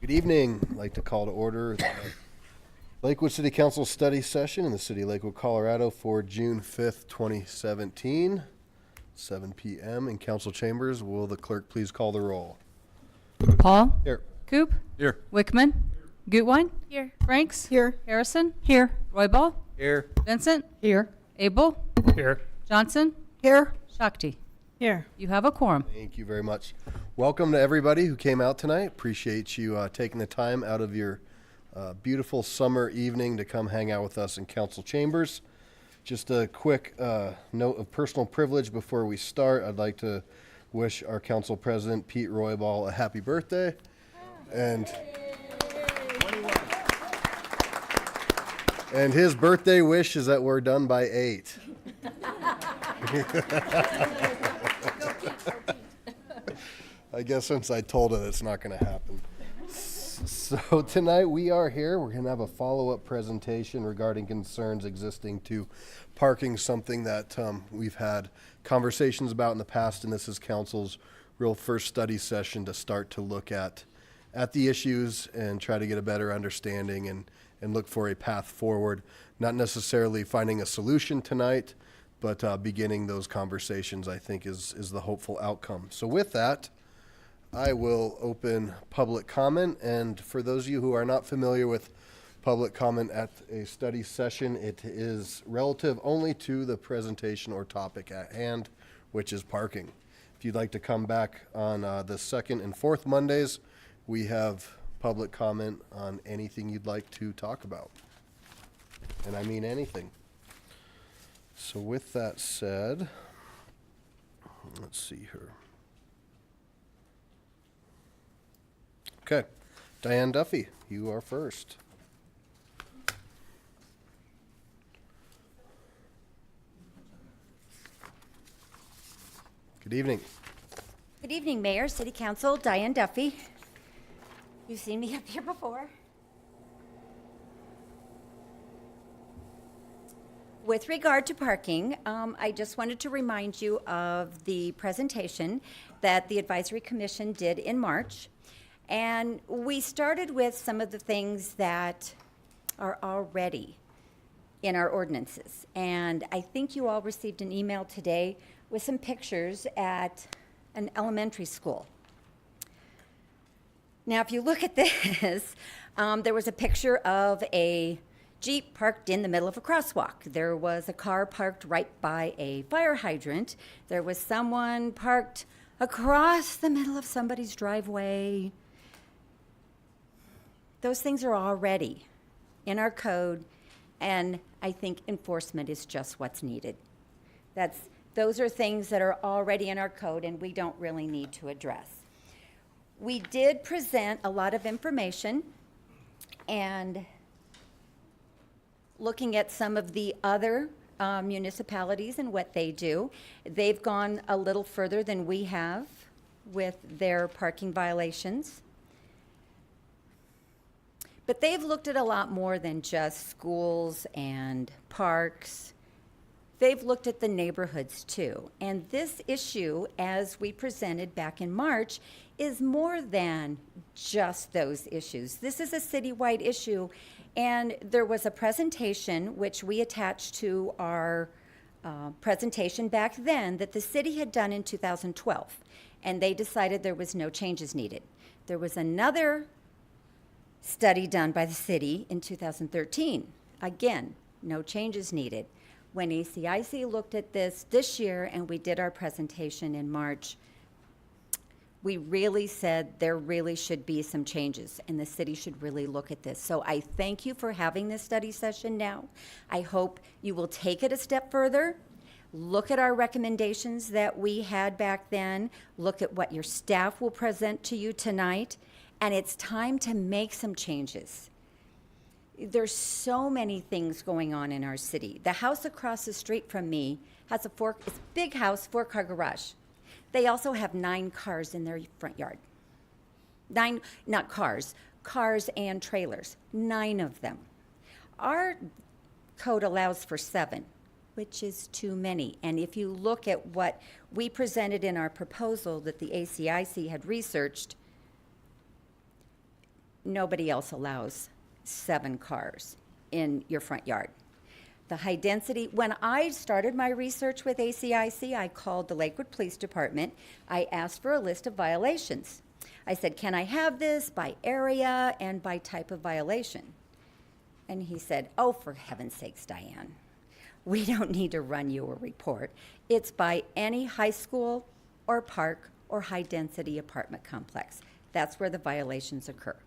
Good evening. I'd like to call to order the Lakewood City Council study session in the city of Lakewood, Colorado for June 5th, 2017, 7 p.m. in council chambers. Will the clerk please call the roll? Paul? Here. Coop? Here. Wickman? Gutwein? Here. Franks? Here. Harrison? Here. Royball? Here. Vincent? Here. Abel? Here. Johnson? Here. Shakti? Here. You have a quorum. Thank you very much. Welcome to everybody who came out tonight. Appreciate you taking the time out of your beautiful summer evening to come hang out with us in council chambers. Just a quick note of personal privilege before we start. I'd like to wish our council president, Pete Roybal, a happy birthday. And his birthday wish is that we're done by 8. I guess since I told it, it's not going to happen. So tonight we are here. We're going to have a follow-up presentation regarding concerns existing to parking, something that we've had conversations about in the past, and this is council's real first study session to start to look at the issues and try to get a better understanding and look for a path forward. Not necessarily finding a solution tonight, but beginning those conversations, I think, is the hopeful outcome. So with that, I will open public comment, and for those of you who are not familiar with public comment at a study session, it is relative only to the presentation or topic at hand, which is parking. If you'd like to come back on the second and fourth Mondays, we have public comment on anything you'd like to talk about. And I mean anything. So with that said, let's see here. Okay, Diane Duffy, you are first. Good evening. Good evening, Mayor, City Council, Diane Duffy. You've seen me up here before. With regard to parking, I just wanted to remind you of the presentation that the Advisory Commission did in March. And we started with some of the things that are already in our ordinances. And I think you all received an email today with some pictures at an elementary school. Now, if you look at this, there was a picture of a Jeep parked in the middle of a crosswalk. There was a car parked right by a fire hydrant. There was someone parked across the middle of somebody's driveway. Those things are already in our code, and I think enforcement is just what's needed. Those are things that are already in our code, and we don't really need to address. We did present a lot of information, and looking at some of the other municipalities and what they do, they've gone a little further than we have with their parking violations. But they've looked at a lot more than just schools and parks. They've looked at the neighborhoods too. And this issue, as we presented back in March, is more than just those issues. This is a citywide issue, and there was a presentation which we attached to our presentation back then that the city had done in 2012, and they decided there was no changes needed. There was another study done by the city in 2013. Again, no changes needed. When ACIC looked at this year and we did our presentation in March, we really said there really should be some changes and the city should really look at this. So I thank you for having this study session now. I hope you will take it a step further. Look at our recommendations that we had back then. Look at what your staff will present to you tonight. And it's time to make some changes. There's so many things going on in our city. The house across the street from me has it's a big house, 4-car garage. They also have 9 cars in their front yard. 9, not cars, cars and trailers, 9 of them. Our code allows for 7, which is too many. And if you look at what we presented in our proposal that the ACIC had researched, nobody else allows 7 cars in your front yard. The high density, when I started my research with ACIC, I called the Lakewood Police Department. I asked for a list of violations. I said, can I have this by area and by type of violation? And he said, oh, for heaven's sakes, Diane, we don't need to run you a report. It's by any high school or park or high-density apartment complex. That's where the violations occur.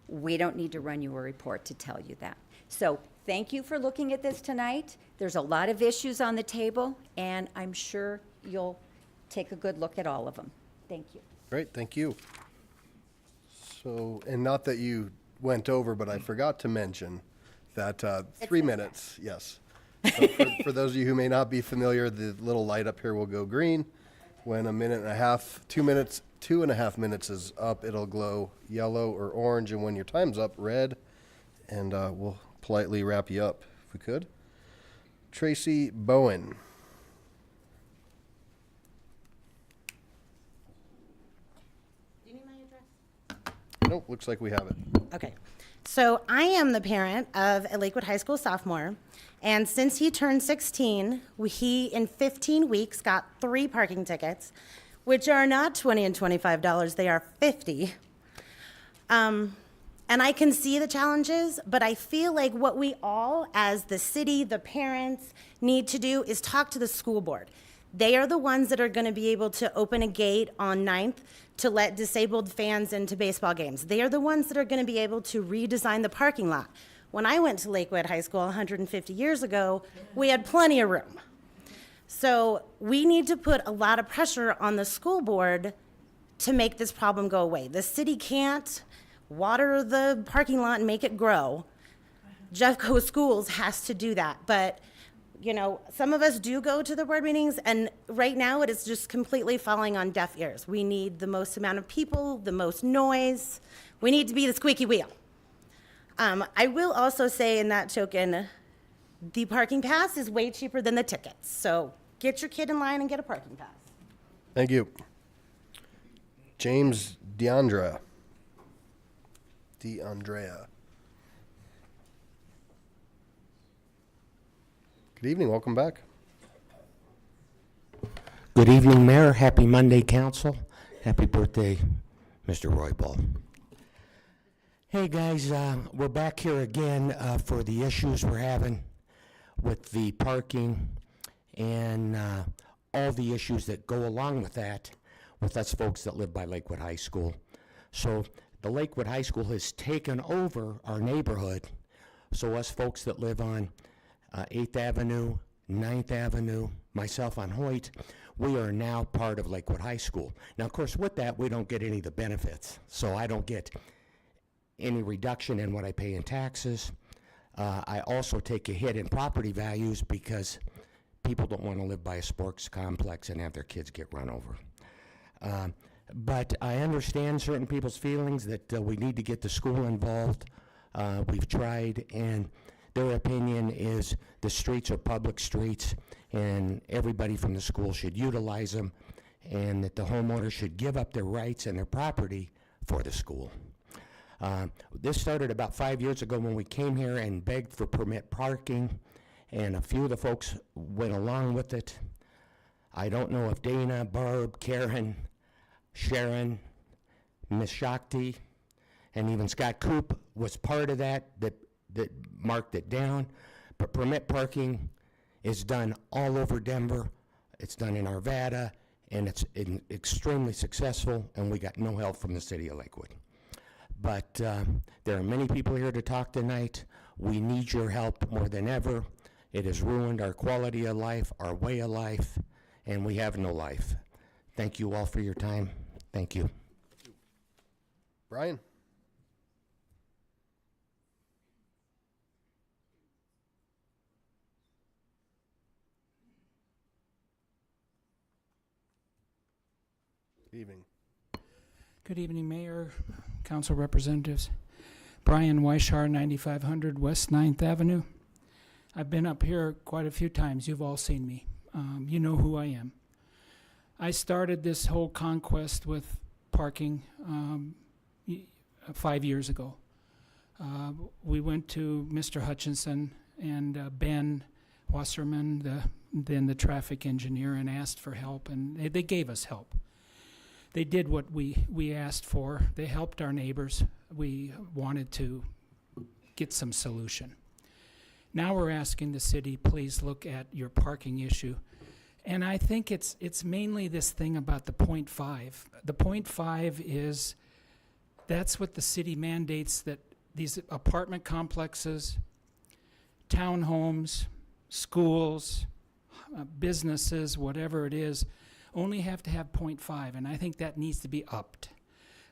We don't need to run you a report to tell you that. So thank you for looking at this tonight. There's a lot of issues on the table, and I'm sure you'll take a good look at all of them. Thank you. Great, thank you. So, and not that you went over, but I forgot to mention that 3 minutes, yes. So for those of you who may not be familiar, the little light up here will go green. When 2.5 minutes is up, it'll glow yellow or orange, and when your time's up, red, and we'll politely wrap you up, if we could. Tracy Bowen. Do you need my address? Nope, looks like we have it. Okay. So I am the parent of a Lakewood High School sophomore, and since he turned 16, he, in 15 weeks, got 3 parking tickets, which are not $20 and $25, they are $50. And I can see the challenges, but I feel like what we all, as the city, the parents, need to do is talk to the school board. They are the ones that are going to be able to open a gate on 9th to let disabled fans into baseball games. They are the ones that are going to be able to redesign the parking lot. When I went to Lakewood High School 150 years ago, we had plenty of room. So we need to put a lot of pressure on the school board to make this problem go away. The city can't water the parking lot and make it grow. Jeffco Schools has to do that. But, you know, some of us do go to the board meetings, and right now it is just completely falling on deaf ears. We need the most amount of people, the most noise. We need to be the squeaky wheel. I will also say in that token, the parking pass is way cheaper than the tickets. So get your kid in line and get a parking pass. Thank you. James DeAndrea. Good evening, welcome back. Good evening, Mayor. Happy Monday, Council. Happy birthday, Mr. Roybal. Hey, guys, we're back here again for the issues we're having with the parking and all the issues that go along with that with us folks that live by Lakewood High School. So the Lakewood High School has taken over our neighborhood, so us folks that live on 8th Avenue, 9th Avenue, myself on Hoyt, we are now part of Lakewood High School. Now, of course, with that, we don't get any of the benefits. So I don't get any reduction in what I pay in taxes. I also take a hit in property values because people don't want to live by a sports complex and have their kids get run over. But I understand certain people's feelings that we need to get the school involved. We've tried, and their opinion is the streets are public streets and everybody from the school should utilize them, and that the homeowner should give up their rights and their property for the school. This started about 5 years ago when we came here and begged for permit parking, and a few of the folks went along with it. I don't know if Dana, Barb, Karen, Sharon, Miss Shakti, and even Scott Coop was part of that marked it down. But permit parking is done all over Denver. It's done in Arvada, and it's extremely successful, and we got no help from the city of Lakewood. But there are many people here to talk tonight. We need your help more than ever. It has ruined our quality of life, our way of life, and we have no life. Thank you all for your time. Thank you. Brian? Good evening. Good evening, Mayor, Council Representatives. Brian Weishar, 9500 West 9th Avenue. I've been up here quite a few times. You've all seen me. You know who I am. I started this whole conquest with parking 5 years ago. We went to Mr. Hutchinson and Ben Wasserman, then the traffic engineer, and asked for help, and they gave us help. They did what we asked for. They helped our neighbors. We wanted to get some solution. Now we're asking the city, please look at your parking issue. And I think it's mainly this thing about the 0.5. The 0.5 is, that's what the city mandates, that these apartment complexes, townhomes, schools, businesses, whatever it is, only have to have 0.5, and I think that needs to be upped.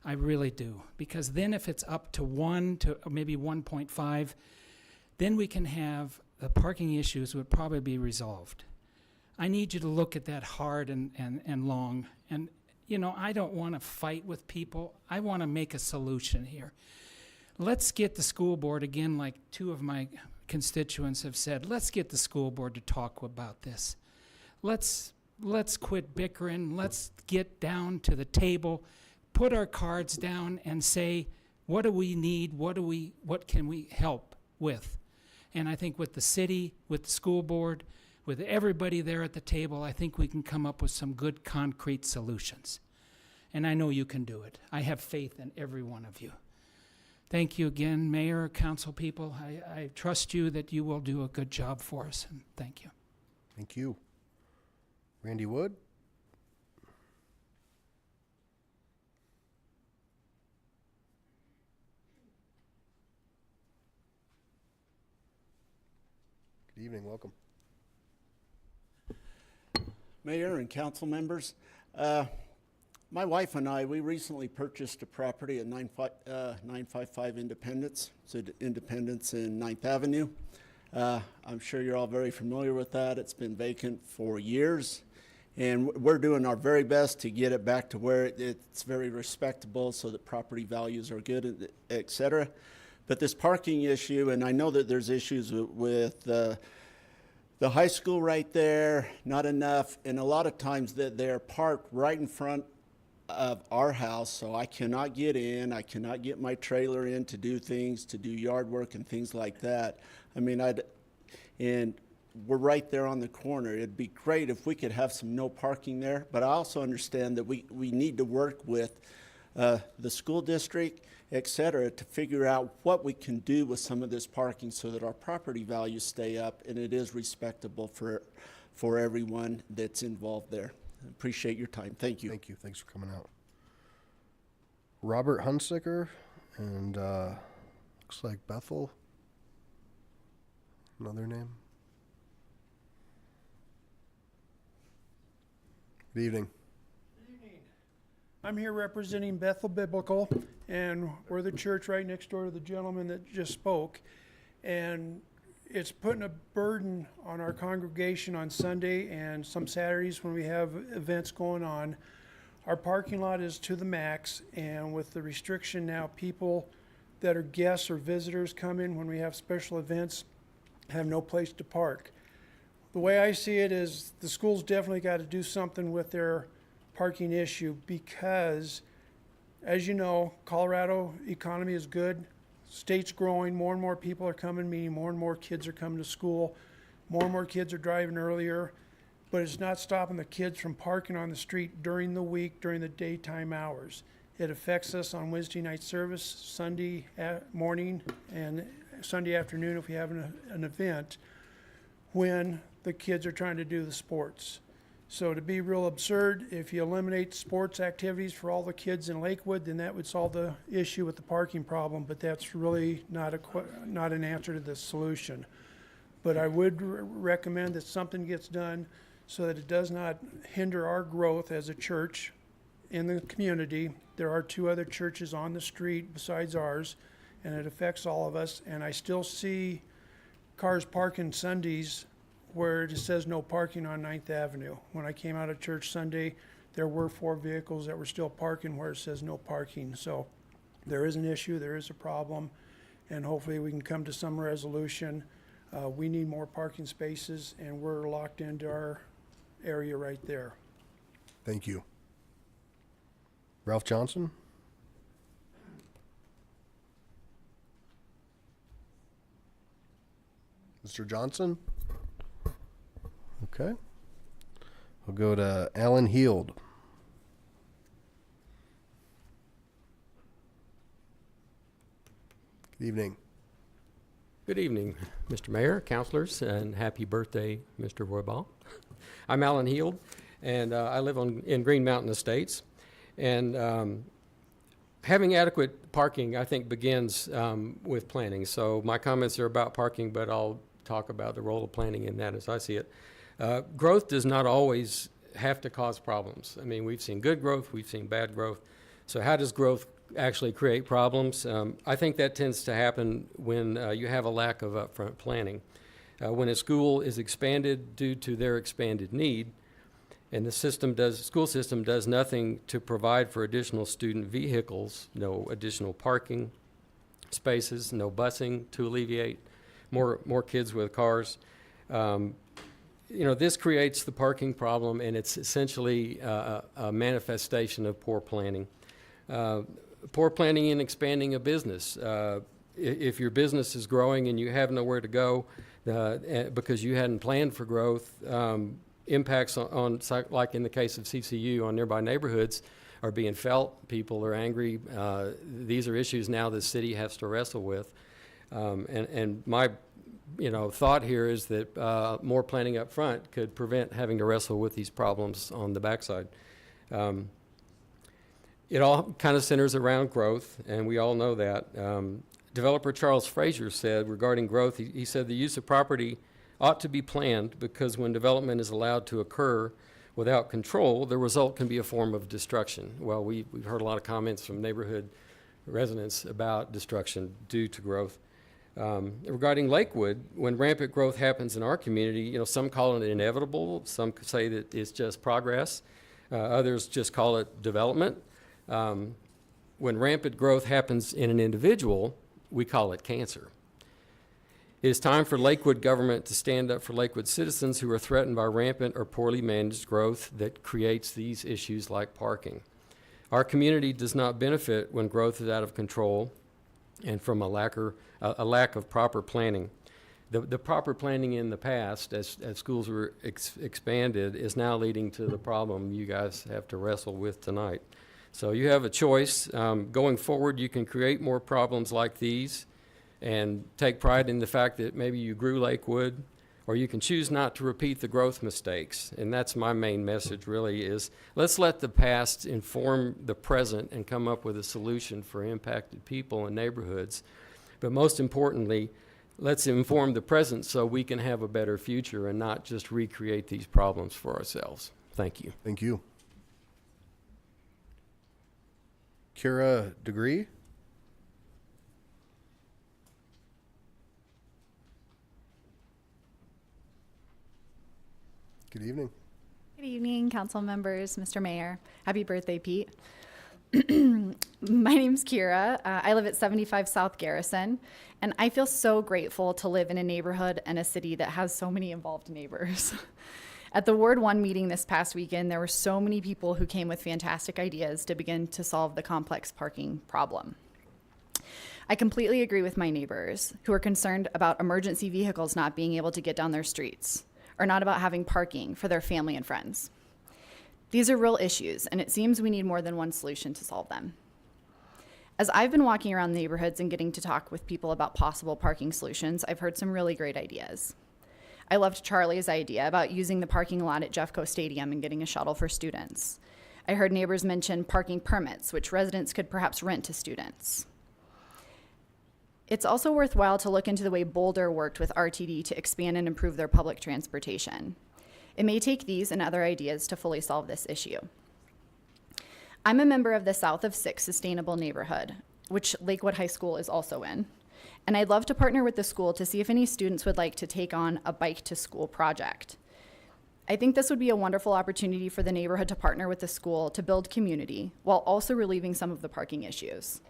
I really do, because then if it's up to 1 to maybe 1.5, then we can have, the parking issues would probably be resolved. I need you to look at that hard and long, and you know, I don't want to fight with people. I want to make a solution here. Let's get the school board, again, like two of my constituents have said, let's get the school board to talk about this. Let's quit bickering. Let's get down to the table, put our cards down and say, what do we need? What can we help with? And I think with the city, with the school board, with everybody there at the table, I think we can come up with some good concrete solutions. And I know you can do it. I have faith in every one of you. Thank you again, Mayor, council people. I trust you that you will do a good job for us, and thank you. Thank you. Randy Wood? Good evening, welcome. Mayor and council members, my wife and I, we recently purchased a property at 955 Independence, so Independence in 9th Avenue. I'm sure you're all very familiar with that. It's been vacant for years, and we're doing our very best to get it back to where it's very respectable so that property values are good, et cetera. But this parking issue, and I know that there's issues with the high school right there, not enough, and a lot of times that they're parked right in front of our house, so I cannot get in, I cannot get my trailer in to do things, to do yard work and things like that. I mean, and we're right there on the corner. It'd be great if we could have some no parking there, but I also understand that we need to work with the school district, et cetera, to figure out what we can do with some of this parking so that our property values stay up and it is respectable for everyone that's involved there. Appreciate your time. Thank you. Thank you. Thanks for coming out. Robert Hunsicker and looks like Bethel. Another name. Good evening. I'm here representing Bethel Biblical, and we're the church right next door to the gentleman that just spoke. And it's putting a burden on our congregation on Sunday and some Saturdays when we have events going on. Our parking lot is to the max, and with the restriction now, people that are guests or visitors come in when we have special events have no place to park. The way I see it is the school's definitely got to do something with their parking issue because, as you know, Colorado economy is good. State's growing, more and more people are coming, meaning more and more kids are coming to school. More and more kids are driving earlier, but it's not stopping the kids from parking on the street during the week, during the daytime hours. It affects us on Wednesday night service, Sunday morning, and Sunday afternoon if we have an event when the kids are trying to do the sports. So to be real absurd, if you eliminate sports activities for all the kids in Lakewood, then that would solve the issue with the parking problem, but that's really not an answer to the solution. But I would recommend that something gets done so that it does not hinder our growth as a church in the community. There are 2 other churches on the street besides ours, and it affects all of us, and I still see cars parking Sundays where it says no parking on 9th Avenue. When I came out of church Sunday, there were 4 vehicles that were still parking where it says no parking. So there is an issue, there is a problem, and hopefully we can come to some resolution. We need more parking spaces, and we're locked into our area right there. Thank you. Ralph Johnson? Mr. Johnson? Okay. We'll go to Alan Heald. Good evening. Good evening, Mr. Mayor, councilors, and happy birthday, Mr. Roybal. I'm Alan Heald, and I live in Green Mountain Estates. And having adequate parking, I think, begins with planning. So my comments are about parking, but I'll talk about the role of planning in that as I see it. Growth does not always have to cause problems. I mean, we've seen good growth, we've seen bad growth. So how does growth actually create problems? I think that tends to happen when you have a lack of upfront planning. When a school is expanded due to their expanded need, and the school system does nothing to provide for additional student vehicles, no additional parking spaces, no busing to alleviate more kids with cars. This creates the parking problem, and it's essentially a manifestation of poor planning. Poor planning in expanding a business. If your business is growing and you have nowhere to go because you hadn't planned for growth, impacts on, like in the case of CCU, on nearby neighborhoods are being felt. People are angry. These are issues now the city has to wrestle with. And my thought here is that more planning up front could prevent having to wrestle with these problems on the backside. It all kind of centers around growth, and we all know that. Developer Charles Frazier said regarding growth, he said the use of property ought to be planned because when development is allowed to occur without control, the result can be a form of destruction. Well, we've heard a lot of comments from neighborhood residents about destruction due to growth. Regarding Lakewood, when rampant growth happens in our community, some call it inevitable, some say that it's just progress, others just call it development. When rampant growth happens in an individual, we call it cancer. It is time for Lakewood government to stand up for Lakewood citizens who are threatened by rampant or poorly managed growth that creates these issues like parking. Our community does not benefit when growth is out of control and from a lack of proper planning. The proper planning in the past, as schools were expanded, is now leading to the problem you guys have to wrestle with tonight. So you have a choice. Going forward, you can create more problems like these and take pride in the fact that maybe you grew Lakewood, or you can choose not to repeat the growth mistakes. And that's my main message really is, let's let the past inform the present and come up with a solution for impacted people and neighborhoods. But most importantly, let's inform the present so we can have a better future and not just recreate these problems for ourselves. Thank you. Thank you. Kira Degree? Good evening. Good evening, council members, Mr. Mayor. Happy birthday, Pete. My name's Kira. I live at 75 South Garrison, and I feel so grateful to live in a neighborhood and a city that has so many involved neighbors. At the Ward 1 meeting this past weekend, there were so many people who came with fantastic ideas to begin to solve the complex parking problem. I completely agree with my neighbors who are concerned about emergency vehicles not being able to get down their streets, or not about having parking for their family and friends. These are real issues, and it seems we need more than one solution to solve them. As I've been walking around neighborhoods and getting to talk with people about possible parking solutions, I've heard some really great ideas. I loved Charlie's idea about using the parking lot at Jeffco Stadium and getting a shuttle for students. I heard neighbors mention parking permits, which residents could perhaps rent to students. It's also worthwhile to look into the way Boulder worked with RTD to expand and improve their public transportation. It may take these and other ideas to fully solve this issue. I'm a member of the South of Six Sustainable Neighborhood, which Lakewood High School is also in, and I'd love to partner with the school to see if any students would like to take on a bike to school project. I think this would be a wonderful opportunity for the neighborhood to partner with the school to build community while also relieving some of the parking issues.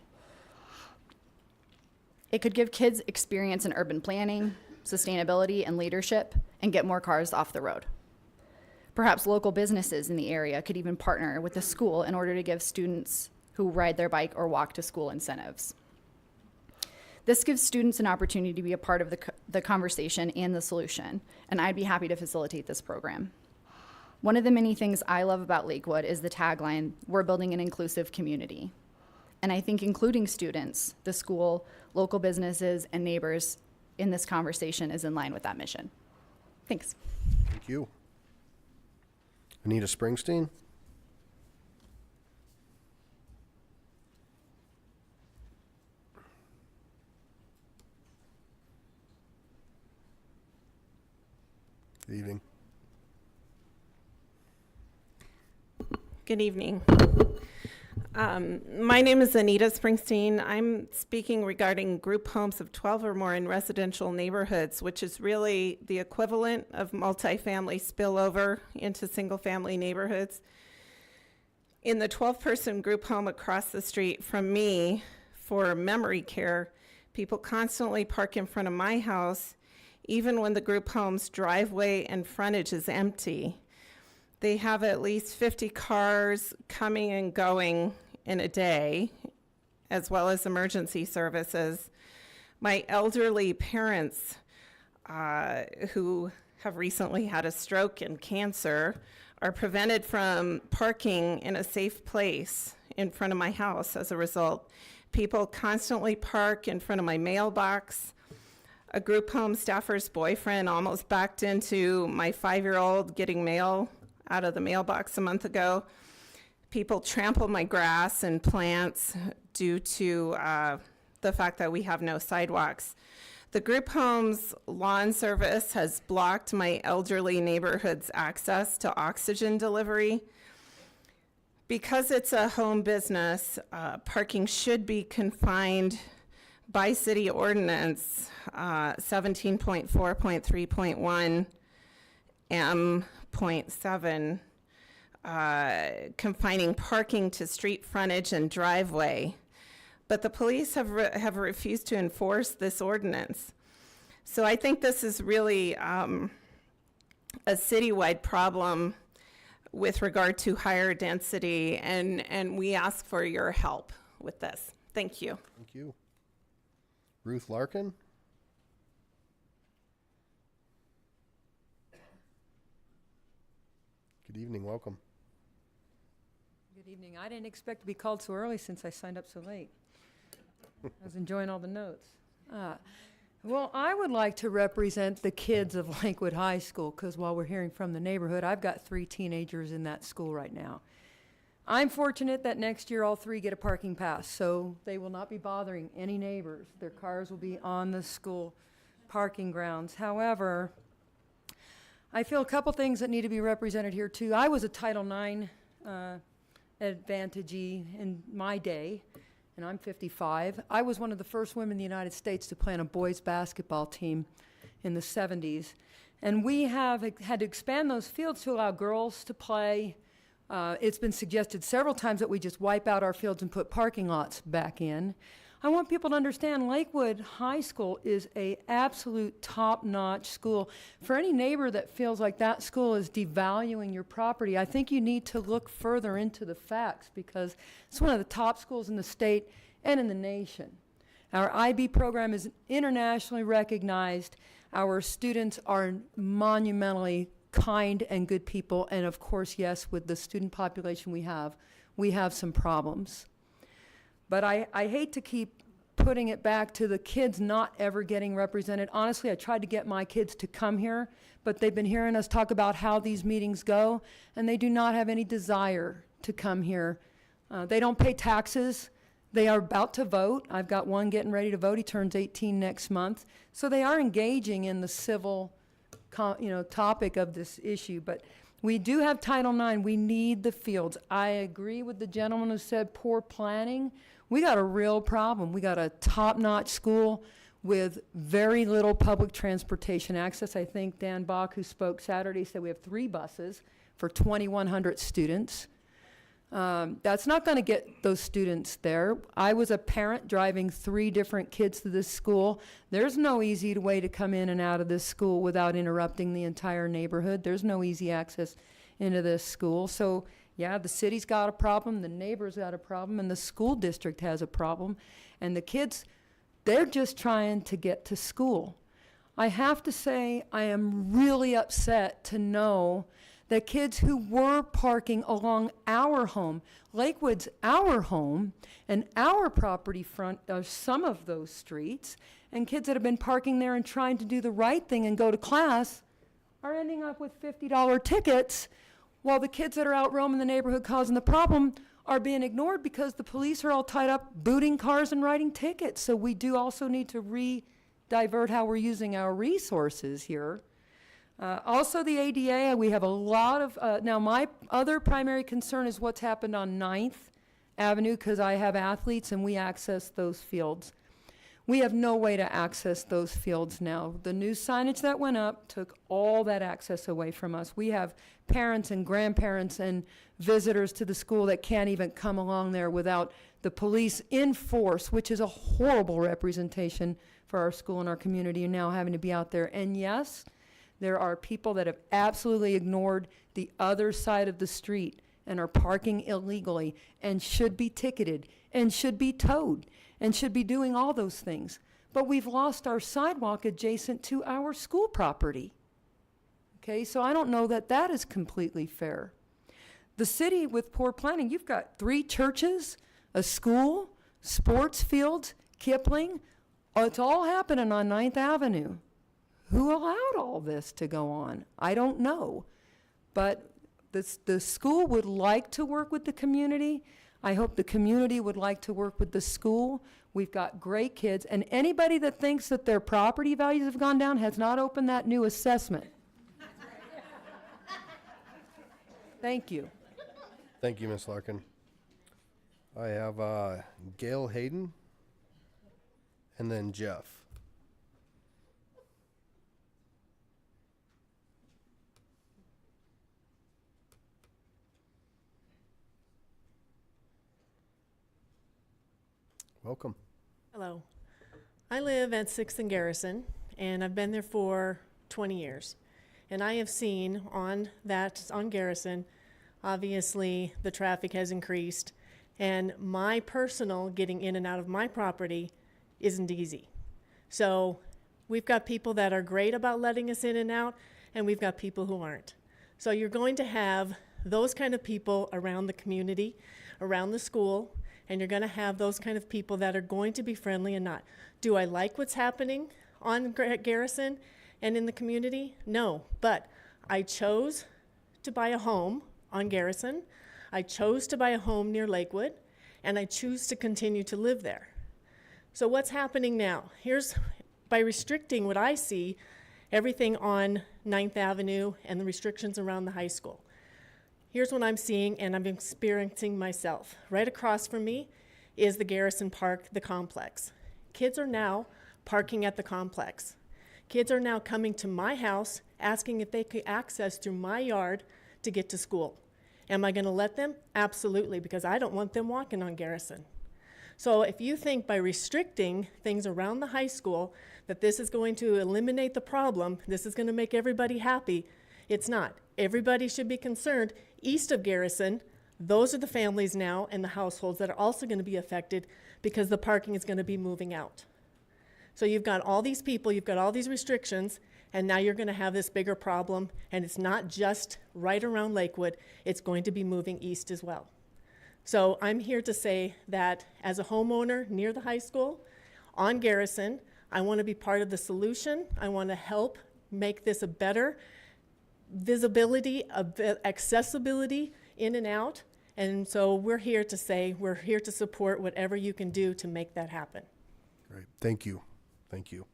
It could give kids experience in urban planning, sustainability, and leadership, and get more cars off the road. Perhaps local businesses in the area could even partner with the school in order to give students who ride their bike or walk to school incentives. This gives students an opportunity to be a part of the conversation and the solution, and I'd be happy to facilitate this program. One of the many things I love about Lakewood is the tagline, "We're building an inclusive community." And I think including students, the school, local businesses, and neighbors in this conversation is in line with that mission. Thanks. Thank you. Anita Springsteen? Good evening. Good evening. My name is Anita Springsteen. I'm speaking regarding group homes of 12 or more in residential neighborhoods, which is really the equivalent of multifamily spillover into single-family neighborhoods. In the 12-person group home across the street from me for memory care, people constantly park in front of my house, even when the group home's driveway and frontage is empty. They have at least 50 cars coming and going in a day, as well as emergency services. My elderly parents, who have recently had a stroke and cancer, are prevented from parking in a safe place in front of my house as a result. People constantly park in front of my mailbox. A group home staffer's boyfriend almost backed into my 5-year-old getting mail out of the mailbox a month ago. People trample my grass and plants due to the fact that we have no sidewalks. The group home's lawn service has blocked my elderly neighborhood's access to oxygen delivery. Because it's a home business, parking should be confined by city ordinance 17.4.3.1 M.7, confining parking to street frontage and driveway. But the police have refused to enforce this ordinance. So I think this is really a citywide problem with regard to higher density, and we ask for your help with this. Thank you. Thank you. Ruth Larkin? Good evening, welcome. Good evening. I didn't expect to be called so early since I signed up so late. I was enjoying all the notes. Well, I would like to represent the kids of Lakewood High School, because while we're hearing from the neighborhood, I've got 3 teenagers in that school right now. I'm fortunate that next year all 3 get a parking pass, so they will not be bothering any neighbors. Their cars will be on the school parking grounds. However, I feel a couple things that need to be represented here too. I was a Title IX advantagee in my day, and I'm 55. I was one of the first women in the United States to play on a boys basketball team in the 70s. And we have had to expand those fields to allow girls to play. It's been suggested several times that we just wipe out our fields and put parking lots back in. I want people to understand Lakewood High School is a absolute top-notch school. For any neighbor that feels like that school is devaluing your property, I think you need to look further into the facts, because it's one of the top schools in the state and in the nation. Our IB program is internationally recognized. Our students are monumentally kind and good people, and of course, yes, with the student population we have some problems. But I hate to keep putting it back to the kids not ever getting represented. Honestly, I tried to get my kids to come here, but they've been hearing us talk about how these meetings go, and they do not have any desire to come here. They don't pay taxes. They are about to vote. I've got one getting ready to vote. He turns 18 next month. So they are engaging in the civil topic of this issue. But we do have Title IX. We need the fields. I agree with the gentleman who said poor planning. We got a real problem. We got a top-notch school with very little public transportation access. I think Dan Bach, who spoke Saturday, said we have 3 buses for 2,100 students. That's not going to get those students there. I was a parent driving 3 different kids to this school. There's no easy way to come in and out of this school without interrupting the entire neighborhood. There's no easy access into this school. So yeah, the city's got a problem, the neighbor's got a problem, and the school district has a problem. And the kids, They're just trying to get to school. I have to say, I am really upset to know that kids who were parking along our home, Lakewood's our home, and our property front are some of those streets, and kids that have been parking there and trying to do the right thing and go to class are ending up with $50 tickets, while the kids that are out roaming the neighborhood causing the problem are being ignored because the police are all tied up booting cars and writing tickets. So we do also need to divert how we're using our resources here. Also the ADA, we have a lot of, now my other primary concern is what's happened on 9th Avenue, because I have athletes and we access those fields. We have no way to access those fields now. The new signage that went up took all that access away from us. We have parents and grandparents and visitors to the school that can't even come along there without the police in force, which is a horrible representation for our school and our community, and now having to be out there. And yes, there are people that have absolutely ignored the other side of the street and are parking illegally and should be ticketed and should be towed and should be doing all those things. But we've lost our sidewalk adjacent to our school property. Okay, so I don't know that that is completely fair. The city with poor planning, you've got 3 churches, a school, sports fields, Kipling. It's all happening on 9th Avenue. Who allowed all this to go on? I don't know. But the school would like to work with the community. I hope the community would like to work with the school. We've got great kids, and anybody that thinks that their property values have gone down has not opened that new assessment. Thank you. Thank you, Ms. Larkin. I have Gail Hayden and then Jeff. Welcome. Hello. I live at 6th and Garrison, and I've been there for 20 years. And I have seen on Garrison, obviously the traffic has increased, and my personal getting in and out of my property isn't easy. So we've got people that are great about letting us in and out, and we've got people who aren't. So you're going to have those kind of people around the community, around the school, and you're going to have those kind of people that are going to be friendly and not. Do I like what's happening on Garrison and in the community? No, but I chose to buy a home on Garrison. I chose to buy a home near Lakewood, and I choose to continue to live there. So what's happening now? By restricting what I see, everything on 9th Avenue and the restrictions around the high school. Here's what I'm seeing and I'm experiencing myself. Right across from me is the Garrison Park, the complex. Kids are now parking at the complex. Kids are now coming to my house asking if they could access through my yard to get to school. Am I going to let them? Absolutely, because I don't want them walking on Garrison. So if you think by restricting things around the high school that this is going to eliminate the problem, this is going to make everybody happy, it's not. Everybody should be concerned. East of Garrison, those are the families now and the households that are also going to be affected because the parking is going to be moving out. So you've got all these people, you've got all these restrictions, and now you're going to have this bigger problem, and it's not just right around Lakewood, it's going to be moving east as well. So I'm here to say that as a homeowner near the high school, on Garrison, I want to be part of the solution. I want to help make this a better visibility, accessibility in and out. And so we're here to support whatever you can do to make that happen. Great. Thank you. Thank you.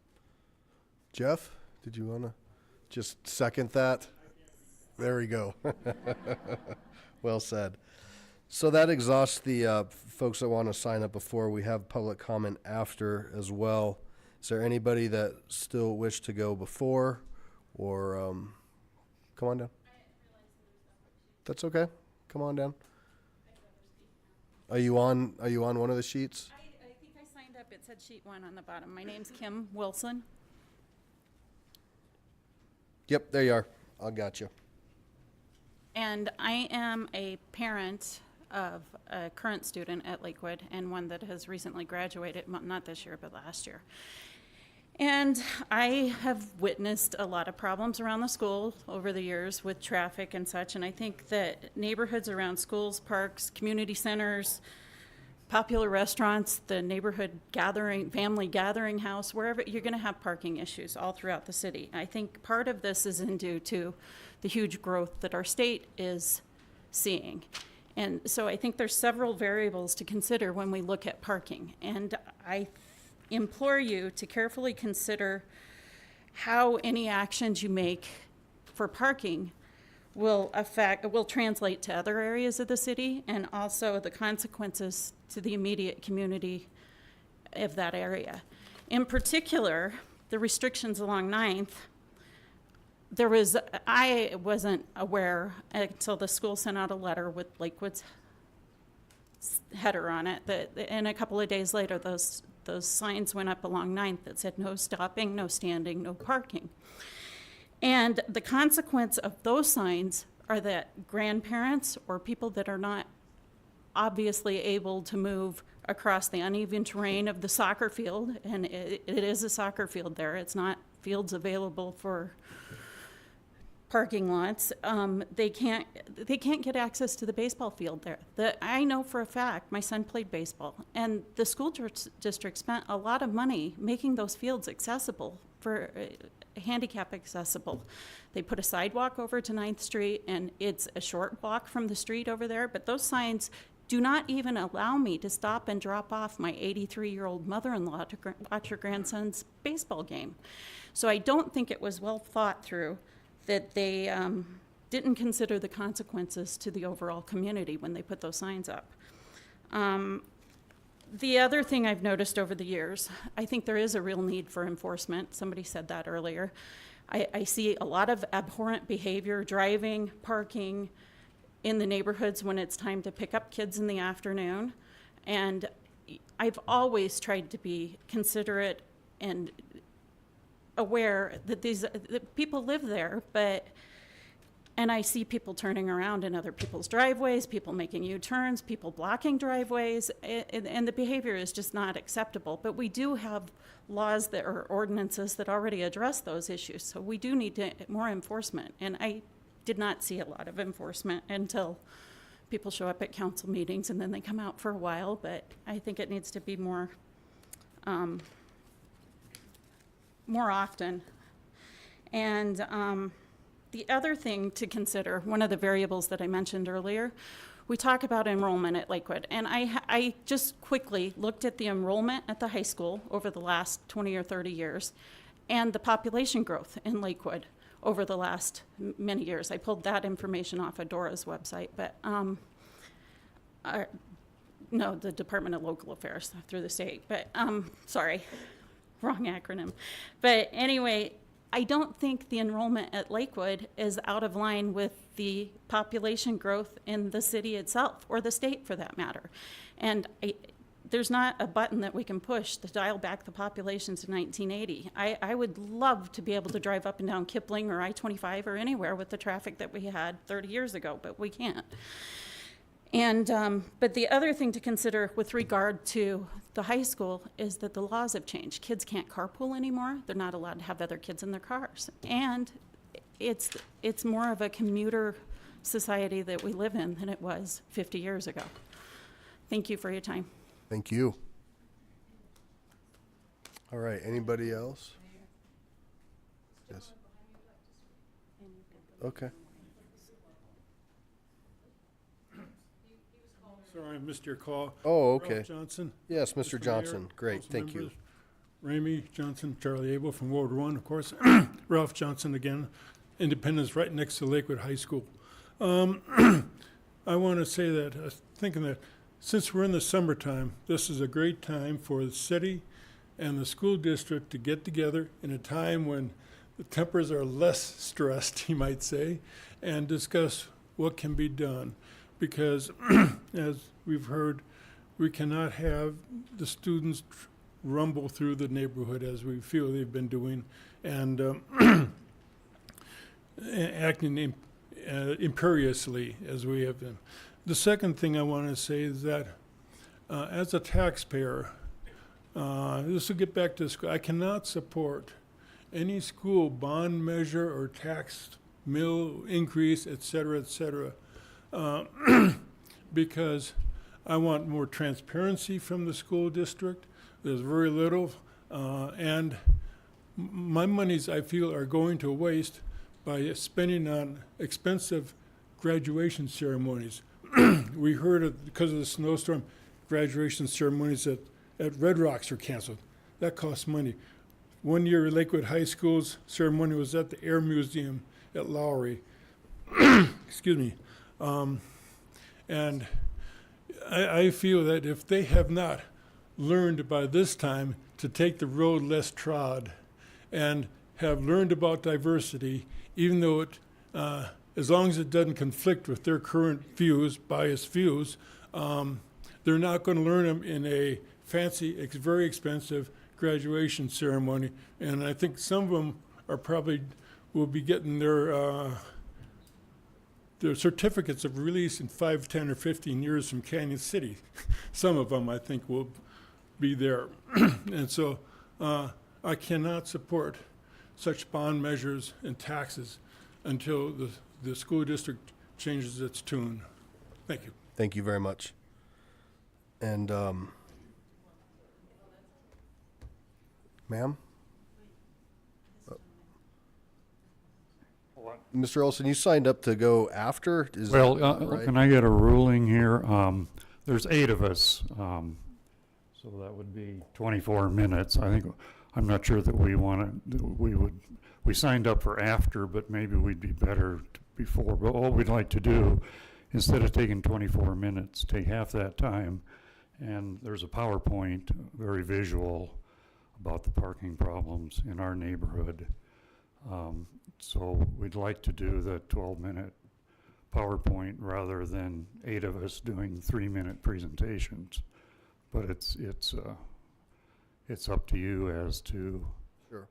Jeff, did you want to just second that? There we go. Well said. So that exhausts the folks that want to sign up before. We have public comment after as well. Is there anybody that still wish to go before or come on down? That's okay. Come on down. Are you on one of the sheets? I think I signed up. It said sheet 1 on the bottom. My name's Kim Wilson. Yep, there you are. I got you. And I am a parent of a current student at Lakewood and one that has recently graduated, not this year, but last year. And I have witnessed a lot of problems around the school over the years with traffic and such, and I think that neighborhoods around schools, parks, community centers, popular restaurants, the neighborhood gathering, family gathering house, wherever, you're going to have parking issues all throughout the city. I think part of this is due to the huge growth that our state is seeing. And so I think there's several variables to consider when we look at parking. And I implore you to carefully consider how any actions you make for parking will translate to other areas of the city, and also the consequences to the immediate community of that area. In particular, the restrictions along 9th, I wasn't aware until the school sent out a letter with Lakewood's header on it, and a couple of days later, those signs went up along 9th that said no stopping, no standing, no parking. And the consequence of those signs are that grandparents or people that are not obviously able to move across the uneven terrain of the soccer field, and it is a soccer field there, it's not fields available for parking lots, they can't get access to the baseball field there. I know for a fact, my son played baseball, and the school district spent a lot of money making those fields accessible for handicap accessible. They put a sidewalk over to 9th Street, and it's a short walk from the street over there, but those signs do not even allow me to stop and drop off my 83-year-old mother-in-law to watch her grandson's baseball game. So I don't think it was well thought through that they didn't consider the consequences to the overall community when they put those signs up. The other thing I've noticed over the years, I think there is a real need for enforcement. Somebody said that earlier. I see a lot of abhorrent behavior, driving, parking in the neighborhoods when it's time to pick up kids in the afternoon. And I've always tried to be considerate and aware that that people live there, and I see people turning around in other people's driveways, people making U-turns, people blocking driveways, and the behavior is just not acceptable. But we do have laws that are ordinances that already address those issues, so we do need more enforcement. And I did not see a lot of enforcement until people show up at council meetings and then they come out for a while, but I think it needs to be more often. And the other thing to consider, one of the variables that I mentioned earlier, we talk about enrollment at Lakewood. And I just quickly looked at the enrollment at the high school over the last 20 or 30 years and the population growth in Lakewood over the last many years. I pulled that information off of Dora's website, but no, the Department of Local Affairs through the state, but sorry, wrong acronym. But anyway, I don't think the enrollment at Lakewood is out of line with the population growth in the city itself, or the state for that matter. And there's not a button that we can push to dial back the population to 1980. I would love to be able to drive up and down Kipling or I-25 or anywhere with the traffic that we had 30 years ago, but we can't. And, but the other thing to consider with regard to the high school is that the laws have changed. Kids can't carpool anymore. They're not allowed to have other kids in their cars. And it's more of a commuter society that we live in than it was 50 years ago. Thank you for your time. Thank you. All right, anybody else? Yes. Okay. Sorry, I missed your call. Oh, okay. Ralph Johnson. Yes, Mr. Johnson. Mayor, Great, council thank you. members, Ramey Johnson, Charlie Abel from Ward 1, of course. Ralph Johnson again, Independence, right next to Lakewood High School. I want to say that, thinking that since we're in the summertime, this is a great time for the city and the school district to get together in a time when the tempers are less stressed, you might say, and discuss what can be done. Because, as we've heard, we cannot have the students rumble through the neighborhood as we feel they've been doing, and acting imperiously as we have been. The second thing I want to say is that as a taxpayer, this will get back to the school. I cannot support any school bond measure or tax mill increase, et cetera, because I want more transparency from the school district. There's very little, and my monies, I feel, are going to waste by spending on expensive graduation ceremonies. We heard of, because of the snowstorm, graduation ceremonies at Red Rocks are canceled. That costs money. One year, Lakewood High School's ceremony was at the Air Museum at Lowry. Excuse me. And I feel that if they have not learned by this time to take the road less trod and have learned about diversity, even though it, as long as it doesn't conflict with their current views, biased views, they're not going to learn them in a fancy, very expensive graduation ceremony. And I think some of them are probably will be getting their certificates of release in 5, 10, or 15 years from Canyon City. Some of them, I think, will be there. And so I cannot support such bond measures and taxes until the school district changes its tune. Thank you. Thank you very much. And, ma'am? Mr. Olson, you signed up to go after? Is Well, that right? can I get a ruling here? There's 8 of us, so that would be 24 minutes. I'm not sure that we signed up for after, but maybe we'd be better before. But what we'd like to do, instead of taking 24 minutes, take half that time, and there's a PowerPoint, very visual, about the parking problems in our neighborhood. So we'd like to do the 12-minute PowerPoint rather than 8 of us doing 3-minute presentations. But it's up to you as to Sure.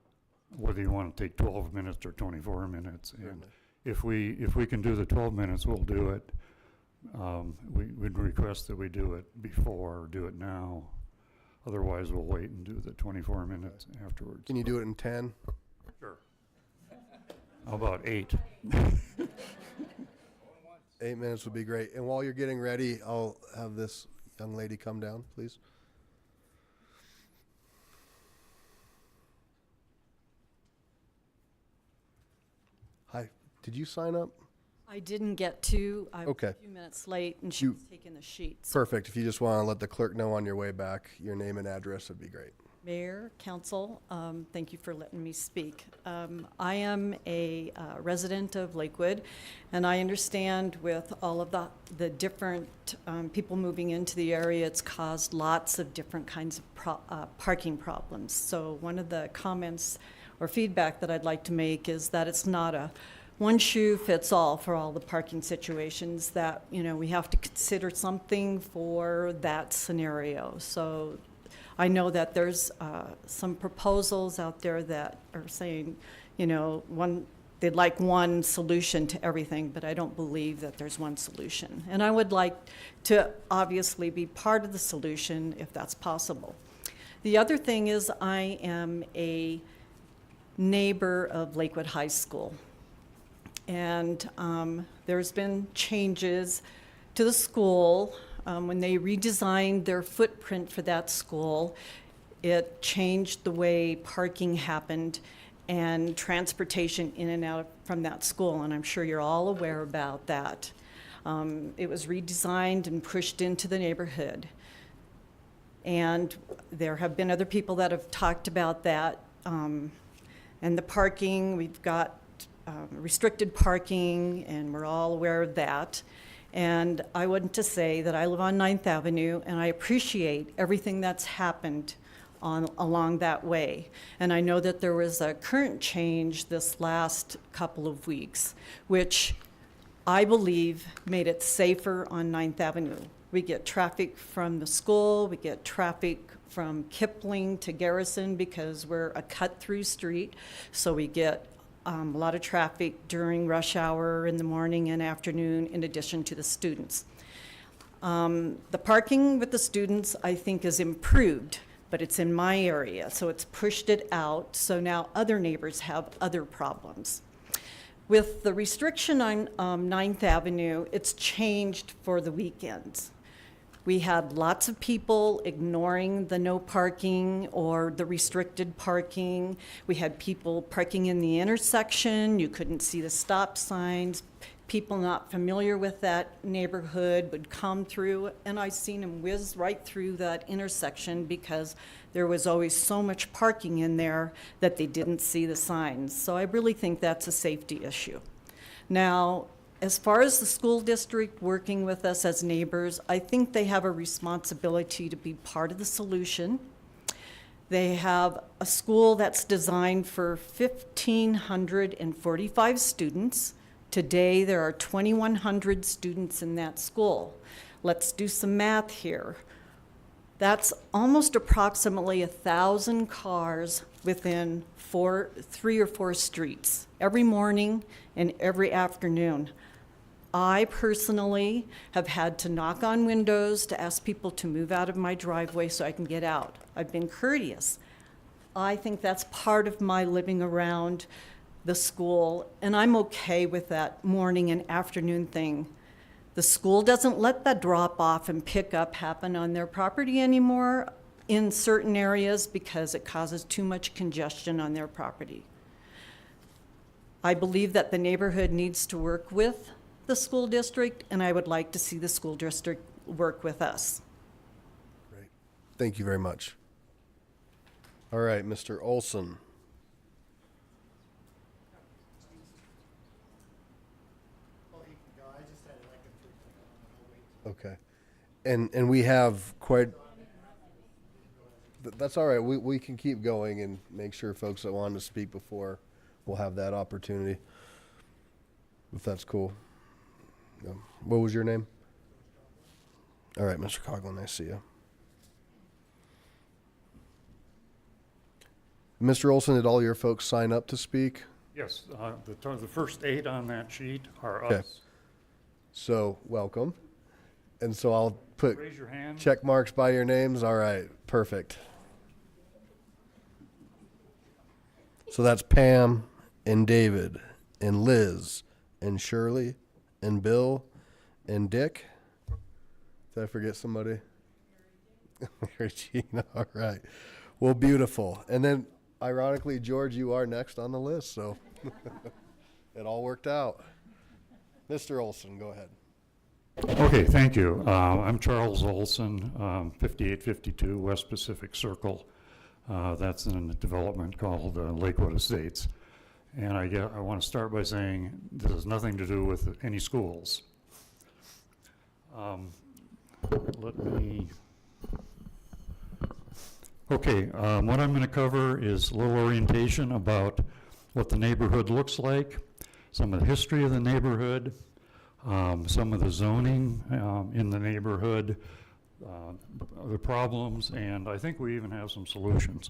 whether you want to take 12 minutes or 24 minutes. And if we can do the 12 minutes, we'll do it. We'd request that we do it before or do it now. Otherwise, we'll wait and do the 24 minutes afterwards. Can you do it in 10? Sure. How about 8? 8 minutes would be great. And while you're getting ready, I'll have this young lady come down, please. Hi, did you sign up? I didn't get to. I was Okay. a few minutes late, and she was taking the sheets. Perfect. If you just want to let the clerk know on your way back, your name and address would be great. Mayor, council, thank you for letting me speak. I am a resident of Lakewood, and I understand with all of the different people moving into the area, it's caused lots of different kinds of parking problems. So one of the comments or feedback that I'd like to make is that it's not a one shoe fits all for all the parking situations, that, you know, we have to consider something for that scenario. So I know that there's some proposals out there that are saying, you know, they'd like one solution to everything, but I don't believe that there's one solution. And I would like to obviously be part of the solution if that's possible. The other thing is I am a neighbor of Lakewood High School. And there's been changes to the school. When they redesigned their footprint for that school, it changed the way parking happened and transportation in and out from that school, and I'm sure you're all aware about that. It was redesigned and pushed into the neighborhood. And there have been other people that have talked about that. And the parking, we've got restricted parking, and we're all aware of that. And I want to say that I live on 9th Avenue, and I appreciate everything that's happened along that way. And I know that there was a current change this last couple of weeks, which I believe made it safer on 9th Avenue. We get traffic from the school, we get traffic from Kipling to Garrison because we're a cut-through street, so we get a lot of traffic during rush hour in the morning and afternoon, in addition to the students. The parking with the students, I think, is improved, but it's in my area, so it's pushed it out, so now other neighbors have other problems. With the restriction on 9th Avenue, it's changed for the weekends. We had lots of people ignoring the no parking or the restricted parking. We had people parking in the intersection. You couldn't see the stop signs. People not familiar with that neighborhood would come through, and I seen them whiz right through that intersection because there was always so much parking in there that they didn't see the signs. So I really think that's a safety issue. Now, as far as the school district working with us as neighbors, I think they have a responsibility to be part of the solution. They have a school that's designed for 1,545 students. Today, there are 2,100 students in that school. Let's do some math here. That's almost approximately 1,000 cars within 3 or 4 streets, every morning and every afternoon. I personally have had to knock on windows to ask people to move out of my driveway so I can get out. I've been courteous. I think that's part of my living around the school, and I'm okay with that morning and afternoon thing. The school doesn't let that drop off and pick up happen on their property anymore in certain areas because it causes too much congestion on their property. I believe that the neighborhood needs to work with the school district, and I would like to see the school district work with us. Great. Thank you very much. All right, Mr. Olson. Okay. And we have quite, that's all right. We can keep going and make sure folks that want to speak before will have that opportunity, if that's cool. What was your name? All right, Mr. Coughlin, I see you. Mr. Olson, did all your folks sign up to speak? Yes, the first 8 on that sheet are Okay. us. So, welcome. And so I'll put Raise your hand. check marks by your names. All right, perfect. So that's Pam and David and Liz and Shirley and Bill and Dick. Did I forget somebody? Regina, all right. Well, beautiful. And then, ironically, George, you are next on the list, so it all worked out. Mr. Olson, go ahead. Okay, thank you. I'm Charles Olson, 5852 West Pacific Circle. That's in a development called Lakewood Estates. And I want to start by saying this has nothing to do with any schools. Okay, what I'm going to cover is a little orientation about what the neighborhood looks like, some of the history of the neighborhood, some of the zoning in the neighborhood, the problems, and I think we even have some solutions.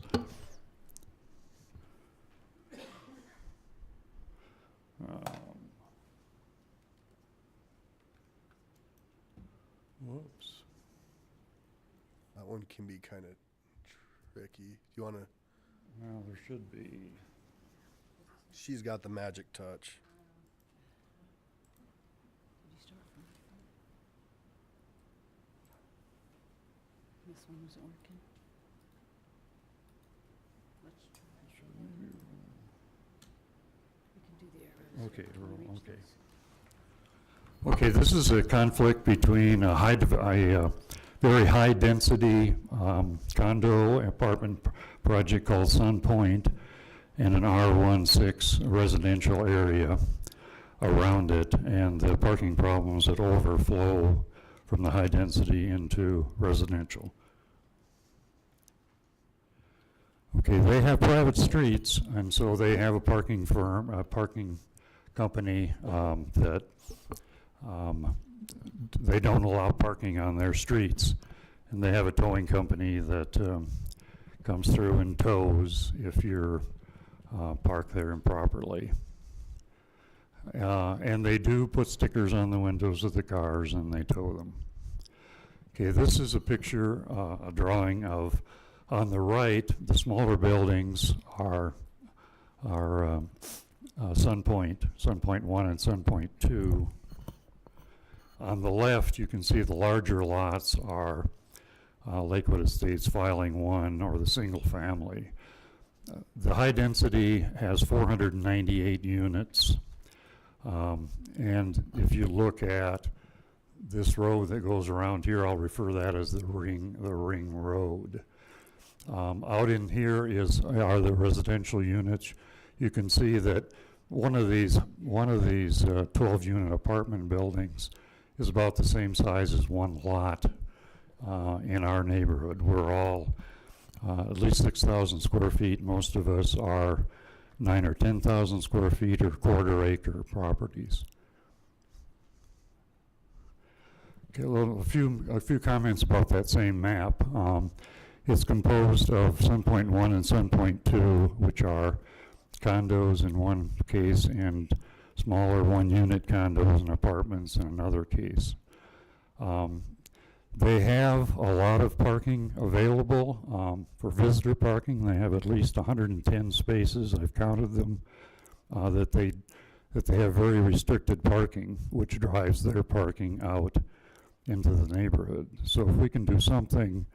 Whoops. That one can be kind of tricky. Do you want to? Well, there should be. She's got the magic touch. This one isn't working. Let's try. We can do the arrows. Okay, okay. Okay, this is a conflict between a very high density condo apartment project called Sun Point and an R16 residential area around it, and the parking problems that overflow from the high density into residential. Okay, they have private streets, and so they have a parking firm, a parking company that they don't allow parking on their streets, and they have a towing company that comes through and tows if you're parked there improperly. And they do put stickers on the windows of the cars and they tow them. Okay, this is a picture, a drawing of, on the right, the smaller buildings are Sun Point 1 and Sun Point 2. On the left, you can see the larger lots are Lakewood Estates Filing 1 or the single family. The high density has 498 units. And if you look at this road that goes around here, I'll refer that as the ring road. Out in here are the residential units. You can see that one of these 12-unit apartment buildings is about the same size as one lot in our neighborhood. We're all at least 6,000 square feet. Most of us are 9,000 or 10,000 square feet or quarter-acre properties. Okay, a few comments about that same map. It's composed of Sun Point 1 and Sun Point 2, which are condos in one case and smaller one-unit condos and apartments in another case. They have a lot of parking available for visitor parking. They have at least 110 spaces. I've counted them. That they have very restricted parking, which drives their parking out into the neighborhood. So if we can do something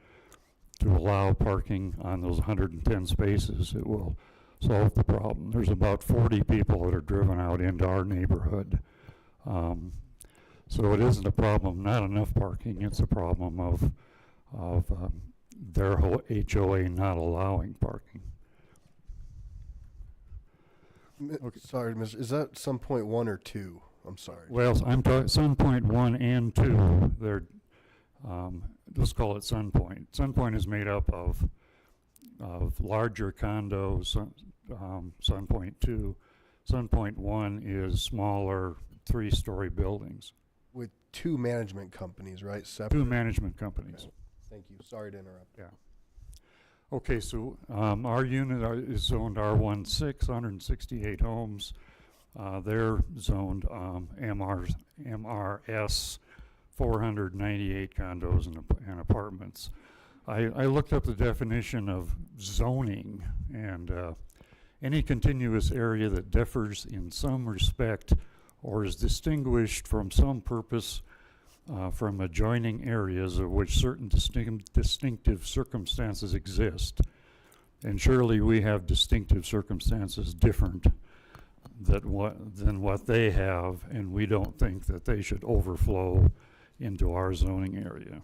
to allow parking on those 110 spaces, it will solve the problem. There's about 40 people that are driven out into our neighborhood. So it isn't a problem, not enough parking, it's a problem of their whole HOA not allowing parking. Okay. Sorry, is that Sun Point 1 or 2? I'm sorry. Well, I'm talking Sun Point 1 and 2. They're, let's call it Sun Point. Sun Point is made up of larger condos, Sun Point 2. Sun Point 1 is smaller 3-story buildings. With 2 management companies, right? Separate. 2 management companies. Okay. Thank you. Sorry to interrupt. Yeah. Okay, so our unit is zoned R16, 168 homes. They're zoned MRS, 498 condos and apartments. I looked up the definition of zoning, and any continuous area that differs in some respect or is distinguished from some purpose from adjoining areas of which certain distinctive circumstances exist. And surely we have distinctive circumstances different than what they have, and we don't think that they should overflow into our zoning area.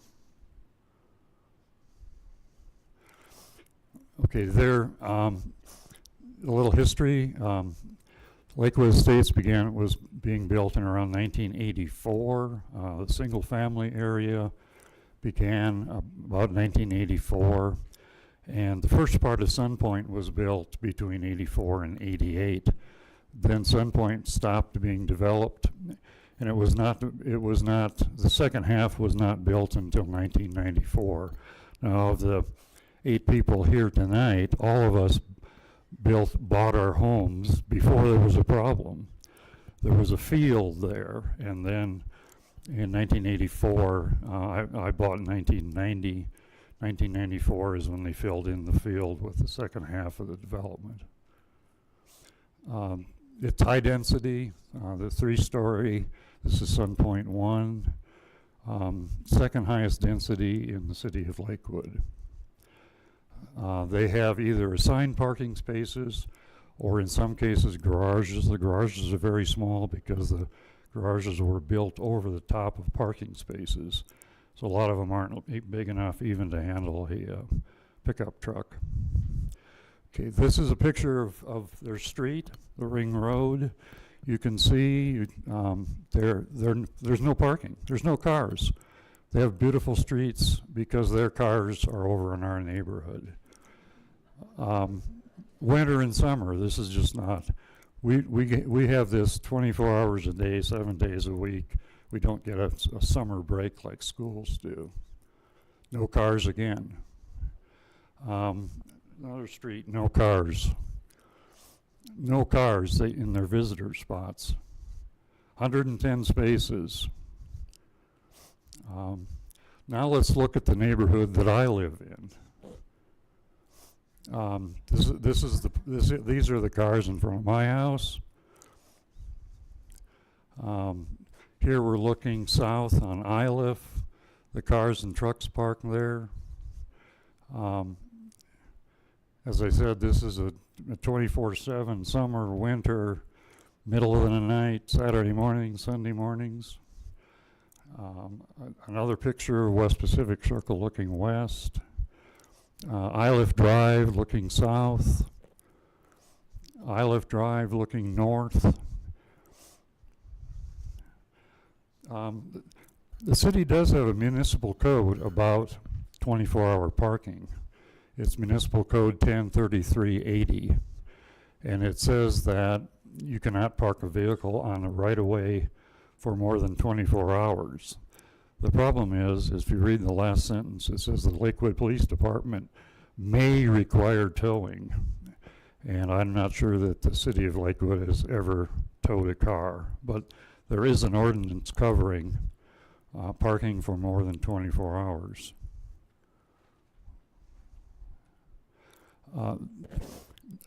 Okay, there, a little history. Lakewood Estates was being built in around 1984. The single family area began about 1984. And the first part of Sun Point was built between 84 and 88. Then Sun Point stopped being developed, and the second half was not built until 1994. Now, of the 8 people here tonight, all of us bought our homes before there was a problem. There was a field there, and then in 1984, I bought in 1990. 1994 is when they filled in the field with the second half of the development. It's high density, the 3-story, this is Sun Point 1, second highest density in the city of Lakewood. They have either assigned parking spaces or in some cases garages. The garages are very small because the garages were built over the top of parking spaces. So a lot of them aren't big enough even to handle a pickup truck. Okay, this is a picture of their street, the Ring Road. You can see there's no parking. There's no cars. They have beautiful streets because their cars are over in our neighborhood. Winter and summer, this is just not. We have this 24 hours a day, 7 days a week. We don't get a summer break like schools do. No cars again. Another street, no cars. No cars in their visitor spots. 110 spaces. Now let's look at the neighborhood that I live in. These are the cars in front of my house. Here we're looking south on Iliff, the cars and trucks parked there. As I said, this is a 24/7 summer, winter, middle of the night, Saturday mornings, Sunday mornings. Another picture of West Pacific Circle looking west. Iliff Drive looking south. Iliff Drive looking north. The city does have a municipal code about 24-hour parking. It's Municipal Code 103380. And it says that you cannot park a vehicle on a right-of-way for more than 24 hours. The problem is if you read the last sentence, it says the Lakewood Police Department may require towing. And I'm not sure that the city of Lakewood has ever towed a car, but there is an ordinance covering parking for more than 24 hours.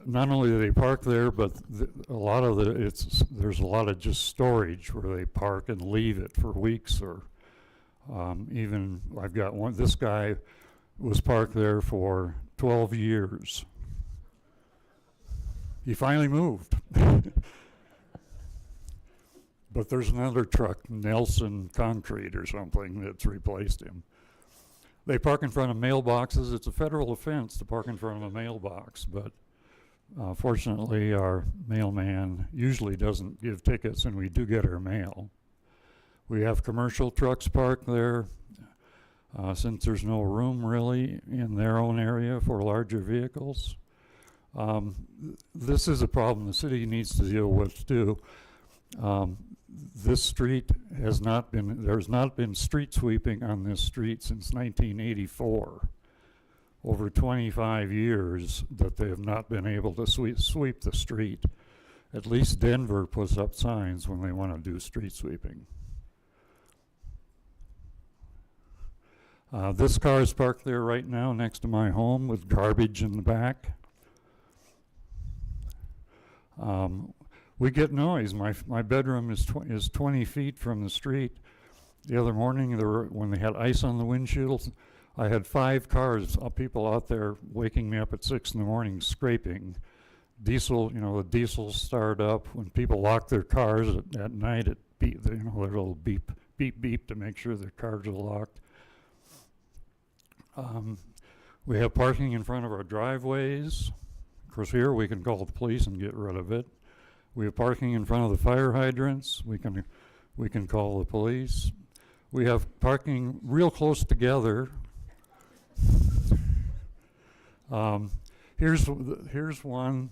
Not only do they park there, but there's a lot of just storage where they park and leave it for weeks, or even I've got one. This guy was parked there for 12 years. He finally moved. But there's another truck, Nelson Concrete or something, that's replaced him. They park in front of mailboxes. It's a federal offense to park in front of a mailbox, but fortunately our mailman usually doesn't give tickets, and we do get our mail. We have commercial trucks parked there. Since there's no room really in their own area for larger vehicles. This is a problem the city needs to deal with too. This street there's not been street sweeping on this street since 1984. Over 25 years that they have not been able to sweep the street. At least Denver puts up signs when they want to do street sweeping. This car is parked there right now next to my home with garbage in the back. We get noise. My bedroom is 20 feet from the street. The other morning, when they had ice on the windshields, I had 5 cars, people out there waking me up at 6 in the morning scraping. Diesel, the diesels start up. When people lock their cars at night, it beep, their little beep, beep, beep to make sure their cars are locked. We have parking in front of our driveways. Of course, here we can call the police and get rid of it. We have parking in front of the fire hydrants. We can call the police. We have parking real close together. Here's one.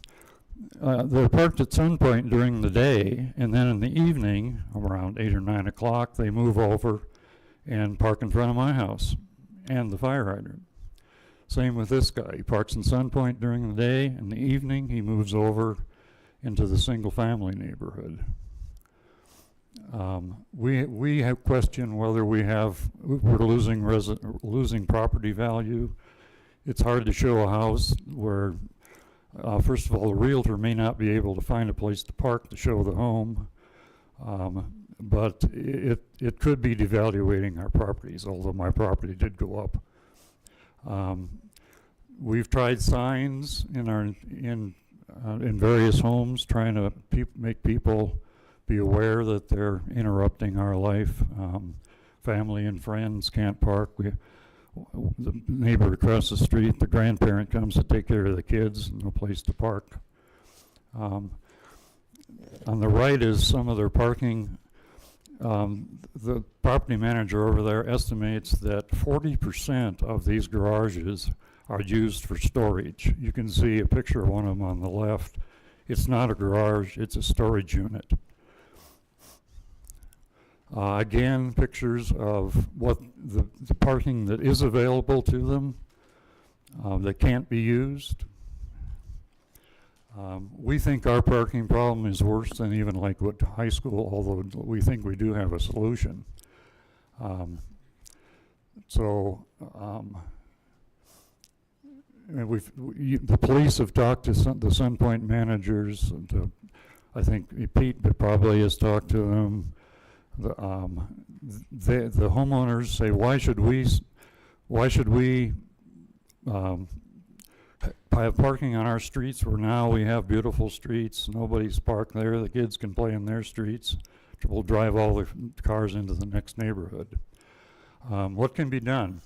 They're parked at some point during the day, and then in the evening, around 8 or 9 o'clock, they move over and park in front of my house and the fire hydrant. Same with this guy. He parks in Sunpoint during the day. In the evening, he moves over into the single-family neighborhood. We have questioned whether we're losing property value. It's hard to show a house where, first of all, the realtor may not be able to find a place to park to show the home, but it could be devaluating our properties, although my property did go up. We've tried signs in various homes, trying to make people be aware that they're interrupting our life. Family and friends can't park. The neighbor across the street, the grandparent comes to take care of the kids, no place to park. On the right is some of their parking. The property manager over there estimates that 40% of these garages are used for storage. You can see a picture of one of them on the left. It's not a garage, it's a storage unit. Again, pictures of what the parking that is available to them that can't be used. We think our parking problem is worse than even Lakewood High School, although we think we do have a solution. So, and the police have talked to the Sunpoint managers, and I think Pete probably has talked to them. The homeowners say, why should we have parking on our streets where now we have beautiful streets, nobody's parked there, the kids can play in their streets, we'll drive all the cars into the next neighborhood. What can be done?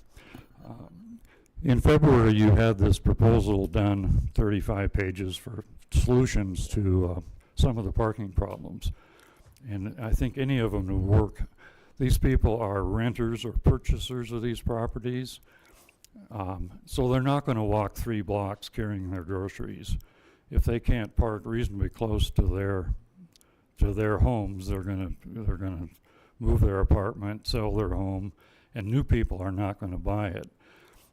In February, you had this proposal done, 35 pages, for solutions to some of the parking problems. And I think any of them would work. These people are renters or purchasers of these properties. So they're not going to walk 3 blocks carrying their groceries. If they can't park reasonably close to their homes, they're going to move their apartment, sell their home, and new people are not going to buy it.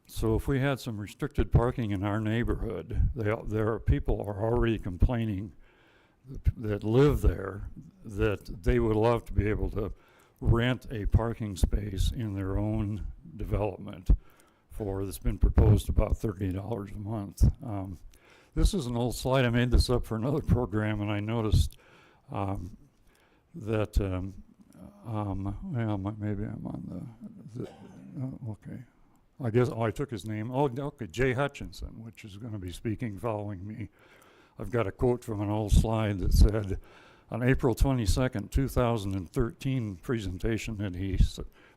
So if we had some restricted parking in our neighborhood, there are people are already complaining that live there that they would love to be able to rent a parking space in their own development for, that's been proposed about $30 a month. This is an old slide. I made this up for another program, and I noticed that, well, maybe I'm on okay. I guess, I took his name. Oh, okay, Jay Hutchinson, which is going to be speaking following me. I've got a quote from an old slide that said, on April 22nd, 2013 presentation that he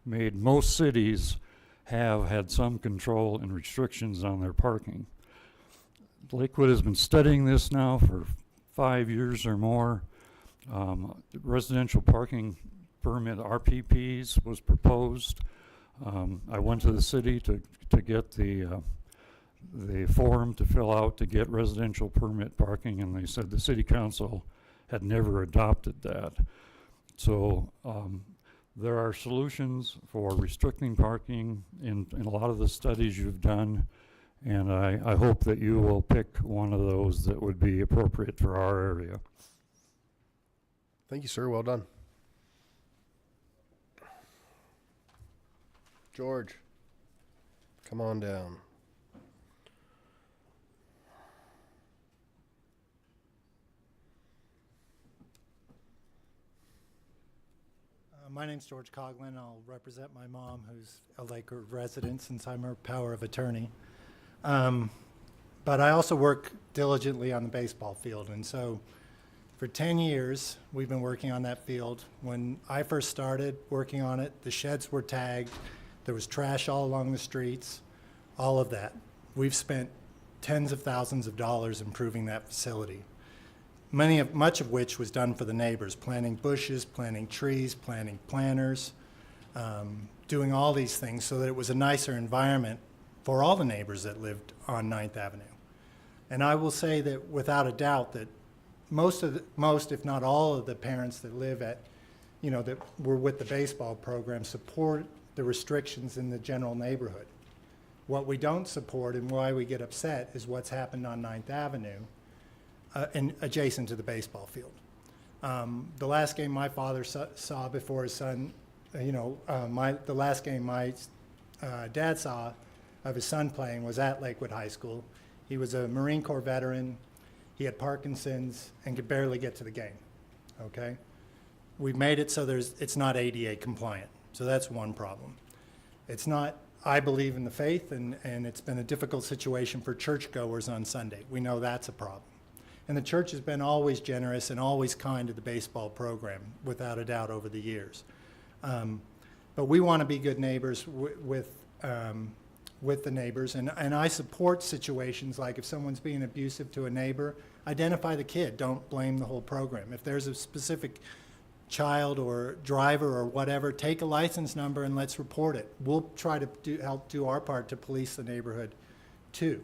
made, most cities have had some control and restrictions on their parking. Lakewood has been studying this now for 5 years or more. Residential parking permit, RPPs, was proposed. I went to the city to get the form to fill out to get residential permit parking, and they said the city council had never adopted that. So there are solutions for restricting parking in a lot of the studies you've done, and I hope that you will pick one of those that would be appropriate for our area. Thank you, sir. Well done. George, come on down. My name's George Coughlin. I'll represent my mom, who's a Lakewood resident, since I'm her power of attorney. But I also work diligently on the baseball field, and so for 10 years, we've been working on that field. When I first started working on it, the sheds were tagged, there was trash all along the streets, all of that. We've spent tens of thousands of dollars improving that facility. Much of which was done for the neighbors, planting bushes, planting trees, planting planters, doing all these things so that it was a nicer environment for all the neighbors that lived on 9th Avenue. And I will say that without a doubt that most, if not all of the parents that live at, that were with the baseball program support the restrictions in the general neighborhood. What we don't support and why we get upset is what's happened on 9th Avenue and adjacent to the baseball field. The last game my father saw before his son, the last game my dad saw of his son playing was at Lakewood High School. He was a Marine Corps veteran. He had Parkinson's and could barely get to the game, okay? We've made it so it's not ADA compliant, so that's one problem. It's not, I believe in the faith, and it's been a difficult situation for churchgoers on Sunday. We know that's a problem. And the church has been always generous and always kind to the baseball program, without a doubt, over the years. But we want to be good neighbors with the neighbors, and I support situations like if someone's being abusive to a neighbor, identify the kid, don't blame the whole program. If there's a specific child or driver or whatever, take a license number and let's report it. We'll try to help do our part to police the neighborhood too.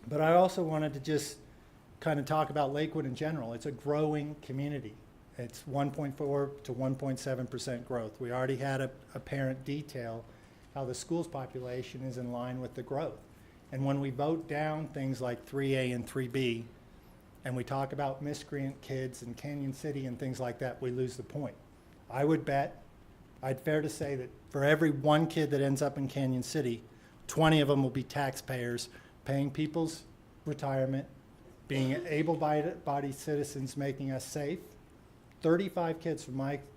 But I also wanted to just kind of talk about Lakewood in general. It's a growing community. It's 1.4 to 1.7% growth. We already had a parent detail how the school's population is in line with the growth. And when we vote down things like 3A and 3B, and we talk about miscreant kids and Canyon City and things like that, we lose the point. I would bet I'd fair to say that for every one kid that ends up in Canyon City, 20 of them will be taxpayers, paying people's retirement, being able-bodied citizens, making us safe. 35 kids from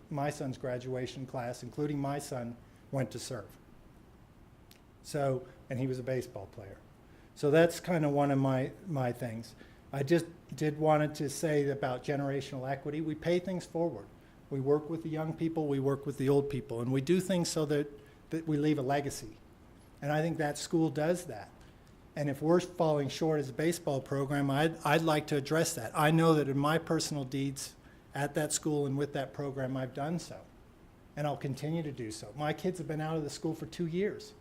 my son's graduation class, including my son, went to serve. So, and he was a baseball player. So that's kind of one of my things. I just wanted to say about generational equity. We pay things forward. We work with the young people, we work with the old people, and we do things so that we leave a legacy. And I think that school does that. And if we're falling short as a baseball program, I'd like to address that. I know that in my personal deeds at that school and with that program, I've done so. And I'll continue to do so. My kids have been out of the school for 2 years.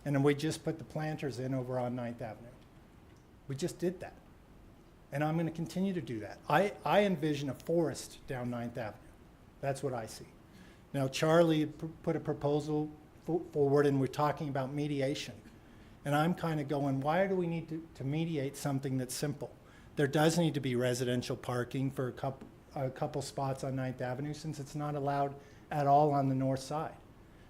And then we just put the planters in over on 9th Avenue. We just did that. And I'm going to continue to do that. I envision a forest down 9th Avenue. That's what I see. Now, Charlie put a proposal forward, and we're talking about mediation. And I'm kind of going, why do we need to mediate something that's simple? There does need to be residential parking for a couple spots on 9th Avenue, since it's not allowed at all on the north side.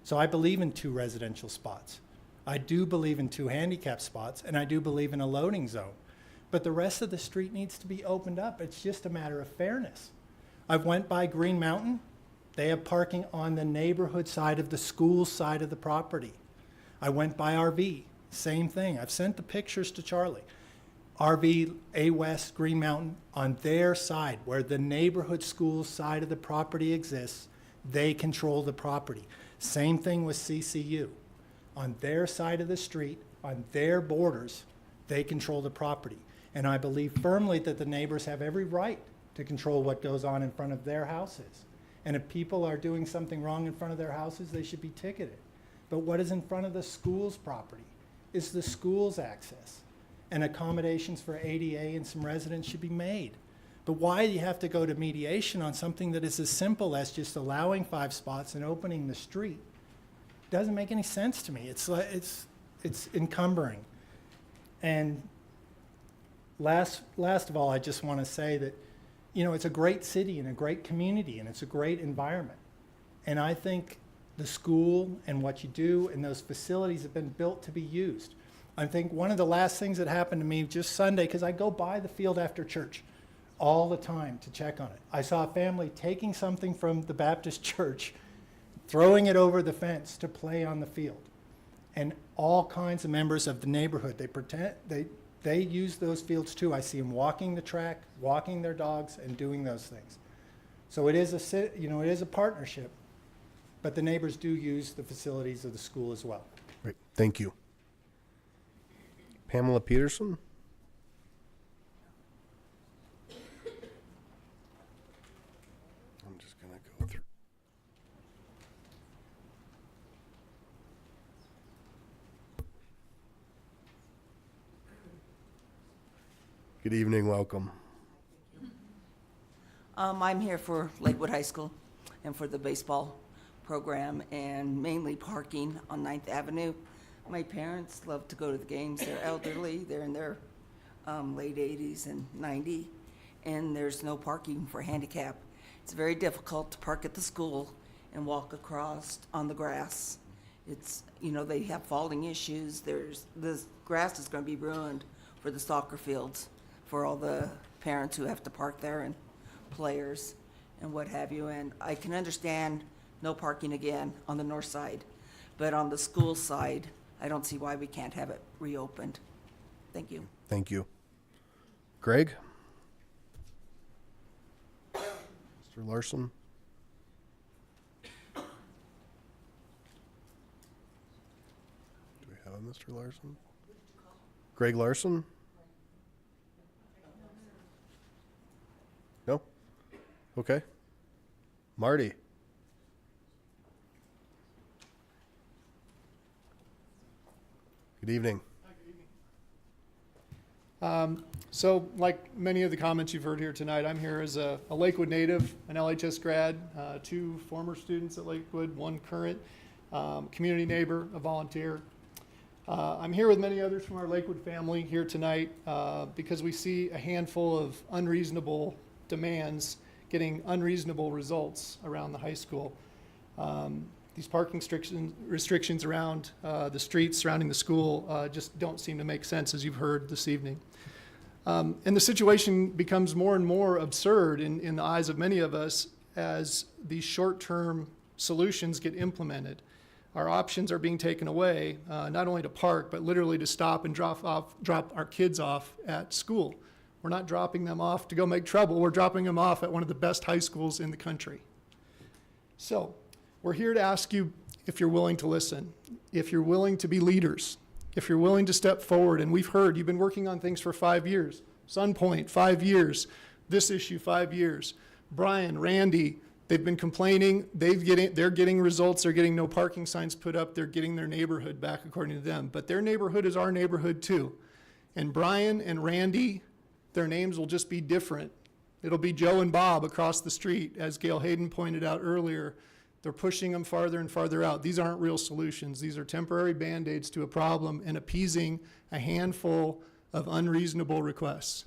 So I believe in 2 residential spots. I do believe in 2 handicap spots, and I do believe in a loading zone. But the rest of the street needs to be opened up. It's just a matter of fairness. I went by Green Mountain. They have parking on the neighborhood side of the school side of the property. I went by RV, same thing. I've sent the pictures to Charlie. RV, A West, Green Mountain, on their side, where the neighborhood school side of the property exists, they control the property. Same thing with CCU. On their side of the street, on their borders, they control the property. And I believe firmly that the neighbors have every right to control what goes on in front of their houses. And if people are doing something wrong in front of their houses, they should be ticketed. But what is in front of the school's property is the school's access. And accommodations for ADA and some residents should be made. But why do you have to go to mediation on something that is as simple as just allowing 5 spots and opening the street? Doesn't make any sense to me. It's encumbering. And last of all, I just want to say that, you know, it's a great city and a great community, and it's a great environment. And I think the school and what you do and those facilities have been built to be used. I think one of the last things that happened to me just Sunday, because I go by the field after church all the time to check on it. I saw a family taking something from the Baptist church, throwing it over the fence to play on the field. And all kinds of members of the neighborhood, they use those fields too. I see them walking the track, walking their dogs, and doing those things. So it is a partnership, but the neighbors do use the facilities of the school as well. Great, thank you. Pamela Peterson? I'm just going to go through. Good evening, welcome. I'm here for Lakewood High School and for the baseball program, and mainly parking on 9th Avenue. My parents love to go to the games. They're elderly. They're in their late 80s and 90, and there's no parking for handicap. It's very difficult to park at the school and walk across on the grass. It's, you know, they have falling issues. The grass is going to be ruined for the soccer fields, for all the parents who have to park there and players and what have you. And I can understand no parking again on the north side, but on the school side, I don't see why we can't have it reopened. Thank you. Thank you. Greg? Mr. Larson? Do we have a Mr. Larson? Greg Larson? No? Okay. Marty? Good evening. So like many of the comments you've heard here tonight, I'm here as a Lakewood native, an LHS grad, 2 former students at Lakewood, 1 current, community neighbor, a volunteer. I'm here with many others from our Lakewood family here tonight because we see a handful of unreasonable demands getting unreasonable results around the high school. The these parking restrictions around the streets surrounding the school just don't seem to make sense, as you've heard this evening. And the situation becomes more and more absurd in the eyes of many of us as these short-term solutions get implemented. Our options are being taken away, not only to park, but literally to stop and drop our kids off at school. We're not dropping them off to go make trouble. We're dropping them off at one of the best high schools in the country. So we're here to ask you if you're willing to listen, if you're willing to be leaders, if you're willing to step forward. And we've heard you've been working on things for 5 years. Sunpoint, 5 years. This issue, 5 years. Brian, Randy, they've been complaining. They're getting results. They're getting no parking signs put up. They're getting their neighborhood back according to them. But their neighborhood is our neighborhood too. And Brian and Randy, their names will just be different. It'll be Joe and Bob across the street. As Gail Hayden pointed out earlier, they're pushing them farther and farther out. These aren't real solutions. These are temporary Band-Aids to a problem and appeasing a handful of unreasonable requests.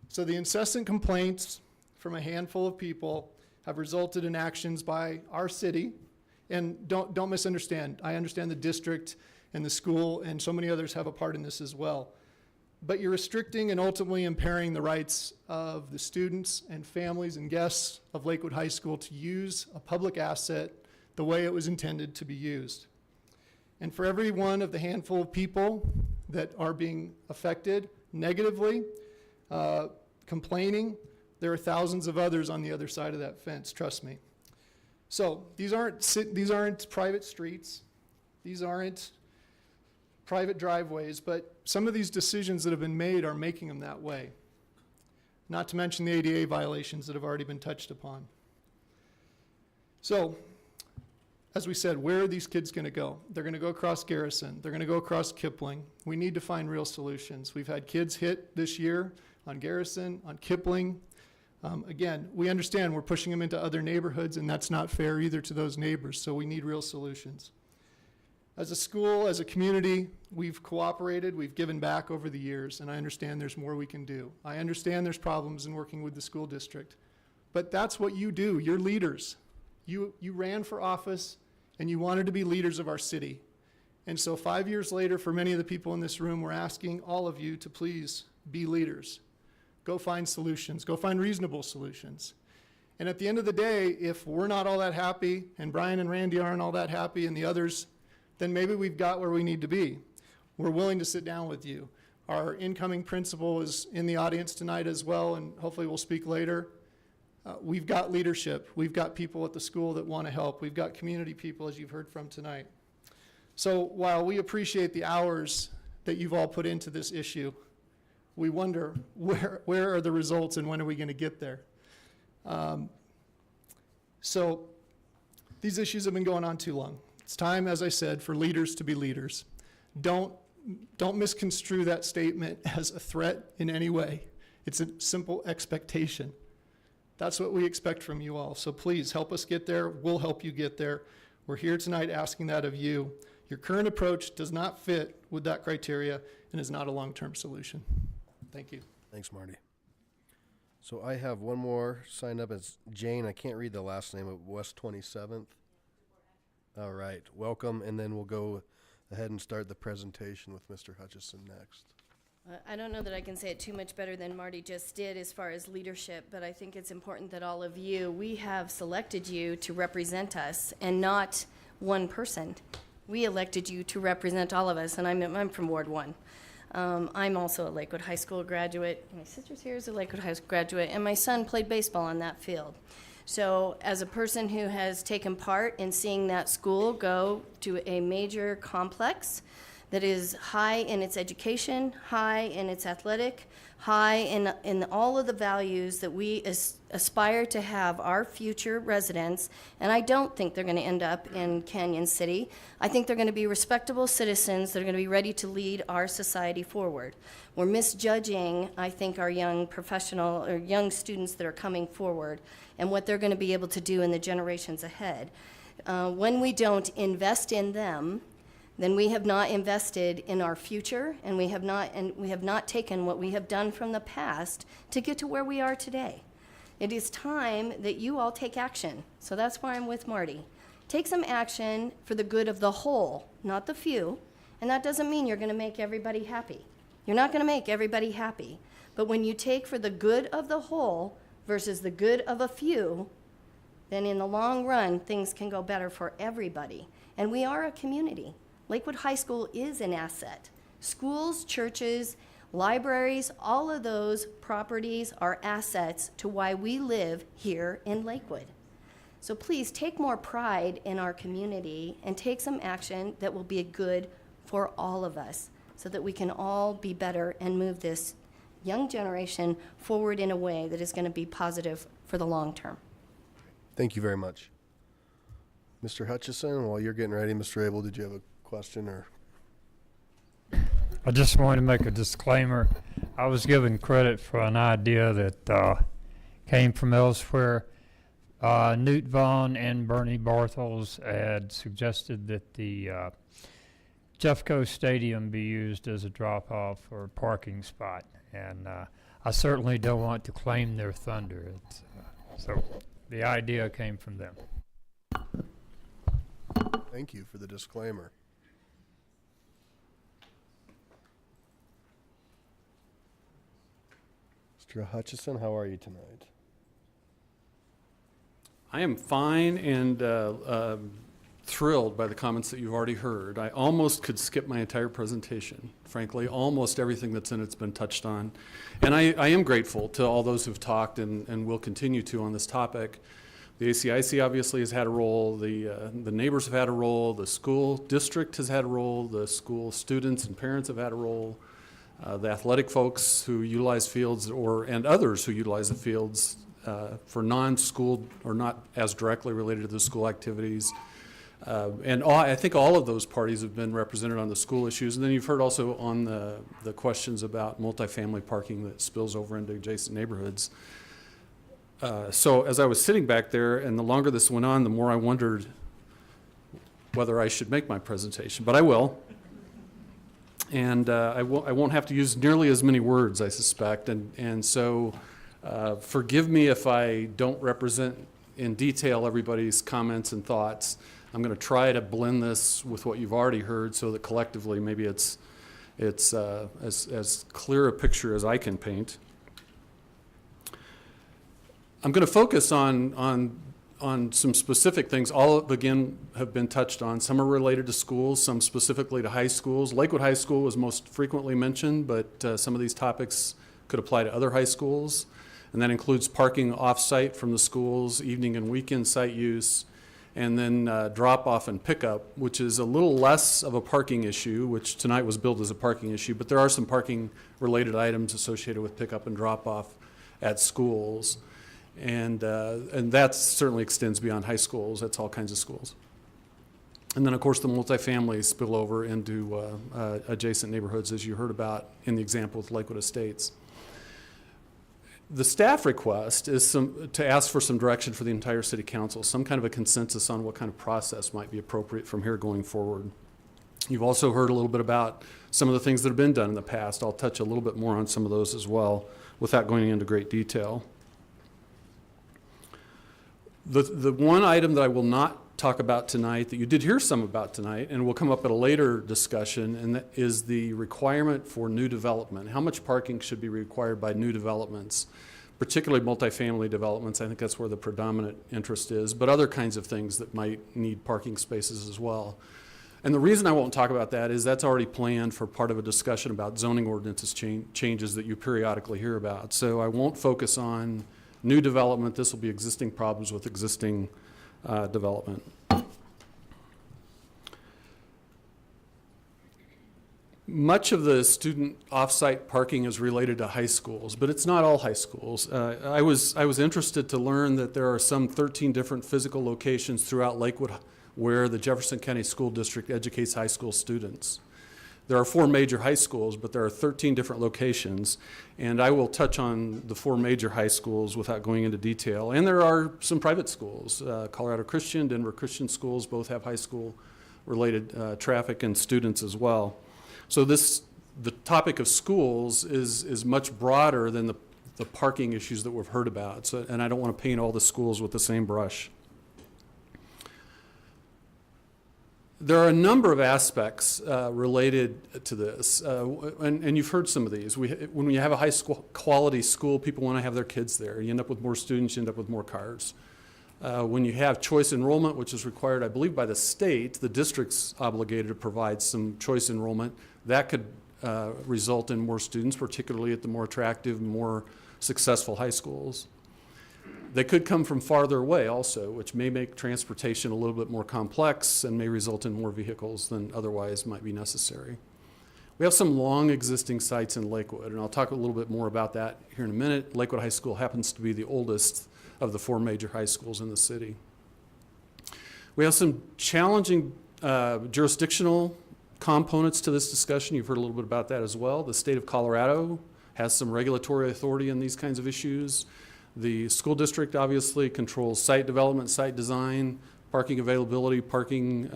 So the incessant complaints from a handful of people have resulted in actions by our city. And don't misunderstand. I understand the district and the school and so many others have a part in this as well. But you're restricting and ultimately impairing the rights of the students and families and guests of Lakewood High School to use a public asset the way it was intended to be used. And for every one of the handful of people that are being affected negatively, complaining, there are thousands of others on the other side of that fence, trust me. So these aren't private streets. These aren't private driveways, but some of these decisions that have been made are making them that way. Not to mention the ADA violations that have already been touched upon. So, as we said, where are these kids going to go? They're going to go across Garrison. They're going to go across Kipling. We need to find real solutions. We've had kids hit this year on Garrison, on Kipling. Again, we understand we're pushing them into other neighborhoods, and that's not fair either to those neighbors, so we need real solutions. As a school, as a community, we've cooperated, we've given back over the years, and I understand there's more we can do. I understand there's problems in working with the school district, but that's what you do. You're leaders. You ran for office, and you wanted to be leaders of our city. And so 5 years later, for many of the people in this room, we're asking all of you to please be leaders. Go find solutions. Go find reasonable solutions. And at the end of the day, if we're not all that happy, and Brian and Randy aren't all that happy, and the others, then maybe we've got where we need to be. We're willing to sit down with you. Our incoming principal is in the audience tonight as well, and hopefully we'll speak later. We've got leadership. We've got people at the school that want to help. We've got community people, as you've heard from tonight. So while we appreciate the hours that you've all put into this issue, we wonder where are the results and when are we going to get there? So these issues have been going on too long. It's time, as I said, for leaders to be leaders. Don't misconstrue that statement as a threat in any way. It's a simple expectation. That's what we expect from you all. So please help us get there. We'll help you get there. We're here tonight asking that of you. Your current approach does not fit with that criteria and is not a long-term solution. Thank you. Thanks, Marty. So I have one more signed up as Jane. I can't read the last name of West 27th. All right, welcome, and then we'll go ahead and start the presentation with Mr. Hutchison next. I don't know that I can say it too much better than Marty just did as far as leadership, but I think it's important that all of you, we have selected you to represent us and not one person. We elected you to represent all of us, and I'm from Ward 1. I'm also a Lakewood High School graduate. My sister's here is a Lakewood High School graduate, and my son played baseball on that field. So as a person who has taken part in seeing that school go to a major complex that is high in its education, high in its athletic, high in all of the values that we aspire to have our future residents, and I don't think they're going to end up in Canyon City. I think they're going to be respectable citizens that are going to be ready to lead our society forward. We're misjudging, I think, our young professional or young students that are coming forward and what they're going to be able to do in the generations ahead. When we don't invest in them, then we have not invested in our future, and we have not taken what we have done from the past to get to where we are today. It is time that you all take action. So that's why I'm with Marty. Take some action for the good of the whole, not the few. And that doesn't mean you're going to make everybody happy. You're not going to make everybody happy. But when you take for the good of the whole versus the good of a few, then in the long run, things can go better for everybody. And we are a community. Lakewood High School is an asset. Schools, churches, libraries, all of those properties are assets to why we live here in Lakewood. So please take more pride in our community and take some action that will be good for all of us so that we can all be better and move this young generation forward in a way that is going to be positive for the long term. Thank you very much. Mr. Hutchison, while you're getting ready, Mr. Abel, did you have a question or? I just wanted to make a disclaimer. I was given credit for an idea that came from elsewhere. Newt Vaughn and Bernie Bartels had suggested that the Jeffco Stadium be used as a drop-off or parking spot, and I certainly don't want to claim their thunder. So the idea came from them. Thank you for the disclaimer. Mr. Hutchison, how are you tonight? I am fine and thrilled by the comments that you've already heard. I almost could skip my entire presentation. Frankly, almost everything that's in it's been touched on. And I am grateful to all those who've talked and will continue to on this topic. The ACIC obviously has had a role, the neighbors have had a role, the school district has had a role, the school students and parents have had a role, the athletic folks who utilize fields and others who utilize the fields for non-school or not as directly related to the school activities. I think all of those parties have been represented on the school issues. And then you've heard also on the questions about multifamily parking that spills over into adjacent neighborhoods. So as I was sitting back there, and the longer this went on, the more I wondered whether I should make my presentation, but I will. And I won't have to use nearly as many words, I suspect. And so forgive me if I don't represent in detail everybody's comments and thoughts. I'm going to try to blend this with what you've already heard so that collectively maybe it's as clear a picture as I can paint. I'm going to focus on some specific things. All, again, have been touched on. Some are related to schools, some specifically to high schools. Lakewood High School was most frequently mentioned, but some of these topics could apply to other high schools. And that includes parking off-site from the schools, evening and weekend site use, and then drop-off and pickup, which is a little less of a parking issue, which tonight was billed as a parking issue, but there are some parking-related items associated with pickup and drop-off at schools. And that certainly extends beyond high schools. That's all kinds of schools. And then, of course, the multifamily spill over into adjacent neighborhoods, as you heard about in the example with Lakewood Estates. The staff request is to ask for some direction for the entire city council, some kind of a consensus on what kind of process might be appropriate from here going forward. You've also heard a little bit about some of the things that have been done in the past. I'll touch a little bit more on some of those as well without going into great detail. The one item that I will not talk about tonight that you did hear some about tonight and will come up at a later discussion, and that is the requirement for new development. How much parking should be required by new developments, particularly multifamily developments? I think that's where the predominant interest is, but other kinds of things that might need parking spaces as well. And the reason I won't talk about that is that's already planned for part of a discussion about zoning ordinances changes that you periodically hear about. So I won't focus on new development. This will be existing problems with existing development. Much of the student off-site parking is related to high schools, but it's not all high schools. I was interested to learn that there are some 13 different physical locations throughout Lakewood where the Jefferson County School District educates high school students. There are 4 major high schools, but there are 13 different locations, and I will touch on the 4 major high schools without going into detail. And there are some private schools. Colorado Christian, Denver Christian schools both have high school related traffic and students as well. So the topic of schools is much broader than the parking issues that we've heard about. So, and I don't want to paint all the schools with the same brush. There are a number of aspects related to this, and you've heard some of these. When you have a high school quality school, people want to have their kids there. You end up with more students, you end up with more cars. When you have choice enrollment, which is required, I believe, by the state, the district's obligated to provide some choice enrollment. That could result in more students, particularly at the more attractive, more successful high schools. They could come from farther away also, which may make transportation a little bit more complex and may result in more vehicles than otherwise might be necessary. We have some long existing sites in Lakewood, and I'll talk a little bit more about that here in a minute. Lakewood High School happens to be the oldest of the 4 major high schools in the city. We have some challenging jurisdictional components to this discussion. You've heard a little bit about that as well. The state of Colorado has some regulatory authority in these kinds of issues. The school district obviously controls site development, site design, parking availability, parking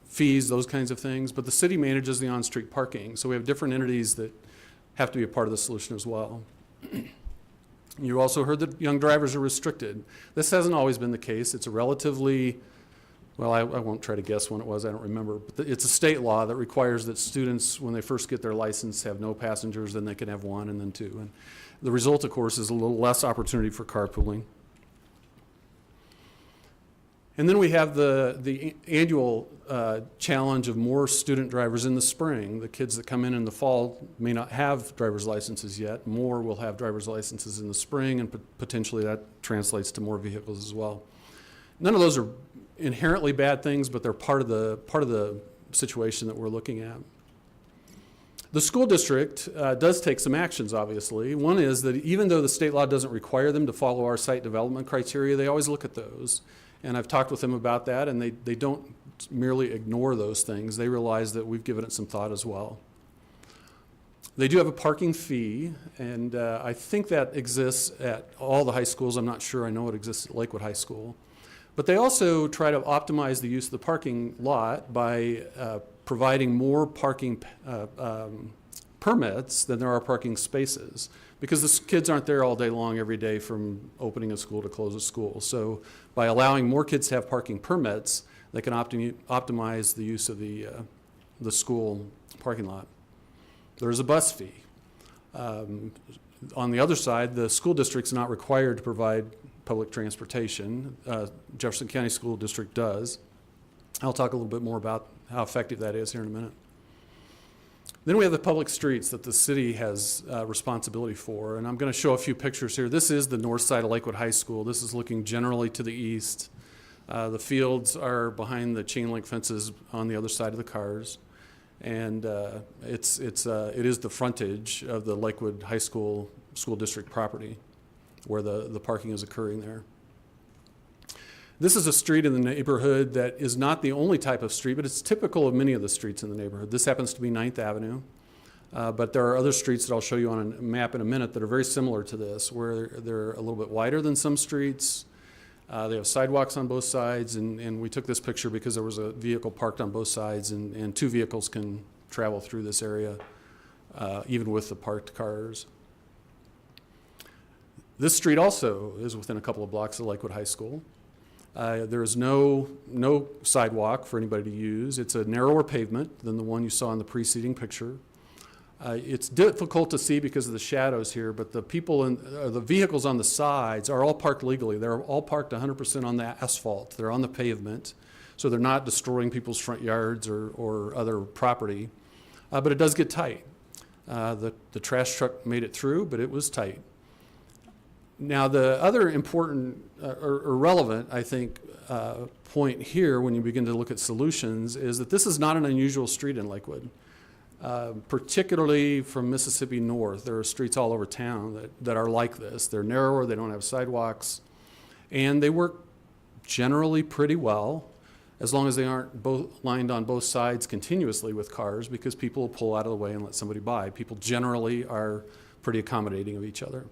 fees, those kinds of things. But the city manages the on-street parking. So we have different entities that have to be a part of the solution as well. You also heard that young drivers are restricted. This hasn't always been the case. It's a relatively, well, I won't try to guess when it was, I don't remember. But it's a state law that requires that students, when they first get their license, have no passengers, then they can have 1 and then 2. And the result, of course, is a little less opportunity for carpooling. And then we have the annual challenge of more student drivers in the spring. The kids that come in the fall may not have driver's licenses yet. More will have driver's licenses in the spring, and potentially that translates to more vehicles as well. None of those are inherently bad things, but they're part of the situation that we're looking at. The school district does take some actions, obviously. One is that even though the state law doesn't require them to follow our site development criteria, they always look at those. And I've talked with them about that, and they don't merely ignore those things. They realize that we've given it some thought as well. They do have a parking fee, and I think that exists at all the high schools. I'm not sure. I know it exists at Lakewood High School. But they also try to optimize the use of the parking lot by providing more parking permits than there are parking spaces, because the kids aren't there all day long every day from opening a school to close a school. So by allowing more kids to have parking permits, they can optimize the use of the school parking lot. There's a bus fee. On the other side, the school district's not required to provide public transportation. Jefferson County School District does. I'll talk a little bit more about how effective that is here in a minute. Then we have the public streets that the city has responsibility for, and I'm going to show a few pictures here. This is the north side of Lakewood High School. This is looking generally to the east. The fields are behind the chain link fences on the other side of the cars, and it is the frontage of the Lakewood High School School District property where the parking is occurring there. This is a street in the neighborhood that is not the only type of street, but it's typical of many of the streets in the neighborhood. This happens to be 9th Avenue, but there are other streets that I'll show you on a map in a minute that are very similar to this, where they're a little bit wider than some streets. They have sidewalks on both sides, and we took this picture because there was a vehicle parked on both sides, and 2 vehicles can travel through this area, even with the parked cars. This street also is within a couple of blocks of Lakewood High School. There is no sidewalk for anybody to use. It's a narrower pavement than the one you saw in the preceding picture. It's difficult to see because of the shadows here, but the vehicles on the sides are all parked legally. They're all parked 100% on the asphalt. They're on the pavement, so they're not destroying people's front yards or other property. But it does get tight. The trash truck made it through, but it was tight. Now, the other important or relevant, I think, point here when you begin to look at solutions is that this is not an unusual street in Lakewood. Particularly from Mississippi north, there are streets all over town that are like this. They're narrower, they don't have sidewalks, and they work generally pretty well as long as they aren't both lined on both sides continuously with cars, because people will pull out of the way and let somebody by. People generally are pretty accommodating of each other.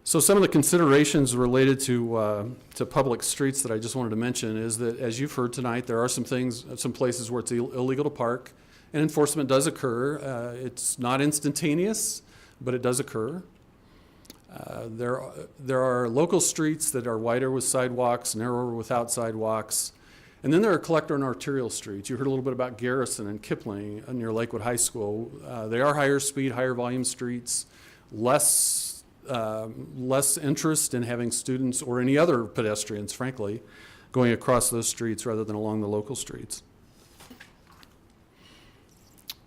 So some of the considerations related to public streets that I just wanted to mention is that, as you've heard tonight, there are some places where it's illegal to park, and enforcement does occur. It's not instantaneous, but it does occur. There are local streets that are wider with sidewalks, narrower without sidewalks. And then there are collector and arterial streets. You heard a little bit about Garrison and Kipling near Lakewood High School. They are higher speed, higher volume streets, less interest in having students or any other pedestrians, frankly, going across those streets rather than along the local streets.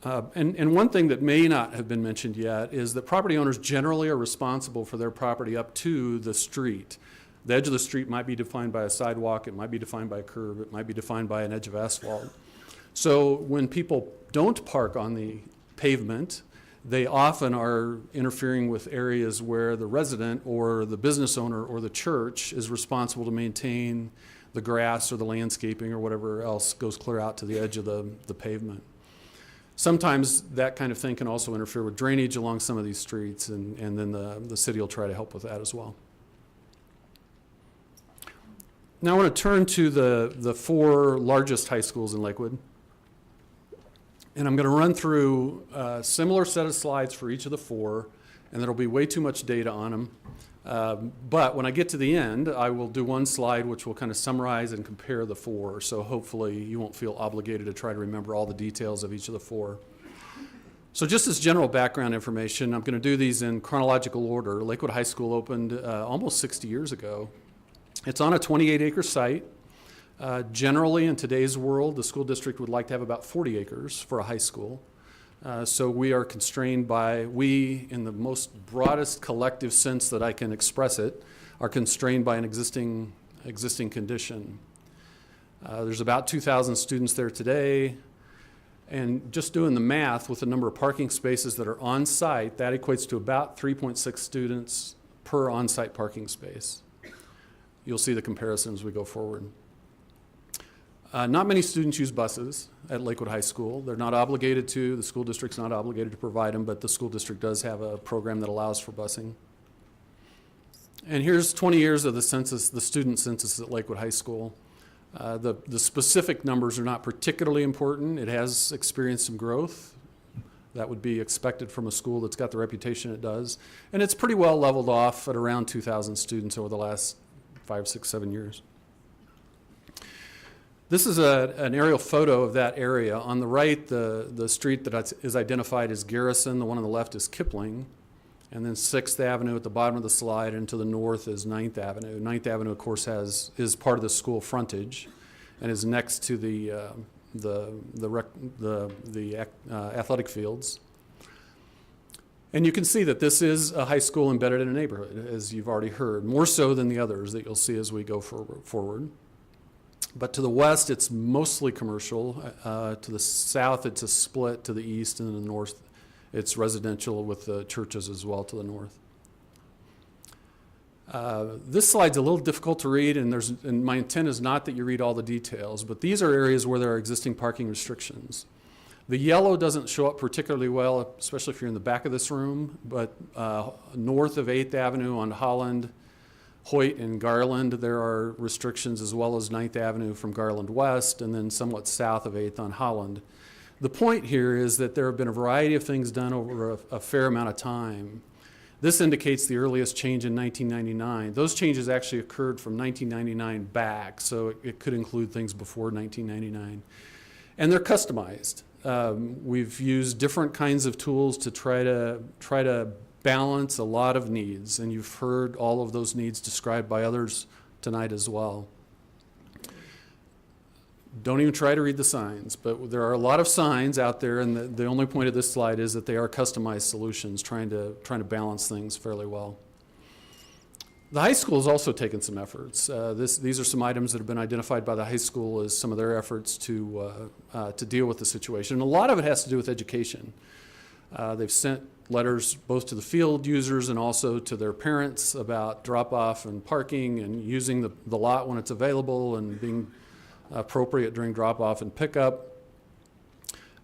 And one thing that may not have been mentioned yet is that property owners generally are responsible for their property up to the street. The edge of the street might be defined by a sidewalk, it might be defined by a curb, it might be defined by an edge of asphalt. So when people don't park on the pavement, they often are interfering with areas where the resident or the business owner or the church is responsible to maintain the grass or the landscaping or whatever else goes clear out to the edge of the pavement. Sometimes that kind of thing can also interfere with drainage along some of these streets, and then the city will try to help with that as well. Now I want to turn to the four largest high schools in Lakewood. And I'm going to run through a similar set of slides for each of the four, and there'll be way too much data on them. But when I get to the end, I will do one slide which will kind of summarize and compare the four. So hopefully you won't feel obligated to try to remember all the details of each of the four. So just as general background information, I'm going to do these in chronological order. Lakewood High School opened almost 60 years ago. It's on a 28-acre site. Generally, in today's world, the school district would like to have about 40 acres for a high school. So we are constrained by, in the most broadest collective sense that I can express it, are constrained by an existing condition. There's about 2,000 students there today. And just doing the math with the number of parking spaces that are on site, that equates to about 3.6 students per on-site parking space. You'll see the comparison as we go forward. Not many students use buses at Lakewood High School. They're not obligated to, the school district's not obligated to provide them, but the school district does have a program that allows for busing. And here's 20 years of the census, the student census at Lakewood High School. The specific numbers are not particularly important. It has experienced some growth. That would be expected from a school that's got the reputation it does. And it's pretty well leveled off at around 2,000 students over the last 5, 6, 7 years. This is an aerial photo of that area. On the right, the street that is identified as Garrison. The one on the left is Kipling. And then 6th Avenue at the bottom of the slide, and to the north is 9th Avenue. 9th Avenue, of course, is part of the school frontage and is next to the athletic fields. And you can see that this is a high school embedded in a neighborhood, as you've already heard, more so than the others that you'll see as we go forward. But to the west, it's mostly commercial. To the south, it's a split. To the east and the north, it's residential with the churches as well to the north. This slide's a little difficult to read, and my intent is not that you read all the details, but these are areas where there are existing parking restrictions. The yellow doesn't show up particularly well, especially if you're in the back of this room, but north of 8th Avenue on Holland, Hoyt and Garland, there are restrictions, as well as 9th Avenue from Garland West, and then somewhat south of 8th on Holland. The point here is that there have been a variety of things done over a fair amount of time. This indicates the earliest change in 1999. Those changes actually occurred from 1999 back, so it could include things before 1999. And they're customized. We've used different kinds of tools to try to balance a lot of needs, and you've heard all of those needs described by others tonight as well. Don't even try to read the signs, but there are a lot of signs out there, and the only point of this slide is that they are customized solutions, trying to balance things fairly well. The high school has also taken some efforts. These are some items that have been identified by the high school as some of their efforts to deal with the situation. And a lot of it has to do with education. They've sent letters both to the field users and also to their parents about drop-off and parking and using the lot when it's available and being appropriate during drop-off and pickup.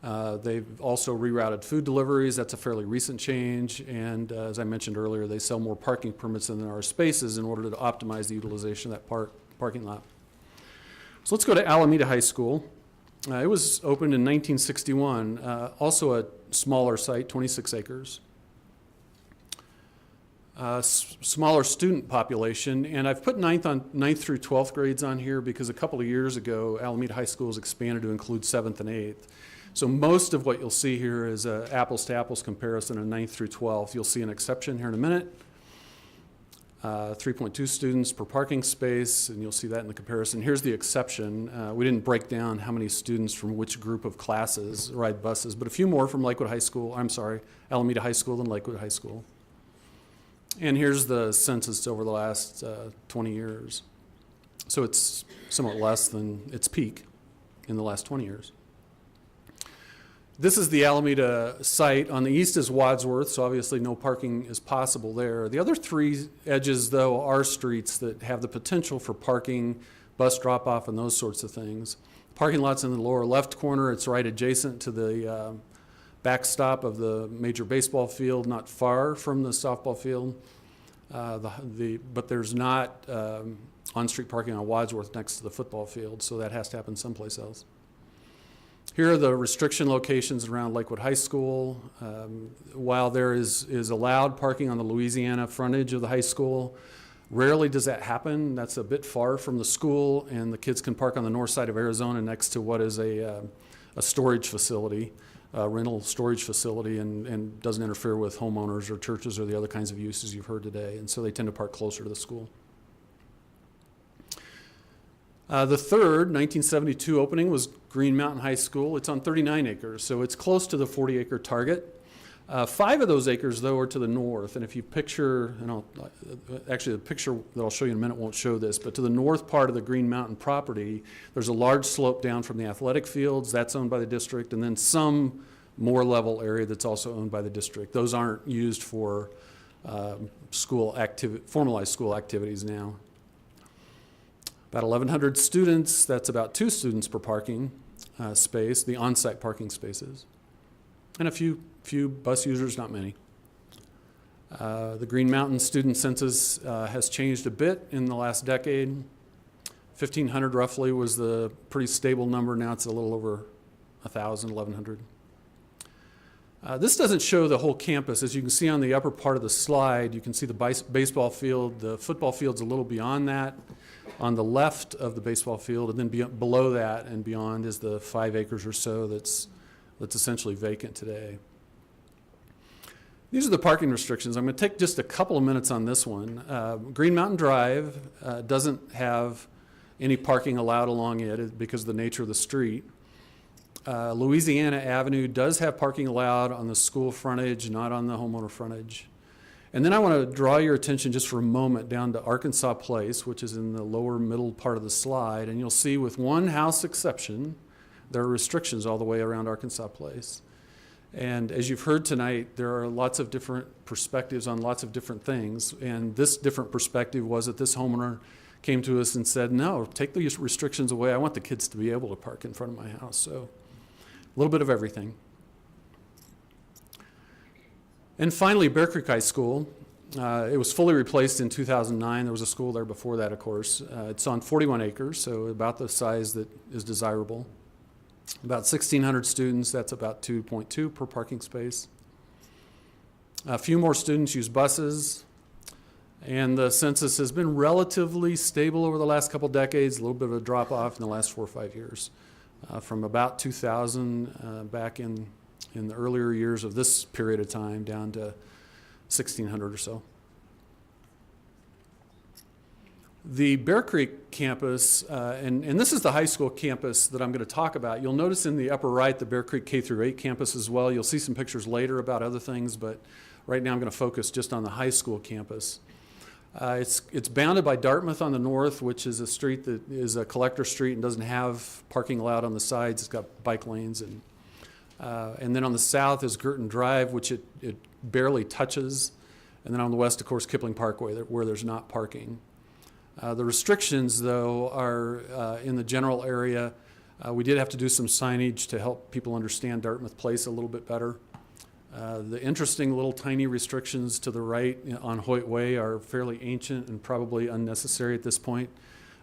They've also rerouted food deliveries. That's a fairly recent change. And as I mentioned earlier, they sell more parking permits than there are spaces in order to optimize the utilization of that parking lot. So let's go to Alameda High School. It was opened in 1961, also a smaller site, 26 acres. smaller student population. And I've put 9th through 12th grades on here because a couple of years ago, Alameda High School has expanded to include 7th and 8th. So most of what you'll see here is a apples to apples comparison of 9th through 12th. You'll see an exception here in a minute. 3.2 students per parking space, and you'll see that in the comparison. Here's the exception. We didn't break down how many students from which group of classes ride buses, but a few more from Lakewood High School, Alameda High School than Lakewood High School. And here's the census over the last 20 years. So it's somewhat less than its peak in the last 20 years. This is the Alameda site. On the east is Wadsworth, so obviously no parking is possible there. The other three edges, though, are streets that have the potential for parking, bus drop-off, and those sorts of things. Parking lot's in the lower left corner. It's right adjacent to the backstop of the major baseball field, not far from the softball field. But there's not on-street parking on Wadsworth next to the football field, so that has to happen someplace else. Here are the restriction locations around Lakewood High School. While there is allowed parking on the Louisiana frontage of the high school, rarely does that happen. That's a bit far from the school, and the kids can park on the north side of Arizona next to what is a storage facility, rental storage facility, and doesn't interfere with homeowners or churches or the other kinds of uses you've heard today. And so they tend to park closer to the school. The third 1972 opening was Green Mountain High School. It's on 39 acres, so it's close to the 40-acre target. 5 of those acres, though, are to the north. And if you picture, actually the picture that I'll show you in a minute won't show this, but to the north part of the Green Mountain property, there's a large slope down from the athletic fields. That's owned by the district, and then some more level area that's also owned by the district. Those aren't used for formalized school activities now. About 1,100 students, that's about 2 students per parking space, the on-site parking spaces. And a few bus users, not many. The Green Mountain student census has changed a bit in the last decade. 1,500 roughly was the pretty stable number. Now it's a little over 1,000, 1,100. This doesn't show the whole campus. As you can see on the upper part of the slide, you can see the baseball field. The football field's a little beyond that. On the left of the baseball field, and then below that and beyond is the 5 acres or so that's essentially vacant today. These are the parking restrictions. I'm going to take just a couple of minutes on this one. Green Mountain Drive doesn't have any parking allowed along it because of the nature of the street. Louisiana Avenue does have parking allowed on the school frontage, not on the homeowner frontage. And then I want to draw your attention just for a moment down to Arkansas Place, which is in the lower middle part of the slide. And you'll see with one house exception, there are restrictions all the way around Arkansas Place. And as you've heard tonight, there are lots of different perspectives on lots of different things. And this different perspective was that this homeowner came to us and said, no, take these restrictions away. I want the kids to be able to park in front of my house. So a little bit of everything. And finally, Bear Creek High School. It was fully replaced in 2009. There was a school there before that, of course. It's on 41 acres, so about the size that is desirable. About 1,600 students. That's about 2.2 per parking space. A few more students use buses. And the census has been relatively stable over the last couple decades, a little bit of a drop-off in the last 4 or 5 years. From about 2000 back in the earlier years of this period of time down to 1,600 or so. The Bear Creek campus, and this is the high school campus that I'm going to talk about. You'll notice in the upper right the Bear Creek K-8 campus as well. You'll see some pictures later about other things, but right now I'm going to focus just on the high school campus. It's bounded by Dartmouth on the north, which is a street that is a collector street and doesn't have parking allowed on the sides. It's got bike lanes. And then on the south is Girton Drive, which it barely touches. And then on the west, of course, Kipling Parkway, where there's not parking. The restrictions, though, are in the general area. We did have to do some signage to help people understand Dartmouth Place a little bit better. The interesting little tiny restrictions to the right on Hoyt Way are fairly ancient and probably unnecessary at this point.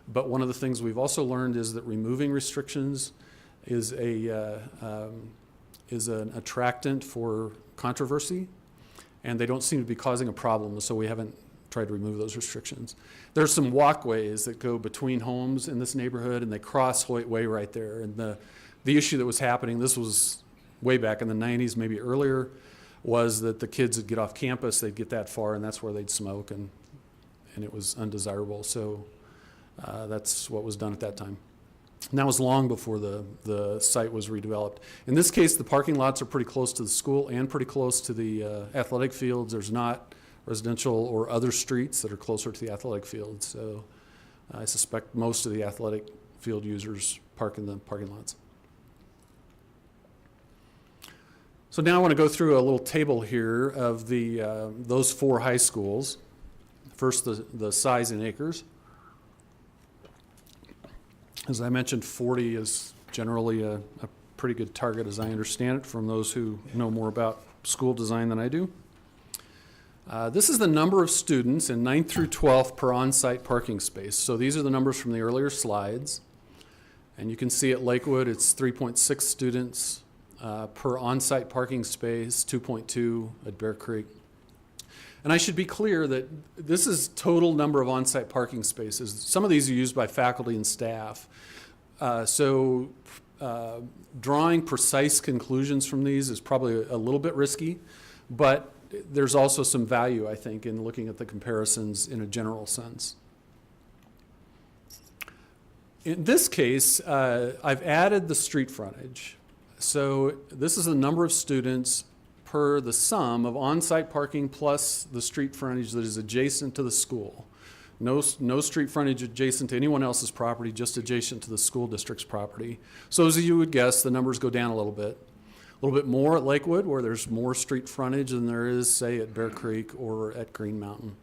But one of the things we've also learned is that removing restrictions is an attractant for controversy. and they don't seem to be causing a problem, so we haven't tried to remove those restrictions. There's some walkways that go between homes in this neighborhood, and they cross Hoyt Way right there. And the issue that was happening, this was way back in the 90s, maybe earlier, was that the kids would get off campus, they'd get that far, and that's where they'd smoke, and it was undesirable. So that's what was done at that time. And that was long before the site was redeveloped. In this case, the parking lots are pretty close to the school and pretty close to the athletic fields. There's not residential or other streets that are closer to the athletic fields. So I suspect most of the athletic field users park in the parking lots. So now I want to go through a little table here of those 4 high schools. First, the size in acres. As I mentioned, 40 is generally a pretty good target, as I understand it, from those who know more about school design than I do. This is the number of students in 9th through 12th per on-site parking space. So these are the numbers from the earlier slides. And you can see at Lakewood, it's 3.6 students per on-site parking space, 2.2 at Bear Creek. And I should be clear that this is total number of on-site parking spaces. Some of these are used by faculty and staff. So drawing precise conclusions from these is probably a little bit risky, but there's also some value, I think, in looking at the comparisons in a general sense. In this case, I've added the street frontage. So this is the number of students per the sum of on-site parking plus the street frontage that is adjacent to the school. No street frontage adjacent to anyone else's property, just adjacent to the school district's property. So as you would guess, the numbers go down a little bit more at Lakewood, where there's more street frontage than there is, say, at Bear Creek or at Green Mountain.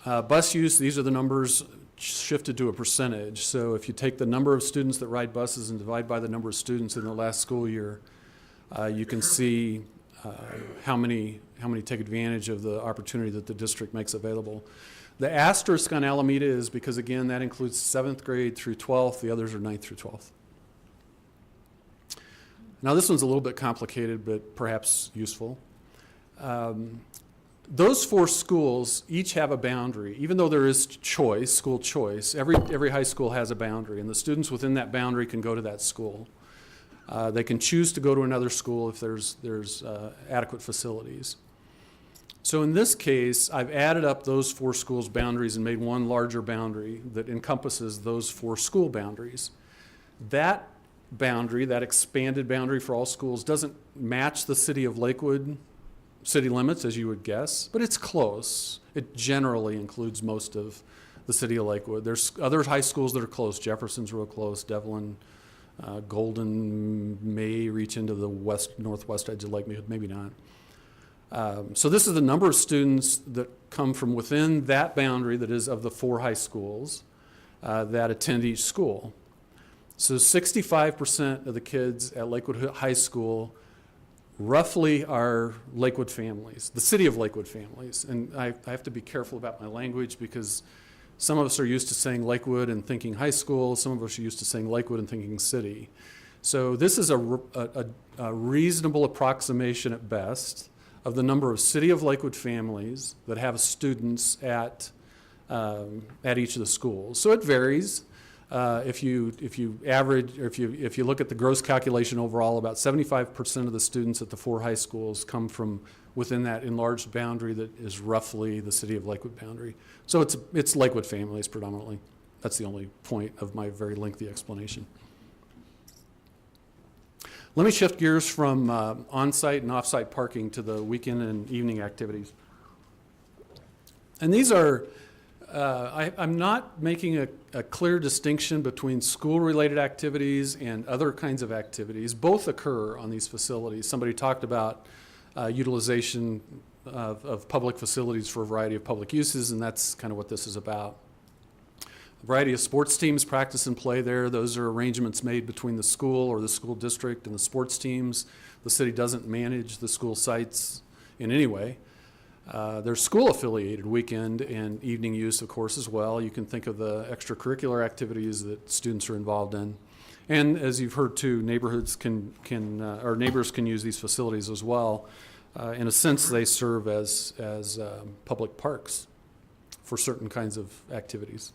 Bus use, these are the numbers shifted to a percentage. So if you take the number of students that ride buses and divide by the number of students in the last school year, you can see how many take advantage of the opportunity that the district makes available. The asterisk on Alameda is because, again, that includes 7th grade through 12th. The others are 9th through 12th. Now, this one's a little bit complicated, but perhaps useful. Those 4 schools each have a boundary. Even though there is choice, school choice, every high school has a boundary, and the students within that boundary can go to that school. They can choose to go to another school if there's adequate facilities. So in this case, I've added up those 4 schools' boundaries and made one larger boundary that encompasses those 4 school boundaries. That boundary, that expanded boundary for all schools, doesn't match the city of Lakewood city limits, as you would guess, but it's close. It generally includes most of the city of Lakewood. There's other high schools that are close. Jefferson's real close. Devlin, Golden may reach into the northwest edge of Lake Mead, maybe not. So this is the number of students that come from within that boundary that is of the 4 high schools that attend each school. So 65% of the kids at Lakewood High School roughly are Lakewood families, the city of Lakewood families. And I have to be careful about my language because some of us are used to saying Lakewood and thinking high school. Some of us are used to saying Lakewood and thinking city. So this is a reasonable approximation at best of the number of city of Lakewood families that have students at each of the schools. So it varies. If you average, or if you look at the gross calculation overall, about 75% of the students at the 4 high schools come from within that enlarged boundary that is roughly the city of Lakewood boundary. So it's Lakewood families predominantly. That's the only point of my very lengthy explanation. Let me shift gears from on-site and off-site parking to the weekend and evening activities. And these are, I'm not making a clear distinction between school-related activities and other kinds of activities. Both occur on these facilities. Somebody talked about utilization of public facilities for a variety of public uses, and that's kind of what this is about. A variety of sports teams practice and play there. Those are arrangements made between the school or the school district and the sports teams. The city doesn't manage the school sites in any way. There's school-affiliated weekend and evening use, of course, as well. You can think of the extracurricular activities that students are involved in. And as you've heard too, neighborhoods or neighbors can use these facilities as well. In a sense, they serve as public parks for certain kinds of activities.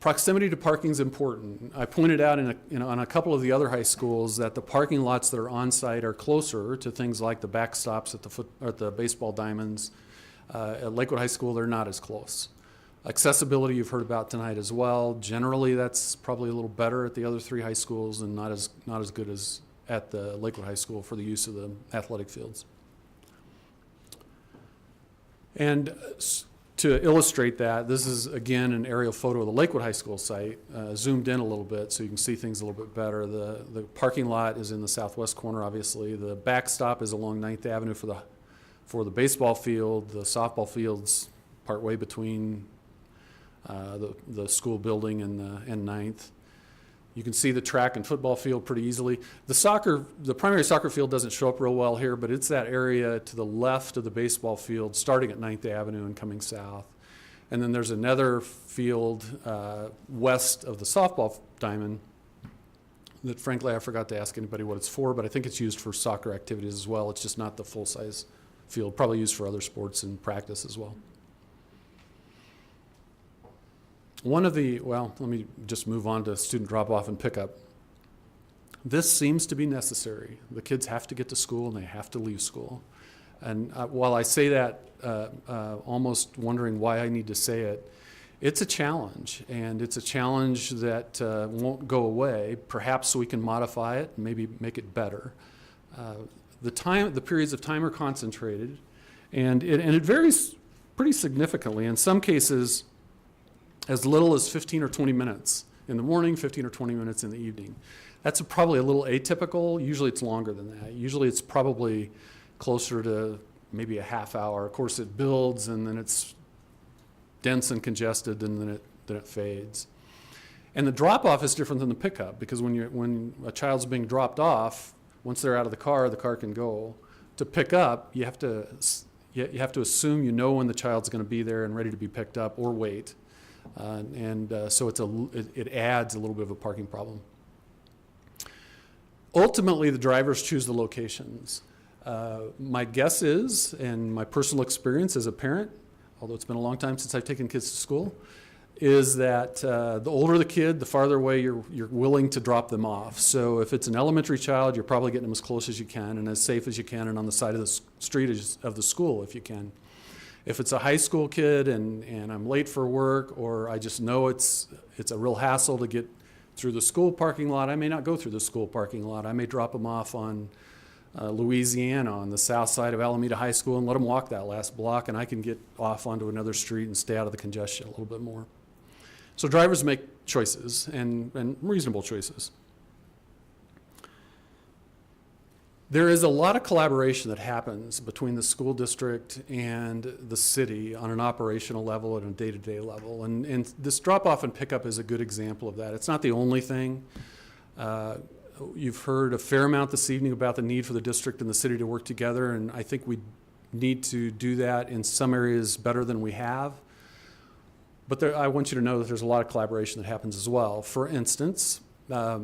Proximity to parking is important. I pointed out on a couple of the other high schools that the parking lots that are on site are closer to things like the backstops at the baseball diamonds. At Lakewood High School, they're not as close. Accessibility you've heard about tonight as well. Generally, that's probably a little better at the other three high schools and not as good as at the Lakewood High School for the use of the athletic fields. And to illustrate that, this is again an aerial photo of the Lakewood High School site, zoomed in a little bit so you can see things a little bit better. The parking lot is in the southwest corner, obviously. The backstop is along 9th Avenue for the baseball field. The softball field's partway between the school building and 9th. You can see the track and football field pretty easily. The primary soccer field doesn't show up real well here, but it's that area to the left of the baseball field, starting at 9th Avenue and coming south. And then there's another field west of the softball diamond that, frankly, I forgot to ask anybody what it's for, but I think it's used for soccer activities as well. It's just not the full-size field, probably used for other sports and practice as well. Let me just move on to student drop-off and pickup. This seems to be necessary. The kids have to get to school and they have to leave school. And while I say that, almost wondering why I need to say it, it's a challenge, and it's a challenge that won't go away. Perhaps we can modify it and maybe make it better. The periods of time are concentrated, and it varies pretty significantly. In some cases, as little as 15 or 20 minutes in the morning, 15 or 20 minutes in the evening. That's probably a little atypical. Usually it's longer than that. Usually it's probably closer to maybe a half hour. Of course, it builds and then it's dense and congested, and then it fades. And the drop-off is different than the pickup, because when a child's being dropped off, once they're out of the car can go. To pick up, you have to assume you know when the child's going to be there and ready to be picked up, or wait. So it adds a little bit of a parking problem. Ultimately, the drivers choose the locations. My guess is, and my personal experience as a parent, although it's been a long time since I've taken kids to school, is that the older the kid, the farther away you're willing to drop them off. So if it's an elementary child, you're probably getting them as close as you can and as safe as you can and on the side of the street of the school if you can. If it's a high school kid and I'm late for work, or I just know it's a real hassle to get through the school parking lot, I may not go through the school parking lot. I may drop them off on Louisiana on the south side of Alameda High School and let them walk that last block, and I can get off onto another street and stay out of the congestion a little bit more. So drivers make choices, and reasonable choices. There is a lot of collaboration that happens between the school district and the city on an operational level and a day-to-day level. And this drop-off and pickup is a good example of that. It's not the only thing. You've heard a fair amount this evening about the need for the district and the city to work together, and I think we need to do that in some areas better than we have. But I want you to know that there's a lot of collaboration that happens as well. For instance, let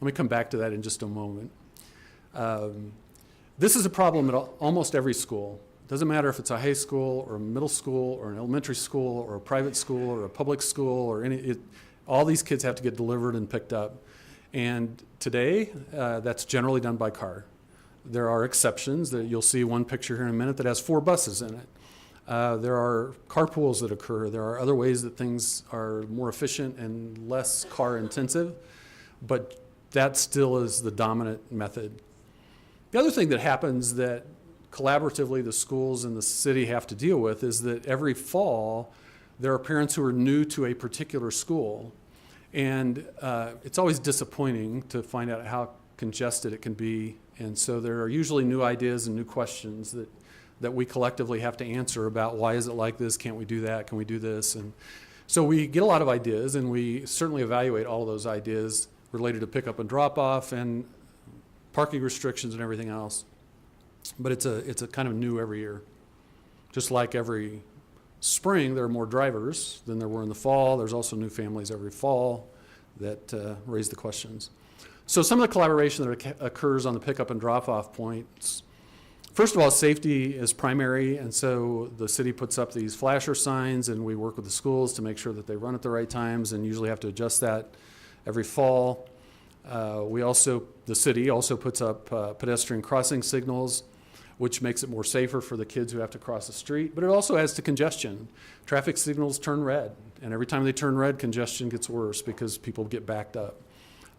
me come back to that in just a moment. This is a problem at almost every school. It doesn't matter if it's a high school or a middle school or an elementary school or a private school or a public school or all these kids have to get delivered and picked up. And today, that's generally done by car. There are exceptions. That you'll see one picture here in a minute that has 4 buses in it. There are carpools that occur. There are other ways that things are more efficient and less car intensive, but that still is the dominant method. The other thing that happens that collaboratively the schools and the city have to deal with is that every fall there are parents who are new to a particular school, and it's always disappointing to find out how congested it can be. And so there are usually new ideas and new questions that we collectively have to answer about why is it like this, can't we do that, can we do this? And so we get a lot of ideas, and we certainly evaluate all of those ideas related to pickup and drop off and parking restrictions and everything else. But it's a kind of new every year, just like every spring, there are more drivers than there were in the fall. There's also new families every fall that raise the questions. So some of the collaboration that occurs on the pickup and drop-off points, first of all, safety is primary, and so the city puts up these flasher signs, and we work with the schools to make sure that they run at the right times, and usually have to adjust that every fall. The city also puts up pedestrian crossing signals, which makes it more safer for the kids who have to cross the street, but it also adds to congestion. Traffic signals turn red, and every time they turn red, congestion gets worse because people get backed up.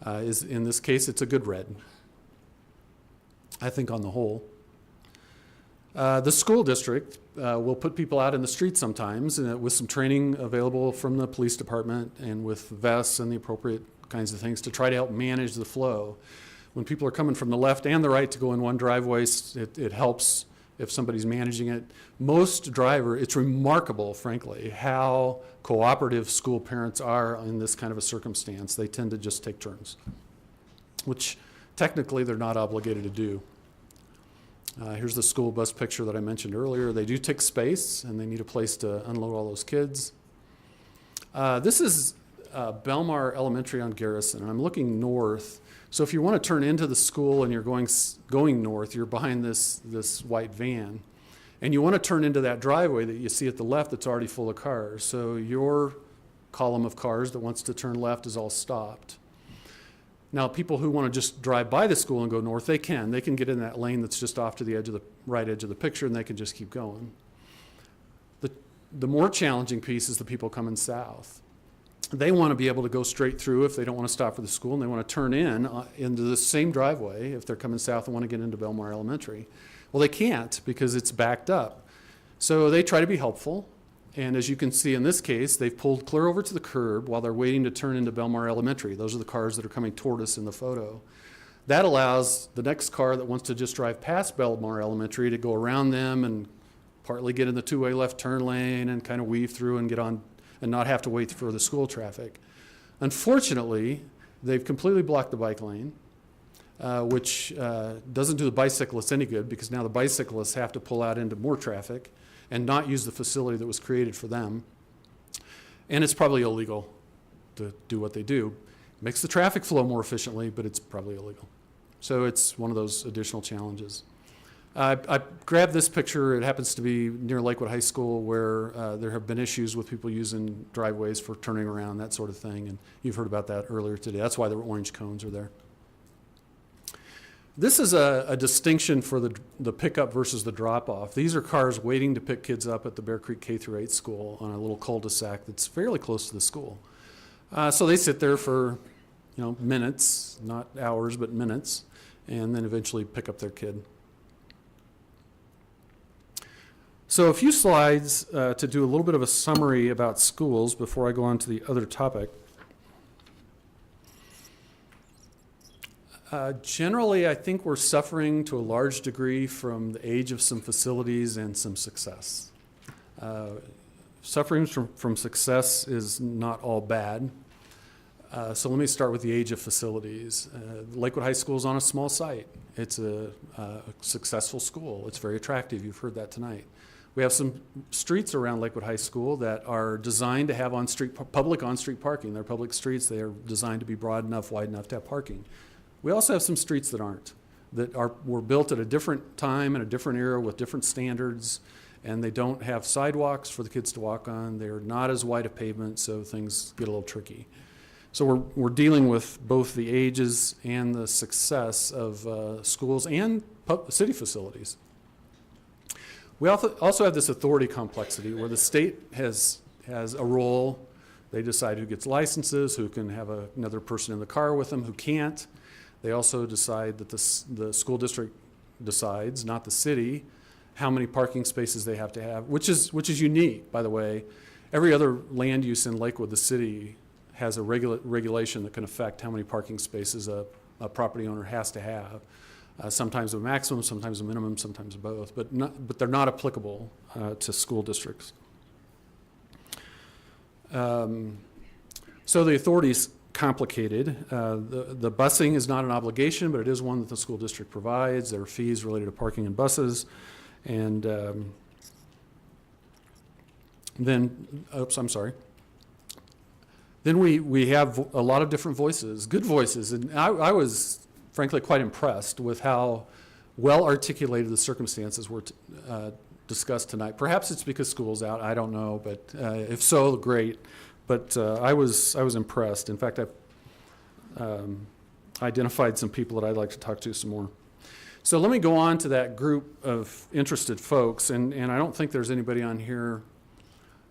In this case, it's a good red, I think, on the whole. The school district will put people out in the street sometimes with some training available from the police department and with vests and the appropriate kinds of things to try to help manage the flow. When people are coming from the left and the right to go in one driveway, it helps if somebody's managing it. It's remarkable, frankly, how cooperative school parents are in this kind of a circumstance. They tend to just take turns, which technically they're not obligated to do. Here's the school bus picture that I mentioned earlier. They do take space, and they need a place to unload all those kids. This is Belmar Elementary on Garrison, and I'm looking north. So if you want to turn into the school and you're going north, you're behind this white van, and you want to turn into that driveway that you see at the left that's already full of cars. So your column of cars that wants to turn left is all stopped. Now, people who want to just drive by the school and go north, they can. They can get in that lane that's just off to the right edge of the picture, and they can just keep going. The more challenging piece is the people coming south. They want to be able to go straight through if they don't want to stop for the school, and they want to turn into the same driveway if they're coming south and want to get into Belmar Elementary. Well, they can't because it's backed up. So they try to be helpful, and as you can see in this case, they've pulled clear over to the curb while they're waiting to turn into Belmar Elementary. Those are the cars that are coming toward us in the photo. That allows the next car that wants to just drive past Belmar Elementary to go around them and partly get in the two-way left turn lane and kind of weave through and get on and not have to wait for the school traffic. Unfortunately, they've completely blocked the bike lane, which doesn't do the bicyclists any good because now the bicyclists have to pull out into more traffic and not use the facility that was created for them. And it's probably illegal to do what they do. It makes the traffic flow more efficiently, but it's probably illegal. So it's one of those additional challenges. I grabbed this picture. It happens to be near Lakewood High School where there have been issues with people using driveways for turning around, that sort of thing. And you've heard about that earlier today. That's why the orange cones are there. This is a distinction for the pickup versus the drop-off. These are cars waiting to pick kids up at the Bear Creek K-8 school on a little cul-de-sac that's fairly close to the school. So they sit there for minutes, not hours, but minutes, and then eventually pick up their kid. So a few slides to do a little bit of a summary about schools before I go on to the other topic. Generally, I think we're suffering to a large degree from the age of some facilities and some success. Suffering from success is not all bad. So let me start with the age of facilities. Lakewood High School is on a small site. It's a successful school. It's very attractive. You've heard that tonight. We have some streets around Lakewood High School that are designed to have public on-street parking. They're public streets. They are designed to be broad enough, wide enough to have parking. We also have some streets that aren't, were built at a different time and a different era with different standards, and they don't have sidewalks for the kids to walk on. They're not as wide a pavement, so things get a little tricky. So we're dealing with both the ages and the success of schools and city facilities. We also have this authority complexity where the state has a role. They decide who gets licenses, who can have another person in the car with them, who can't. They also decide that the school district decides, not the city, how many parking spaces they have to have, which is unique, by the way. Every other land use in Lakewood, the city has a regulation that can affect how many parking spaces a property owner has to have. Sometimes a maximum, sometimes a minimum, sometimes both, but they're not applicable to school districts. So the authority's complicated. The busing is not an obligation, but it is one that the school district provides. There are fees related to parking in buses, and then, oops, I'm sorry. Then we have a lot of different voices, good voices, and I was frankly quite impressed with how well articulated the circumstances were discussed tonight. Perhaps it's because school's out, I don't know, but if so, great. But I was impressed. In fact, I've identified some people that I'd like to talk to some more. So let me go on to that group of interested folks, and I don't think there's anybody on here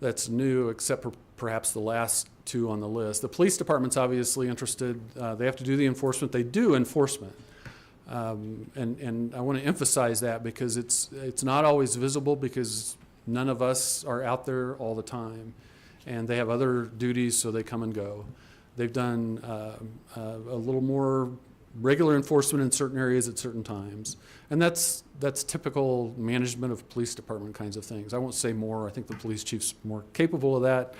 that's new except for perhaps the last two on the list. The police department's obviously interested. They have to do the enforcement. They do enforcement. And I want to emphasize that because it's not always visible because none of us are out there all the time. And they have other duties, so they come and go. They've done a little more regular enforcement in certain areas at certain times. And that's typical management of police department kinds of things. I won't say more. I think the police chief's more capable of that.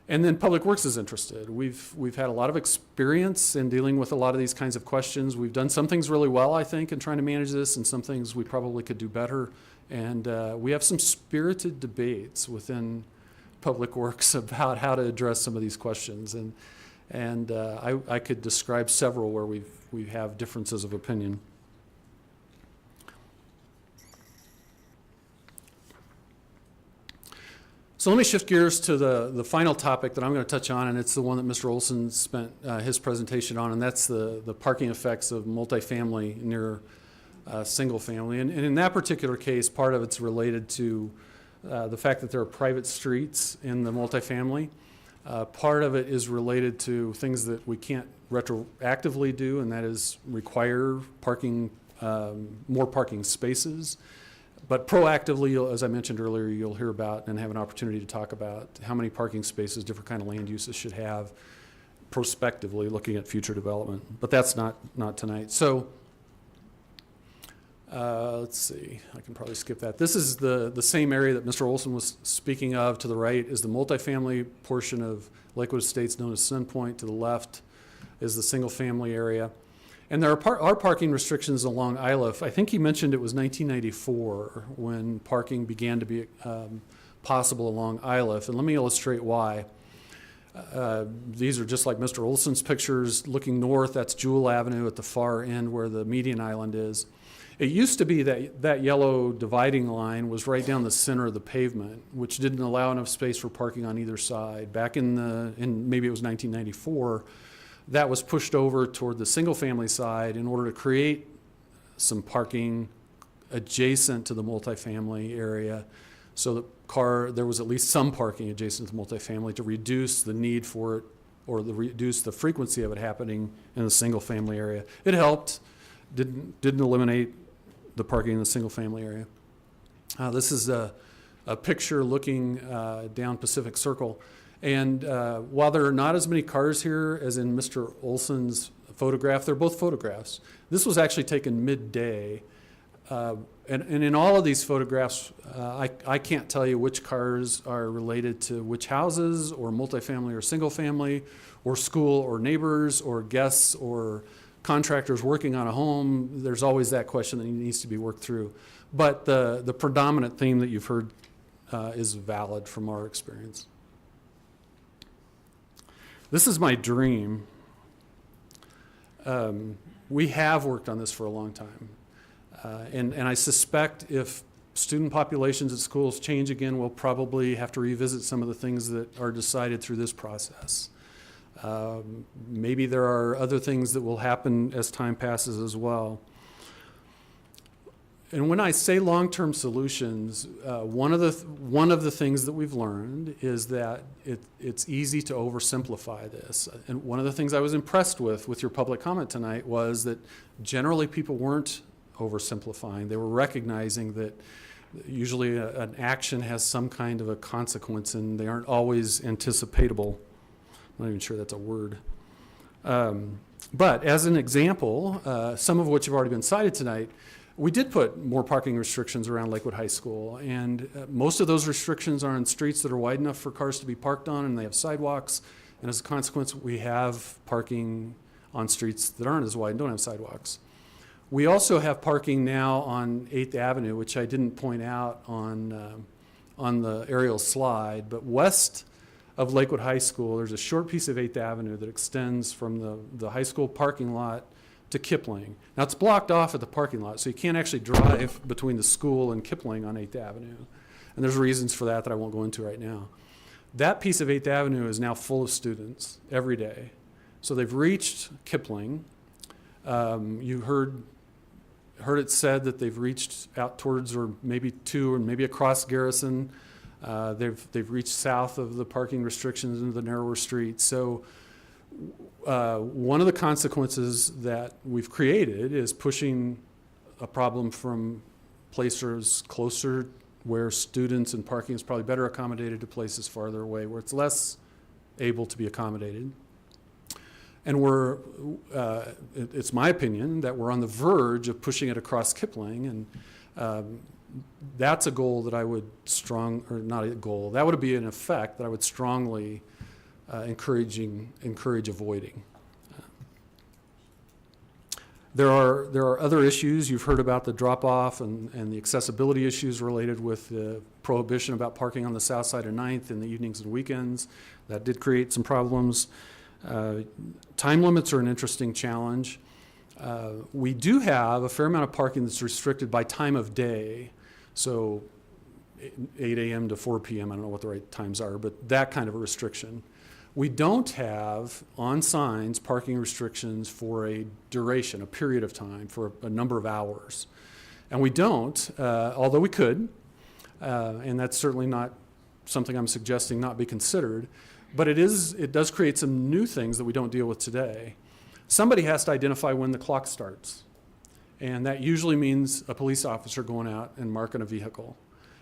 And then Public Works is interested. We've had a lot of experience in dealing with a lot of these kinds of questions. We've done some things really well, I think, in trying to manage this, and some things we probably could do better. And we have some spirited debates within Public Works about how to address some of these questions. And I could describe several where we have differences of opinion. So let me shift gears to the final topic that I'm going to touch on, and it's the one that Mr. Olson spent his presentation on, and that's the parking effects of multifamily near single family. And in that particular case, part of it's related to the fact that there are private streets in the multifamily. Part of it is related to things that we can't retroactively do, and that is require parking, more parking spaces. But proactively, as I mentioned earlier, you'll hear about and have an opportunity to talk about how many parking spaces different kind of land uses should have prospectively, looking at future development. But that's not tonight. So let's see, I can probably skip that. This is the same area that Mr. Olson was speaking of. To the right is the multifamily portion of Lakewood Estates known as Sun Point. To the left is the single family area. And there are parking restrictions along Iliff. I think he mentioned it was 1994 when parking began to be possible along Iliff. And let me illustrate why. These are just like Mr. Olson's pictures. Looking north, that's Jewel Avenue at the far end where the median island is. It used to be that yellow dividing line was right down the center of the pavement, which didn't allow enough space for parking on either side. Back in maybe it was 1994, that was pushed over toward the single-family side in order to create some parking adjacent to the multifamily area, so there was at least some parking adjacent to multifamily to reduce the need for it or reduce the frequency of it happening in the single-family area. It helped, didn't eliminate the parking in the single-family area. This is a picture looking down Pacific Circle. And while there are not as many cars here as in Mr. Olson's photograph, they're both photographs. This was actually taken midday. And in all of these photographs, I can't tell you which cars are related to which houses or multifamily or single family or school or neighbors or guests or contractors working on a home. There's always that question that needs to be worked through. But the predominant theme that you've heard is valid from our experience. This is my dream. We have worked on this for a long time. And I suspect if student populations at schools change again, we'll probably have to revisit some of the things that are decided through this process. Maybe there are other things that will happen as time passes as well. And when I say long-term solutions, one of the things that we've learned is that it's easy to oversimplify this. And one of the things I was impressed with your public comment tonight was that generally people weren't oversimplifying. They were recognizing that usually an action has some kind of a consequence and they aren't always anticipatable. I'm not even sure that's a word. But as an example, some of which have already been cited tonight, we did put more parking restrictions around Lakewood High School, and most of those restrictions are on streets that are wide enough for cars to be parked on, and they have sidewalks, and as a consequence, we have parking on streets that aren't as wide and don't have sidewalks. We also have parking now on 8th Avenue, which I didn't point out on on the aerial slide, but west of Lakewood High School, there's a short piece of 8th Avenue that extends from the high school parking lot to Kipling. Now, it's blocked off at the parking lot, so you can't actually drive between the school and Kipling on 8th Avenue. And there's reasons for that I won't go into right now. That piece of 8th Avenue is now full of students every day. So they've reached Kipling. You heard it said that they've reached out towards, or maybe to, or maybe across Garrison. They've reached south of the parking restrictions into the narrower streets. So one of the consequences that we've created is pushing a problem from places closer where students and parking is probably better accommodated to places farther away where it's less able to be accommodated. And it's my opinion that we're on the verge of pushing it across Kipling, and that's a goal that I would that would be an effect that I would strongly encourage avoiding. There are other issues. You've heard about the drop-off and the accessibility issues related with the prohibition about parking on the south side of 9th in the evenings and weekends. That did create some problems. Time limits are an interesting challenge. We do have a fair amount of parking that's restricted by time of day. So 8 a.m. to 4 p.m., I don't know what the right times are, but that kind of a restriction. We don't have on signs parking restrictions for a duration, a period of time, for a number of hours. And we don't, although we could, and that's certainly not something I'm suggesting not be considered, but it does create some new things that we don't deal with today. Somebody has to identify when the clock starts, and that usually means a police officer going out and marking a vehicle,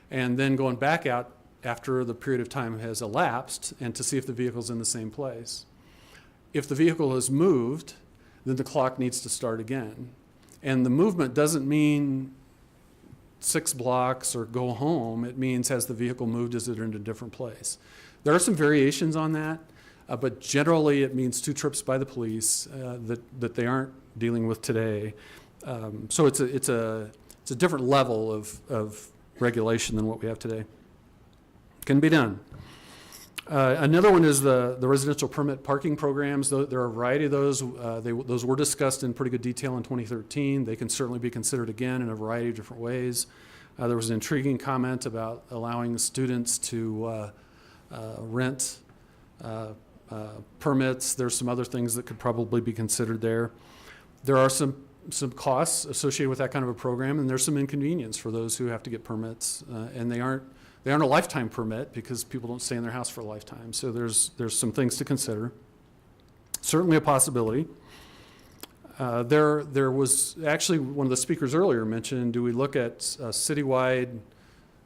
and then going back out after the period of time has elapsed and to see if the vehicle's in the same place. If the vehicle has moved, then the clock needs to start again. And the movement doesn't mean 6 blocks or go home. It means, has the vehicle moved, is it in a different place? There are some variations on that, but generally it means 2 trips by the police that they aren't dealing with today. So it's a different level of regulation than what we have today. Can be done. Another one is the residential permit parking programs. There are a variety of those. Those were discussed in pretty good detail in 2013. They can certainly be considered again in a variety of different ways. There was an intriguing comment about allowing students to rent permits. There's some other things that could probably be considered there. There are some costs associated with that kind of a program, and there's some inconvenience for those who have to get permits, and they aren't a lifetime permit because people don't stay in their house for a lifetime. So there's some things to consider. Certainly a possibility. There was actually one of the speakers earlier mentioned, do we look at citywide,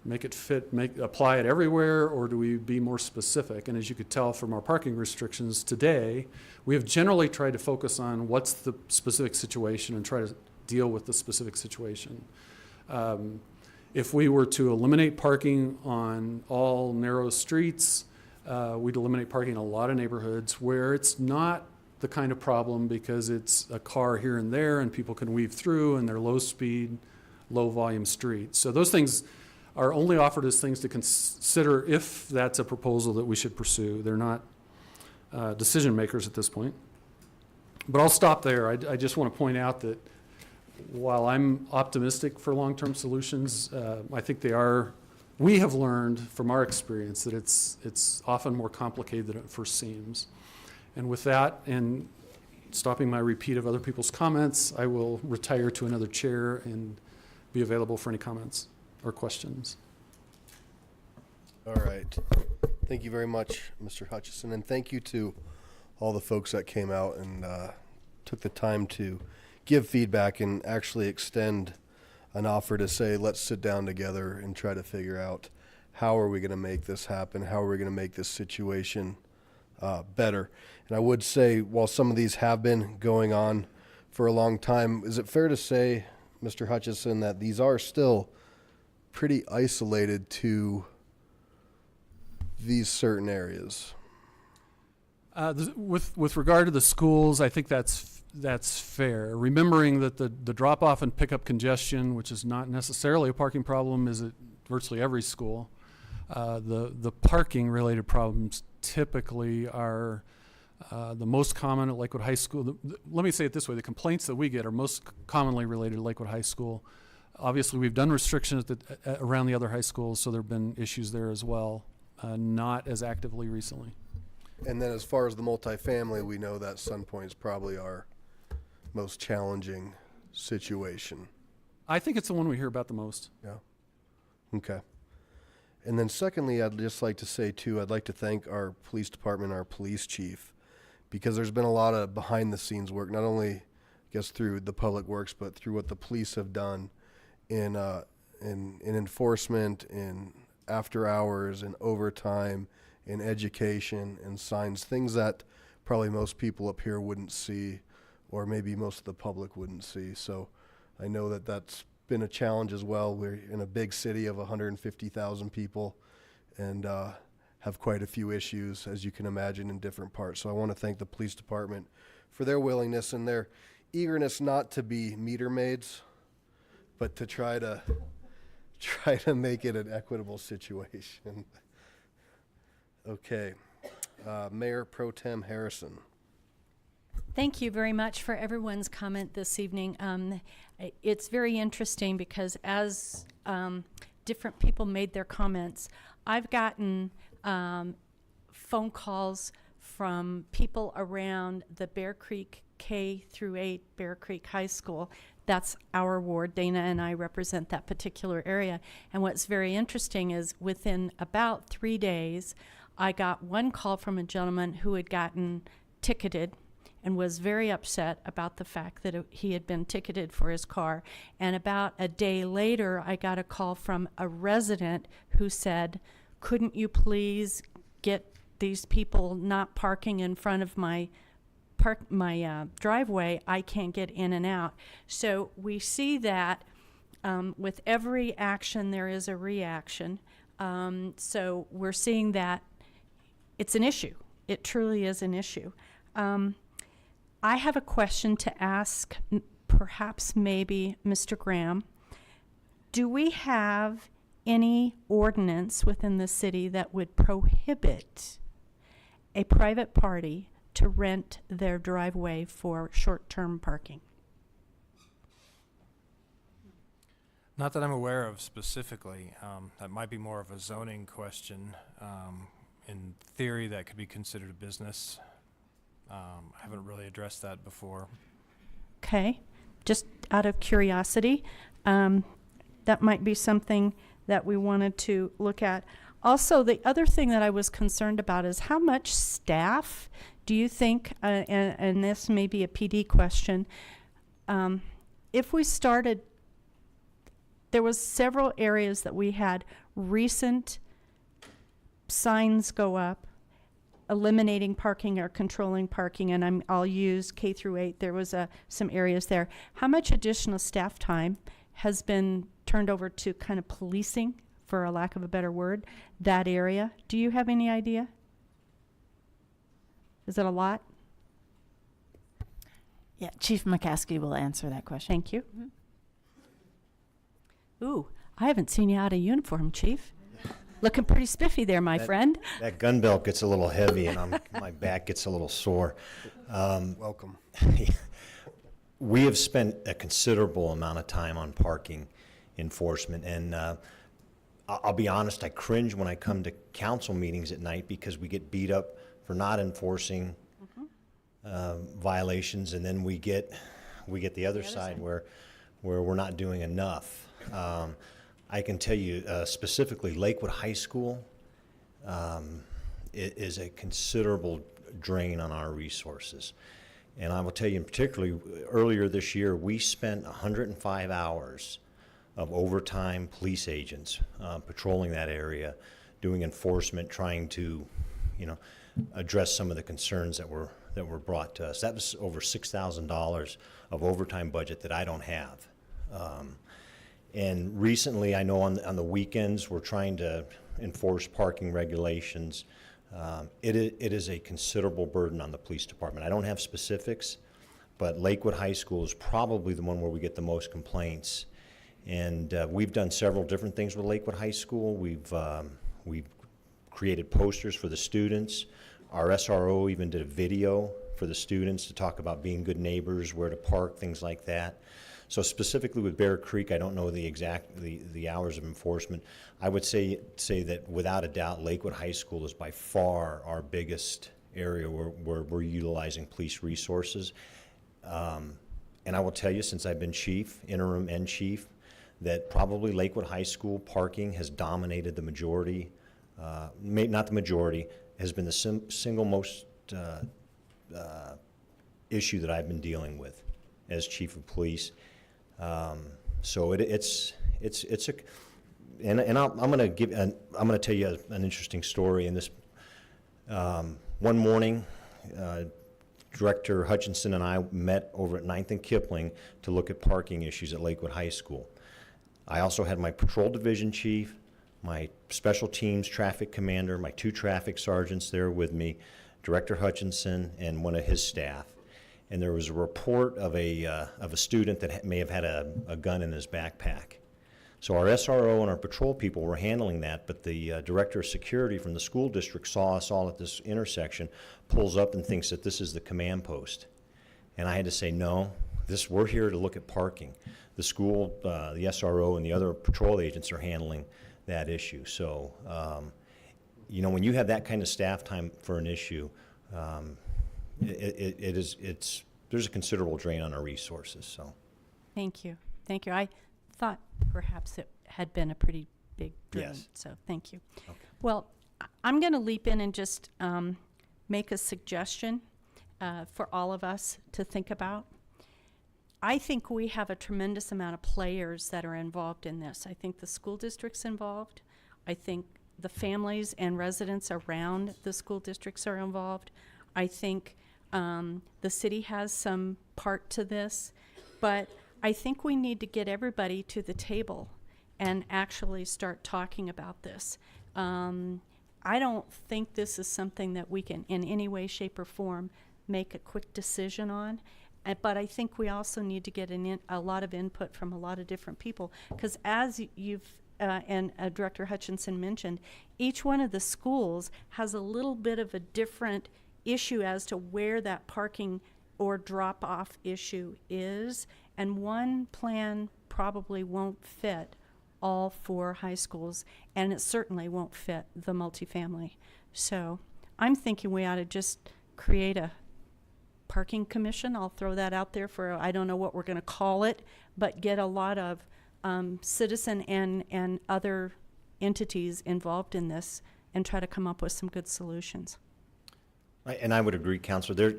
make it fit, apply it everywhere, or do we be more specific? And as you could tell from our parking restrictions today, we have generally tried to focus on what's the specific situation and try to deal with the specific situation. If we were to eliminate parking on all narrow streets, we'd eliminate parking in a lot of neighborhoods where it's not the kind of problem because it's a car here and there and people can weave through and they're low speed, low volume streets. So those things are only offered as things to consider if that's a proposal that we should pursue. They're not decision makers at this point. But I'll stop there. I just want to point out that while I'm optimistic for long-term solutions, I think we have learned from our experience that it's often more complicated than it first seems. And with that, and stopping my repeat of other people's comments, I will retire to another chair and be available for any comments or questions. All right. Thank you very much, Mr. Hutchison, and thank you to all the folks that came out and took the time to give feedback and actually extend an offer to say, let's sit down together and try to figure out how are we going to make this happen? How are we going to make this situation better? And I would say, while some of these have been going on for a long time, is it fair to say, Mr. Hutchison, that these are still pretty isolated to these certain areas? With regard to the schools, I think that's fair. Remembering that the drop-off and pickup congestion, which is not necessarily a parking problem, is at virtually every school. The parking related problems typically are the most common at Lakewood High School. Let me say it this way, the complaints that we get are most commonly related to Lakewood High School. Obviously, we've done restrictions around the other high schools, so there have been issues there as well, not as actively recently. And then as far as the multifamily, we know that Sun Point is probably our most challenging situation. I think it's the one we hear about the most. Yeah. Okay. And then secondly, I'd just like to say too, I'd like to thank our police department, our police chief, because there's been a lot of behind the scenes work, not only I guess through the public works, but through what the police have done in enforcement, in after hours, in overtime, in education, and signs, things that probably most people up here wouldn't see, or maybe most of the public wouldn't see. So I know that that's been a challenge as well. We're in a big city of 150,000 people and have quite a few issues, as you can imagine, in different parts. So I want to thank the police department for their willingness and their eagerness not to be meter maids, but to try to make it an equitable situation. Okay. Mayor Pro Tem Harrison. Thank you very much for everyone's comment this evening. It's very interesting because as different people made their comments, I've gotten phone calls from people around the Bear Creek K through 8 Bear Creek High School. That's our ward. Dana and I represent that particular area. And what's very interesting is within about 3 days, I got one call from a gentleman who had gotten ticketed and was very upset about the fact that he had been ticketed for his car. And about a day later, I got a call from a resident who said, couldn't you please get these people not parking in front of my driveway? I can't get in and out. So we see that with every action, there is a reaction. So we're seeing that it's an issue. It truly is an issue. I have a question to ask, perhaps maybe Mr. Graham. Do we have any ordinance within the city that would prohibit a private party to rent their driveway for short-term parking? Not that I'm aware of specifically. That might be more of a zoning question. In theory, that could be considered a business. I haven't really addressed that before. Okay, just out of curiosity, that might be something that we wanted to look at. Also, the other thing that I was concerned about is how much staff do you think, and this may be a PD question, if we started, there was several areas that we had recent signs go up eliminating parking or controlling parking, and I'll use K through 8. There was some areas there. How much additional staff time has been turned over to kind of policing, for a lack of a better word, that area? Do you have any idea? Is it a lot? Yeah, Chief McCaskey will answer that question. Thank you. Ooh, I haven't seen you out of uniform, Chief. Looking pretty spiffy there, my friend. That gun belt gets a little heavy and my back gets a little sore. Welcome. We have spent a considerable amount of time on parking enforcement, and I'll be honest, I cringe when I come to council meetings at night because we get beat up for not enforcing violations, and then we get the other side where we're not doing enough. I can tell you specifically Lakewood High School is a considerable drain on our resources. And I will tell you, particularly earlier this year, we spent 105 hours of overtime police agents patrolling that area, doing enforcement, trying to, address some of the concerns that were brought to us. That was over $6,000 of overtime budget that I don't have. And recently, I know on the weekends, we're trying to enforce parking regulations. It is a considerable burden on the police department. I don't have specifics, but Lakewood High School is probably the one where we get the most complaints. And we've done several different things with Lakewood High School. We've We've created posters for the students. Our SRO even did a video for the students to talk about being good neighbors, where to park, things like that. So specifically with Bear Creek, I don't know the exact the hours of enforcement. I would say that without a doubt, Lakewood High School is by far our biggest area where we're utilizing police resources. And I will tell you, since I've been chief, interim and chief, that probably Lakewood High School parking has dominated the majority, not the majority, has been the single most issue that I've been dealing with as chief of police. So it's a, and I'm gonna tell you an interesting story. In this, one morning, Director Hutchinson and I met over at 9th and Kipling to look at parking issues at Lakewood High School. I also had my patrol division chief, my special teams traffic commander, my 2 traffic sergeants there with me, Director Hutchinson, and one of his staff. And there was a report of a student that may have had a gun in his backpack. So our SRO and our patrol people were handling that, but the director of security from the school district saw us all at this intersection, pulls up and thinks that this is the command post. And I had to say, no, we're here to look at parking. The school, the SRO and the other patrol agents are handling that issue. So, you know, when you have that kind of staff time for an issue, there's a considerable drain on our resources. So, Thank you. Thank you. I thought perhaps it had been a pretty big drain. Yes. So thank you. Okay. Well, I'm going to leap in and just make a suggestion for all of us to think about. I think we have a tremendous amount of players that are involved in this. I think the school district's involved. I think the families and residents around the school districts are involved. I think the city has some part to this, but I think we need to get everybody to the table and actually start talking about this. I don't think this is something that we can in any way, shape, or form make a quick decision on. But I think we also need to get a lot of input from a lot of different people, because as you've and Director Hutchinson mentioned, each one of the schools has a little bit of a different issue as to where that parking or drop-off issue is, and one plan probably won't fit all 4 high schools, and it certainly won't fit the multifamily. So I'm thinking we ought to just create a parking commission. I'll throw that out there for, I don't know what we're going to call it, but get a lot of citizen and other entities involved in this and try to come up with some good solutions. And I would agree, Counselor.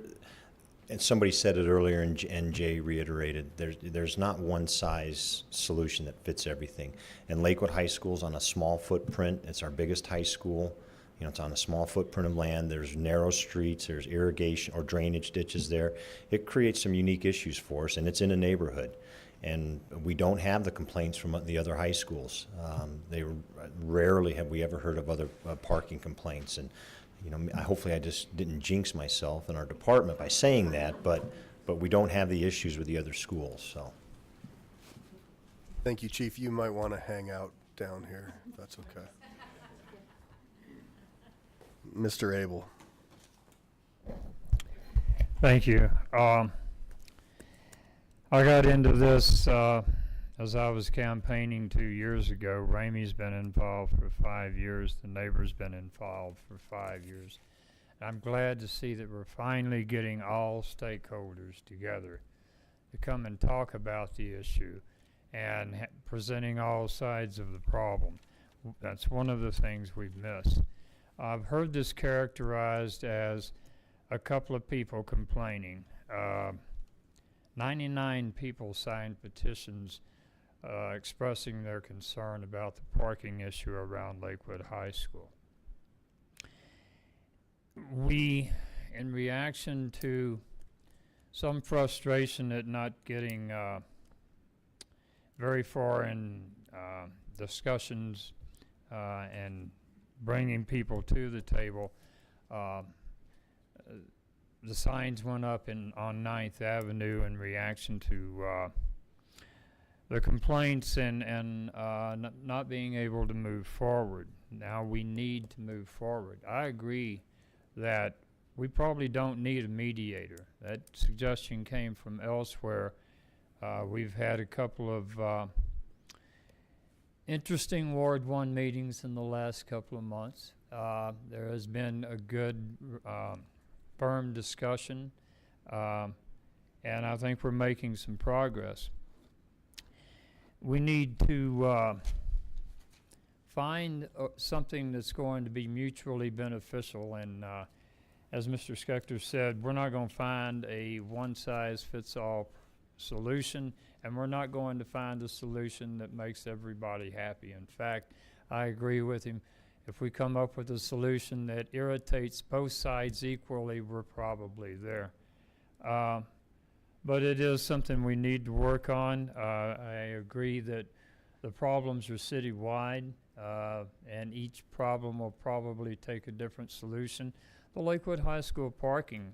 And somebody said it earlier, and Jay reiterated, there's not one size solution that fits everything. And Lakewood High School's on a small footprint. It's our biggest high school. You know, it's on a small footprint of land. There's narrow streets. There's irrigation or drainage ditches there. It creates some unique issues for us, and it's in a neighborhood. And we don't have the complaints from the other high schools. Rarely have we ever heard of other parking complaints. And you know, hopefully I just didn't jinx myself in our department by saying that, but we don't have the issues with the other schools. So, Thank you, Chief. You might want to hang out down here, if that's okay. Mr. Abel. Thank you. I got into this as I was campaigning 2 years ago. Ramey's been involved for 5 years. The neighbor's been involved for 5 years. I'm glad to see that we're finally getting all stakeholders together to come and talk about the issue and presenting all sides of the problem. That's one of the things we've missed. I've heard this characterized as a couple of people complaining. 99 people signed petitions expressing their concern about the parking issue around Lakewood High School. We, in reaction to some frustration at not getting very far in discussions and bringing people to the table, the signs went up on 9th Avenue in reaction to the complaints and not being able to move forward. Now we need to move forward. I agree that we probably don't need a mediator. That suggestion came from elsewhere. We've had a couple of interesting Ward 1 meetings in the last couple of months. There has been a good, firm discussion, and I think we're making some progress. We need to find something that's going to be mutually beneficial, and as Mr. Schechter said, we're not going to find a one-size-fits-all solution, and we're not going to find a solution that makes everybody happy. In fact, I agree with him. If we come up with a solution that irritates both sides equally, we're probably there. But it is something we need to work on. I agree that the problems are citywide, and each problem will probably take a different solution. The Lakewood High School parking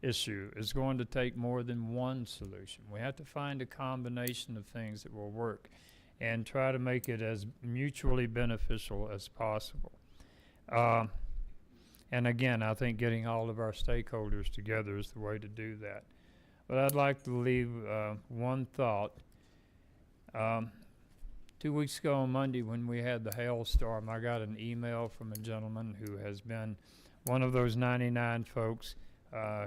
issue is going to take more than one solution. We have to find a combination of things that will work and try to make it as mutually beneficial as possible. And again, I think getting all of our stakeholders together is the way to do that. But I'd like to leave one thought. 2 weeks ago on Monday, when we had the hailstorm, I got an email from a gentleman who has been one of those 99 folks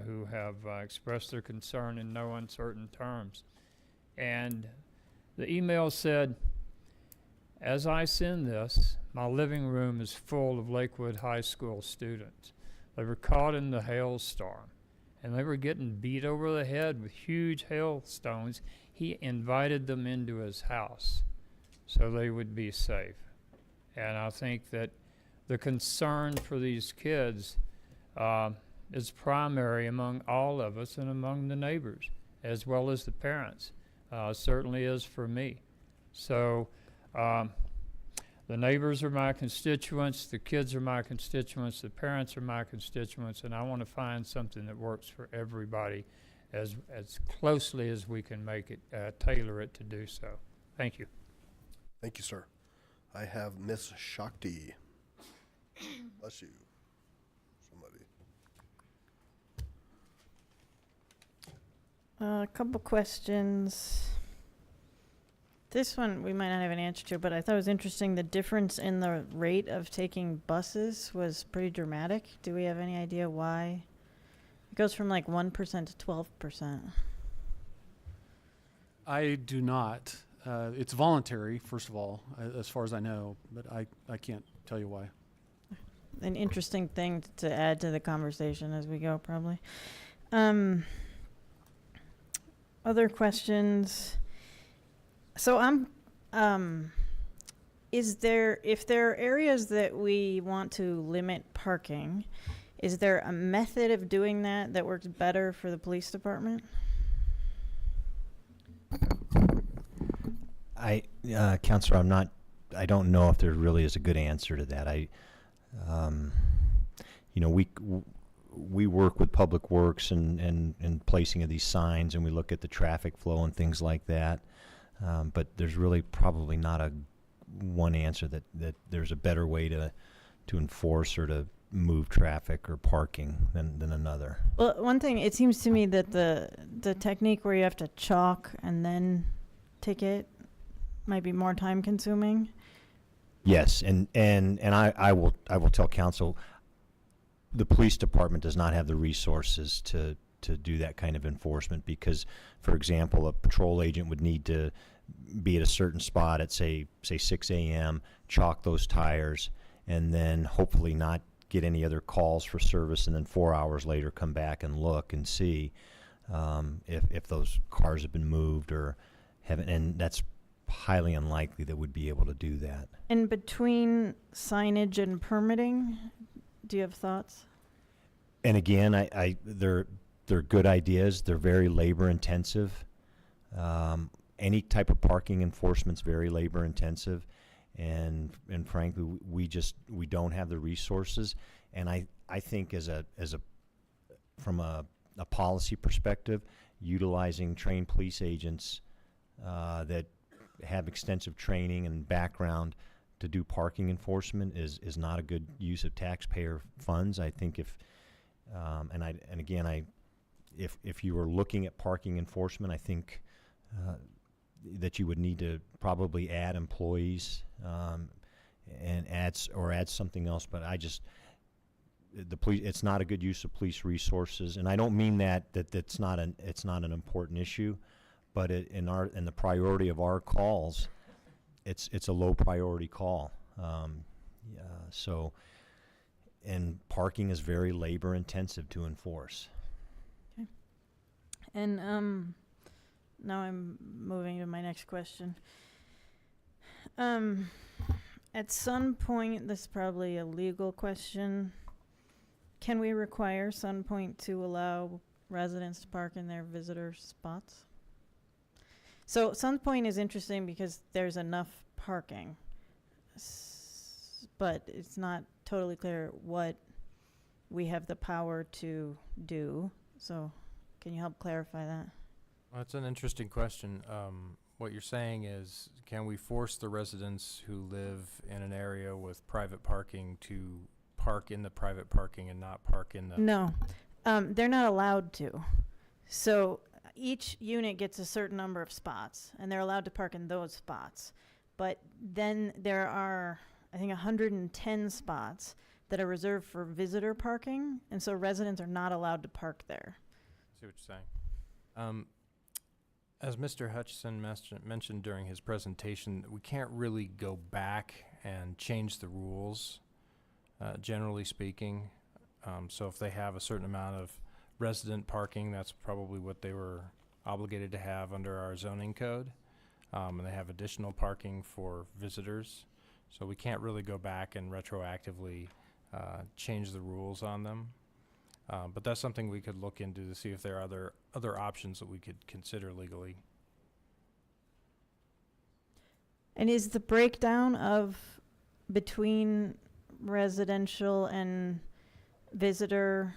who have expressed their concern in no uncertain terms. And the email said, as I send this, my living room is full of Lakewood High School students. They were caught in the hailstorm, and they were getting beat over the head with huge hailstones. He invited them into his house so they would be safe. And I think that the concern for these kids is primary among all of us and among the neighbors, as well as the parents. Certainly is for me. So the neighbors are my constituents, the kids are my constituents, the parents are my constituents, and I want to find something that works for everybody as closely as we can make it, tailor it to do so. Thank you. Thank you, sir. I have Miss Shakti. Bless you. Somebody. A couple questions. This one we might not have an answer to, but I thought it was interesting. The difference in the rate of taking buses was pretty dramatic. Do we have any idea why? It goes from like 1% to 12%. I do not. It's voluntary, first of all, as far as I know, but I can't tell you why. An interesting thing to add to the conversation as we go, probably. Other questions? So if there are areas that we want to limit parking, is there a method of doing that works better for the police department? Counselor, I don't know if there really is a good answer to that. We work with Public Works and placing of these signs, and we look at the traffic flow and things like that. But there's really probably not a one answer that there's a better way to enforce or to move traffic or parking than another. Well, one thing, it seems to me that the technique where you have to chalk and then ticket might be more time consuming. Yes, and I will tell council, the police department does not have the resources to do that kind of enforcement because, for example, a patrol agent would need to be at a certain spot at say 6 a.m., chalk those tires, and then hopefully not get any other calls for service, and then 4 hours later come back and look and see if those cars have been moved or haven't, and that's highly unlikely that would be able to do that. And between signage and permitting, do you have thoughts? And again, they're good ideas. They're very labor intensive. Any type of parking enforcement's very labor intensive, and frankly, we don't have the resources. And I think from a policy perspective, utilizing trained police agents that have extensive training and background to do parking enforcement is not a good use of taxpayer funds. I think if you were looking at parking enforcement, I think that you would need to probably add employees and add something else. But the police, it's not a good use of police resources, and I don't mean that's not it's not an important issue, but in the priority of our calls, it's a low priority call. So, and parking is very labor intensive to enforce. Okay. And now I'm moving to my next question. At some point, this is probably a legal question. Can we require Sunpoint to allow residents to park in their visitor spots? So Sunpoint is interesting because there's enough parking, but it's not totally clear what we have the power to do. So can you help clarify that? Well, that's an interesting question. What you're saying is, can we force the residents who live in an area with private parking to park in the private parking and not park in the... No, they're not allowed to. So each unit gets a certain number of spots, and they're allowed to park in those spots. But then there are, I think, 110 spots that are reserved for visitor parking, and so residents are not allowed to park there. I see what you're saying. As Mr. Hutchison mentioned during his presentation, we can't really go back and change the rules, generally speaking. So if they have a certain amount of resident parking, that's probably what they were obligated to have under our zoning code. And they have additional parking for visitors. So we can't really go back and retroactively change the rules on them. But that's something we could look into to see if there are other options that we could consider legally. And is the breakdown of between residential and visitor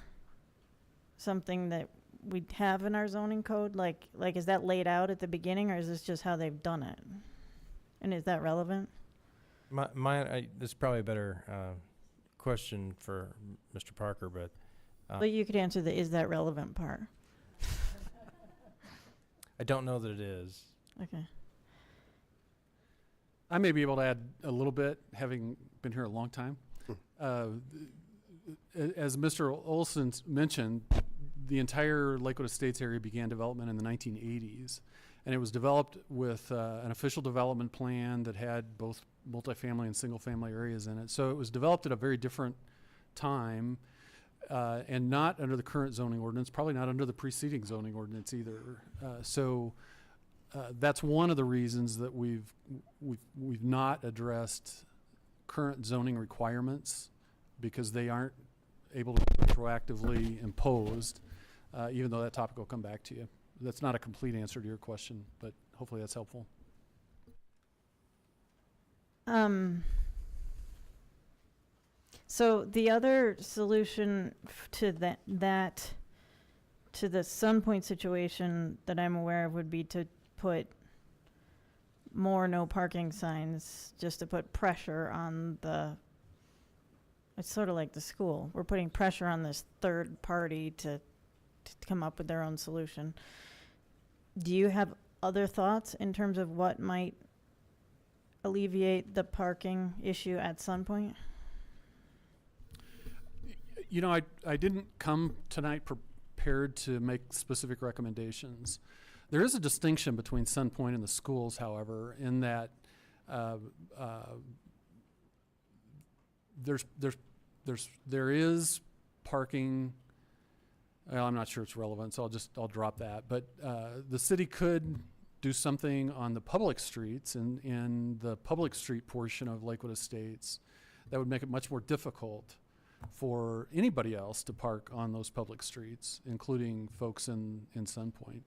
something that we have in our zoning code? Like is that laid out at the beginning, or is this just how they've done it? And is that relevant? This is probably a better question for Mr. Parker, but But you could answer the is that relevant part. I don't know that it is. Okay. I may be able to add a little bit, having been here a long time. As Mr. Olson mentioned, the entire Lakewood Estates area began development in the 1980s, and it was developed with an official development plan that had both multifamily and single-family areas in it. So it was developed at a very different time, and not under the current zoning ordinance, probably not under the preceding zoning ordinance either. That's one of the reasons that we've not addressed current zoning requirements, because they aren't able to be retroactively imposed, even though that topic will come back to you. That's not a complete answer to your question, but hopefully that's helpful. So the other solution to the Sunpoint situation that I'm aware of would be to put more no parking signs, just to put pressure on it's sort of like the school. We're putting pressure on this third party to come up with their own solution. Do you have other thoughts in terms of what might alleviate the parking issue at Sunpoint? You know, I didn't come tonight prepared to make specific recommendations. There is a distinction between Sunpoint and the schools, however, in that there is parking. Well, I'm not sure it's relevant, so I'll drop that. But the city could do something on the public streets in the public street portion of Lakewood Estates that would make it much more difficult for anybody else to park on those public streets, including folks in Sunpoint.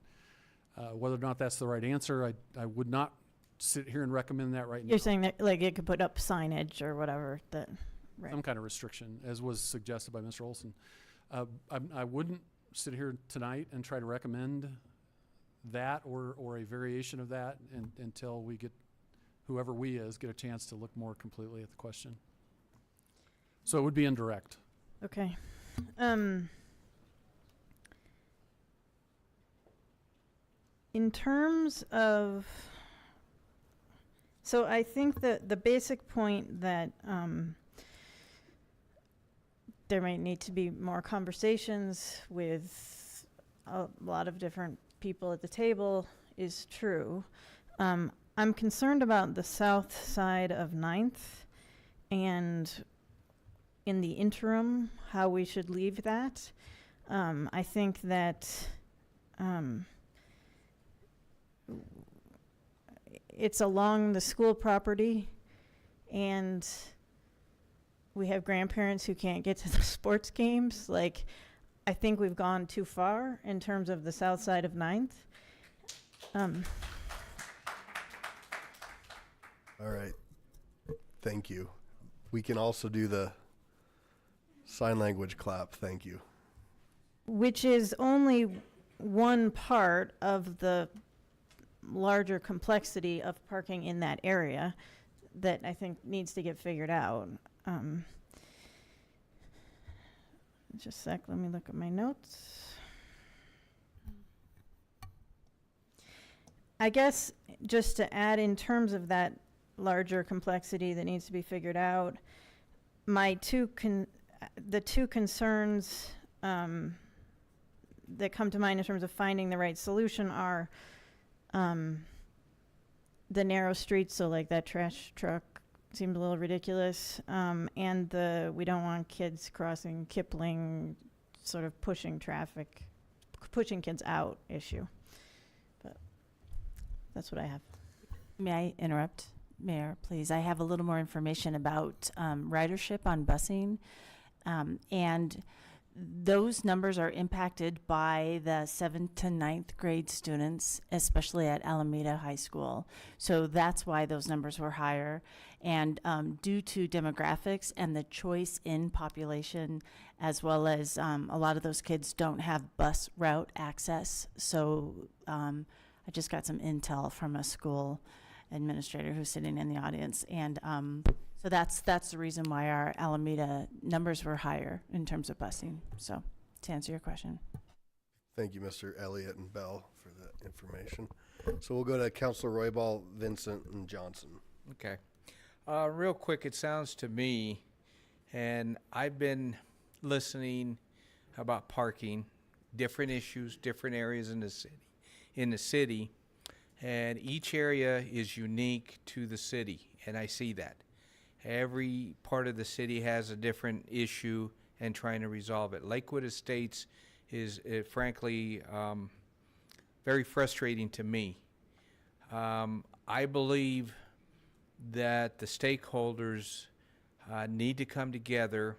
Whether or not that's the right answer, I would not sit here and recommend that right now. You're saying that like it could put up signage or whatever that, right? Some kind of restriction, as was suggested by Mr. Olson. I wouldn't sit here tonight and try to recommend that or a variation of that until we get, whoever we is, get a chance to look more completely at the question. So it would be indirect. Okay. In terms of, so I think that the basic point that there might need to be more conversations with a lot of different people at the table is true. I'm concerned about the south side of 9th and in the interim, how we should leave that. I think that it's along the school property, and we have grandparents who can't get to the sports games. Like, I think we've gone too far in terms of the south side of 9th. All right. Thank you. We can also do the sign language clap. Thank you. Which is only one part of the larger complexity of parking in that area that I think needs to get figured out. Just a sec, let me look at my notes. I guess just to add in terms of that larger complexity that needs to be figured out, the two concerns that come to mind in terms of finding the right solution are the narrow streets, so like that trash truck seemed a little ridiculous, and we don't want kids crossing Kipling, sort of pushing kids out issue. But that's what I have. May I interrupt, Mayor, please? I have a little more information about ridership on busing, and those numbers are impacted by the 7th to 9th grade students, especially at Alameda High School. So that's why those numbers were higher. And due to demographics and the choice in population, as well as a lot of those kids don't have bus route access. So I just got some intel from a school administrator who's sitting in the audience. And so that's the reason why our Alameda numbers were higher in terms of busing. So to answer your question. Thank you, Mr. Elliott and Bell, for the information. So we'll go to Councilor Roybal, Vincent, and Johnson. Okay. Real quick, it sounds to me, and I've been listening about parking, different issues, different areas in the city, and each area is unique to the city, and I see that. Every part of the city has a different issue and trying to resolve it. Lakewood Estates is frankly very frustrating to me. I believe that the stakeholders need to come together.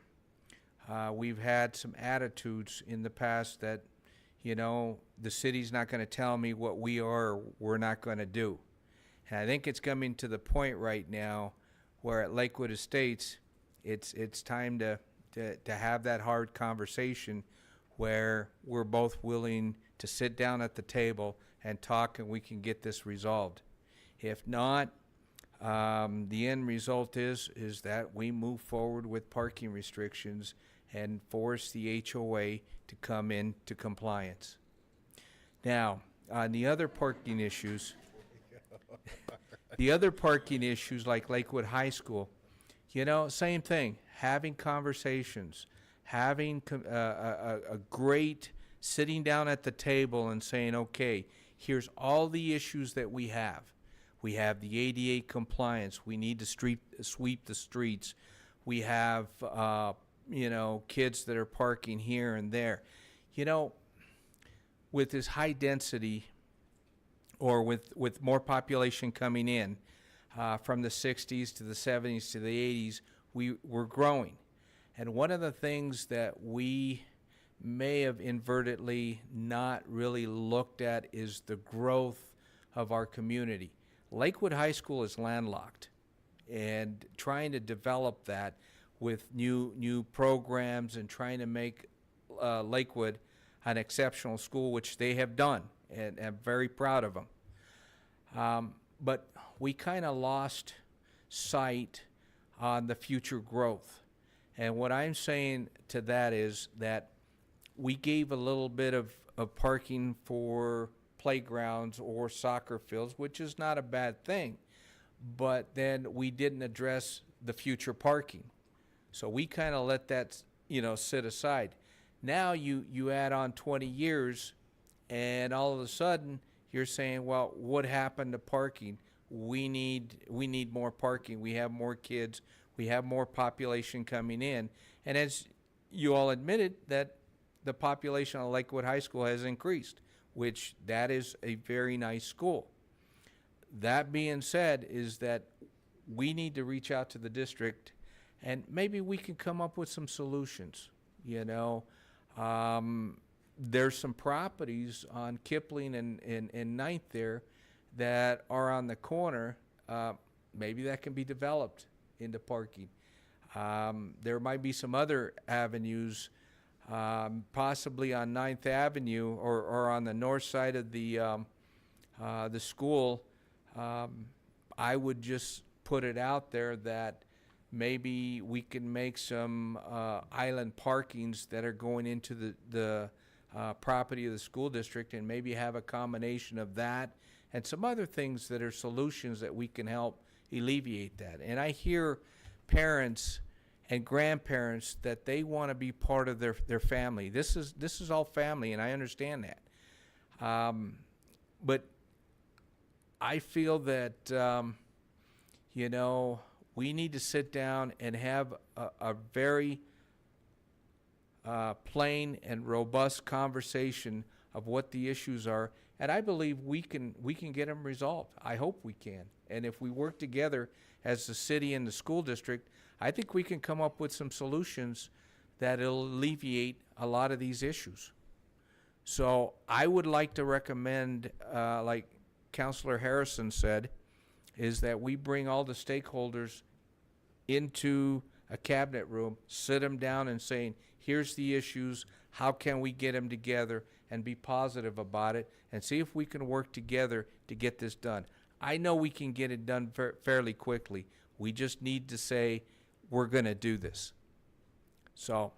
We've had some attitudes in the past that, the city's not going to tell me what we are or we're not going to do. And I think it's coming to the point right now where at Lakewood Estates, it's time to have that hard conversation where we're both willing to sit down at the table and talk, and we can get this resolved. If not, the end result is that we move forward with parking restrictions and force the HOA to come into compliance. Now, on the other parking issues, like Lakewood High School, same thing, having conversations, having a great sitting down at the table and saying, okay, here's all the issues that we have. We have the ADA compliance. We need to sweep the streets. We have, kids that are parking here and there. With this high density, or with more population coming in from the 60s to the 70s to the 80s, we're growing. And one of the things that we may have inadvertently not really looked at is the growth of our community. Lakewood High School is landlocked, and trying to develop that with new programs and trying to make Lakewood an exceptional school, which they have done, and I'm very proud of them. But we kind of lost sight on the future growth. And what I'm saying to that is that we gave a little bit of parking for playgrounds or soccer fields, which is not a bad thing, but then we didn't address the future parking. So we kind of let that, sit aside. Now you add on 20 years, and all of a sudden you're saying, well, what happened to parking? We need more parking. We have more kids. We have more population coming in. And as you all admitted, that the population of Lakewood High School has increased, which that is a very nice school. That being said, is that we need to reach out to the district, and maybe we can come up with some solutions. There's some properties on Kipling and Ninth there that are on the corner. Maybe that can be developed into parking. There might be some other avenues, possibly on 9th Avenue or on the north side of the school. I would just put it out there that maybe we can make some island parkings that are going into the property of the school district, and maybe have a combination of that and some other things that are solutions that we can help alleviate that. And I hear parents and grandparents that they want to be part of their family. This is all family, and I understand that. But I feel that we need to sit down and have a very plain and robust conversation of what the issues are, and I believe we can get them resolved. I hope we can. And if we work together as the city and the school district, I think we can come up with some solutions that'll alleviate a lot of these issues. So I would like to recommend, like Councilor Harrison said, is that we bring all the stakeholders into a cabinet room, sit them down and saying, here's the issues, how can we get them together, and be positive about it, and see if we can work together to get this done. I know we can get it done fairly quickly. We just need to say, we're going to do this. So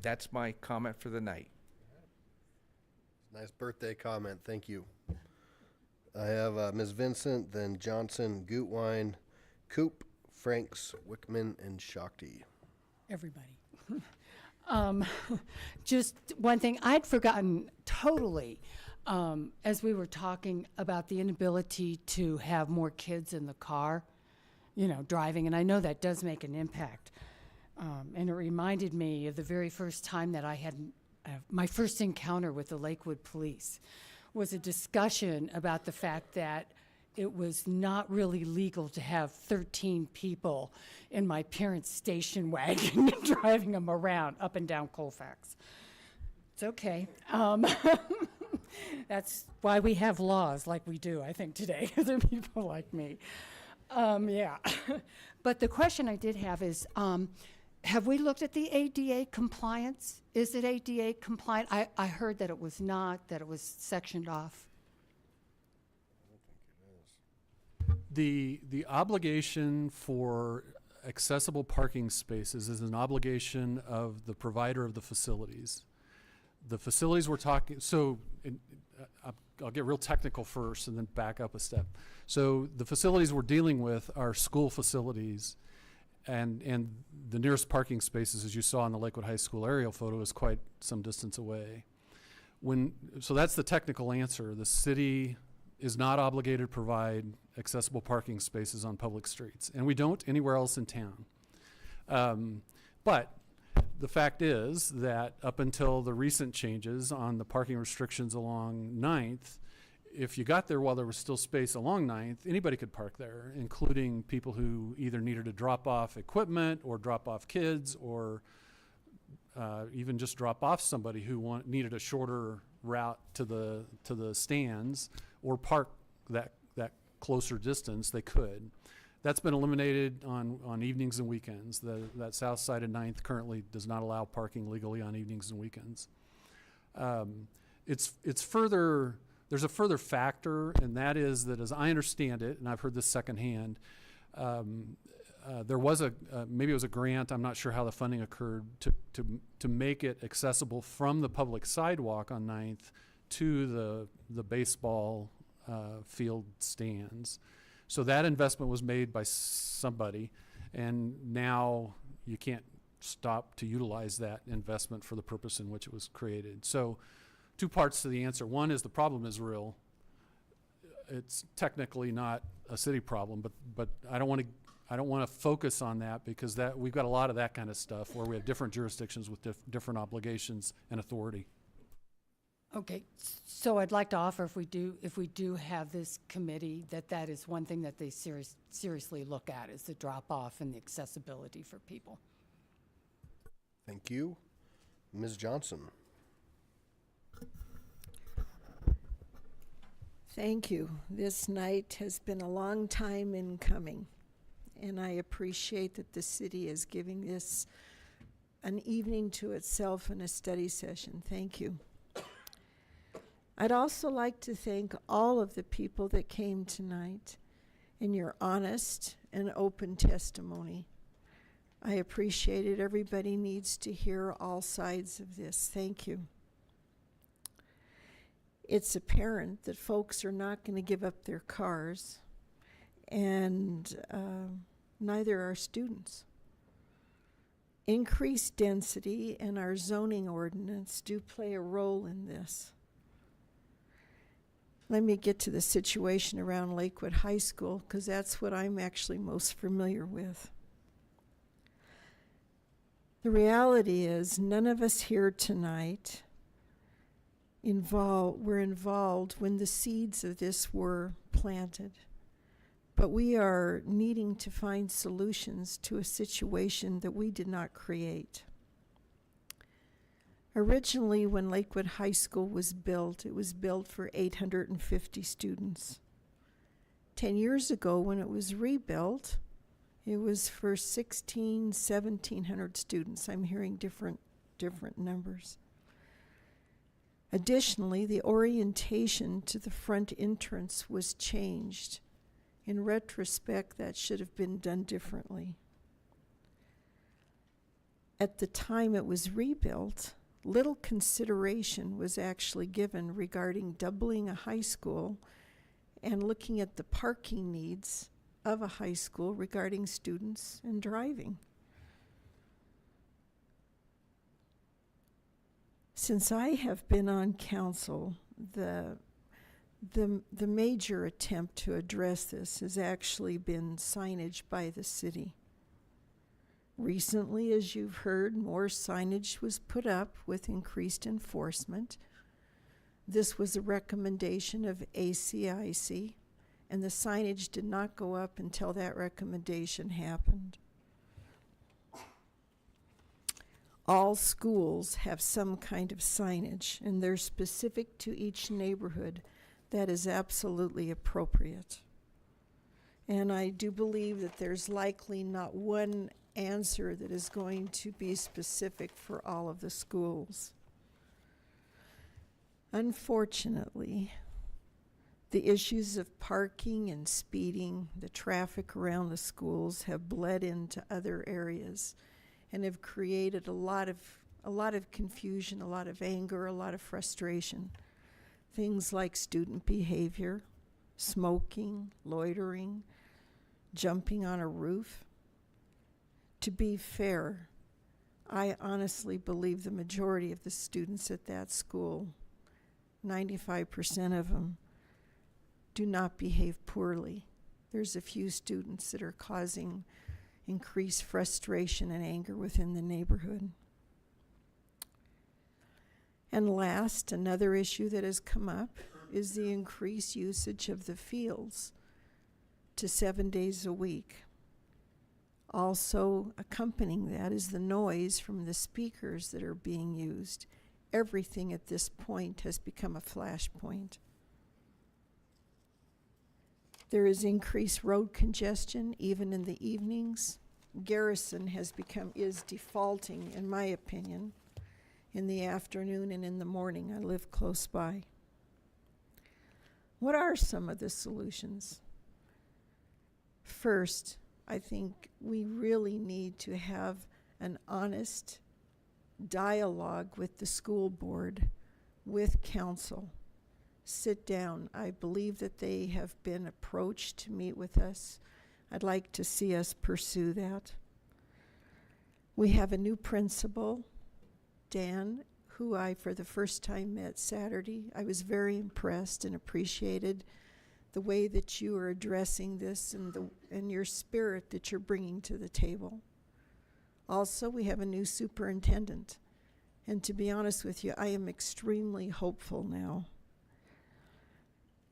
that's my comment for the night. Nice birthday comment. Thank you. I have Ms. Vincent, then Johnson, Gutwein, Coop, Franks, Wickman, and Shakti. Everybody. Just one thing I'd forgotten totally, as we were talking about the inability to have more kids in the car, driving, and I know that does make an impact. And it reminded me of the very first time that I had my first encounter with the Lakewood Police was a discussion about the fact that it was not really legal to have 13 people in my parents' station wagon driving them around up and down Colfax. It's okay. That's why we have laws like we do, I think, today. There are people like me. Yeah. But the question I did have is, have we looked at the ADA compliance? Is it ADA compliant? I heard that it was not, that it was sectioned off. The obligation for accessible parking spaces is an obligation of the provider of the facilities. The facilities we're talking, I'll get real technical first and then back up a step. So the facilities we're dealing with are school facilities, and the nearest parking spaces, as you saw in the Lakewood High School aerial photo, is quite some distance away. So that's the technical answer. The city is not obligated to provide accessible parking spaces on public streets, and we don't anywhere else in town. But the fact is that up until the recent changes on the parking restrictions along 9th, if you got there while there was still space along 9th, anybody could park there, including people who either needed to drop off equipment or drop off kids, or even just drop off somebody who needed a shorter route to the stands, or park that closer distance. They could. That's been eliminated on evenings and weekends. That south side of 9th currently does not allow parking legally on evenings and weekends. It's further There's a further factor, and that is that, as I understand it, and I've heard this secondhand, there was maybe it was a grant, I'm not sure how the funding occurred, to make it accessible from the public sidewalk on 9th to the baseball field stands. So that investment was made by somebody, and now you can't stop to utilize that investment for the purpose in which it was created. So 2 parts to the answer. One is the problem is real. It's technically not a city problem, but I don't want to focus on that, because that we've got a lot of that kind of stuff where we have different jurisdictions with different obligations and authority. Okay, so I'd like to offer, if we do have this committee, that is one thing that they seriously look at, is the drop-off and the accessibility for people. Thank you. Ms. Johnson. Thank you. This night has been a long time in coming, and I appreciate that the city is giving this an evening to itself and a study session. Thank you. I'd also like to thank all of the people that came tonight in your honest and open testimony. I appreciate it. Everybody needs to hear all sides of this. Thank you. It's apparent that folks are not going to give up their cars, and neither are students. Increased density and our zoning ordinance do play a role in this. Let me get to the situation around Lakewood High School, because that's what I'm actually most familiar with. The reality is, none of us here tonight were involved when the seeds of this were planted. But we are needing to find solutions to a situation that we did not create. Originally, when Lakewood High School was built, it was built for 850 students. 10 years ago, when it was rebuilt, it was for 1,700 students. I'm hearing different numbers. Additionally, the orientation to the front entrance was changed. In retrospect, that should have been done differently. At the time it was rebuilt, little consideration was actually given regarding doubling a high school and looking at the parking needs of a high school regarding students and driving. Since I have been on council, the major attempt to address this has actually been signage by the city. Recently, as you've heard, more signage was put up with increased enforcement. This was a recommendation of ACIC, and the signage did not go up until that recommendation happened. All schools have some kind of signage, and they're specific to each neighborhood. That is absolutely appropriate. And I do believe that there's likely not one answer that is going to be specific for all of the schools. Unfortunately, the issues of parking and speeding, the traffic around the schools have bled into other areas and have created a lot of confusion, a lot of anger, a lot of frustration. Things like student behavior, smoking, loitering, jumping on a roof. To be fair, I honestly believe the majority of the students at that school, 95% of them, do not behave poorly. There's a few students that are causing increased frustration and anger within the neighborhood. And last, another issue that has come up is the increased usage of the fields to 7 days a week. Also accompanying that is the noise from the speakers that are being used. Everything at this point has become a flashpoint. There is increased road congestion even in the evenings. Garrison is defaulting, in my opinion, in the afternoon and in the morning. I live close by. What are some of the solutions? First, I think we really need to have an honest dialogue with the school board, with council. Sit down. I believe that they have been approached to meet with us. I'd like to see us pursue that. We have a new principal, Dan, who I for the first time met Saturday. I was very impressed and appreciated the way that you are addressing this and your spirit that you're bringing to the table. Also, we have a new superintendent. And to be honest with you, I am extremely hopeful now.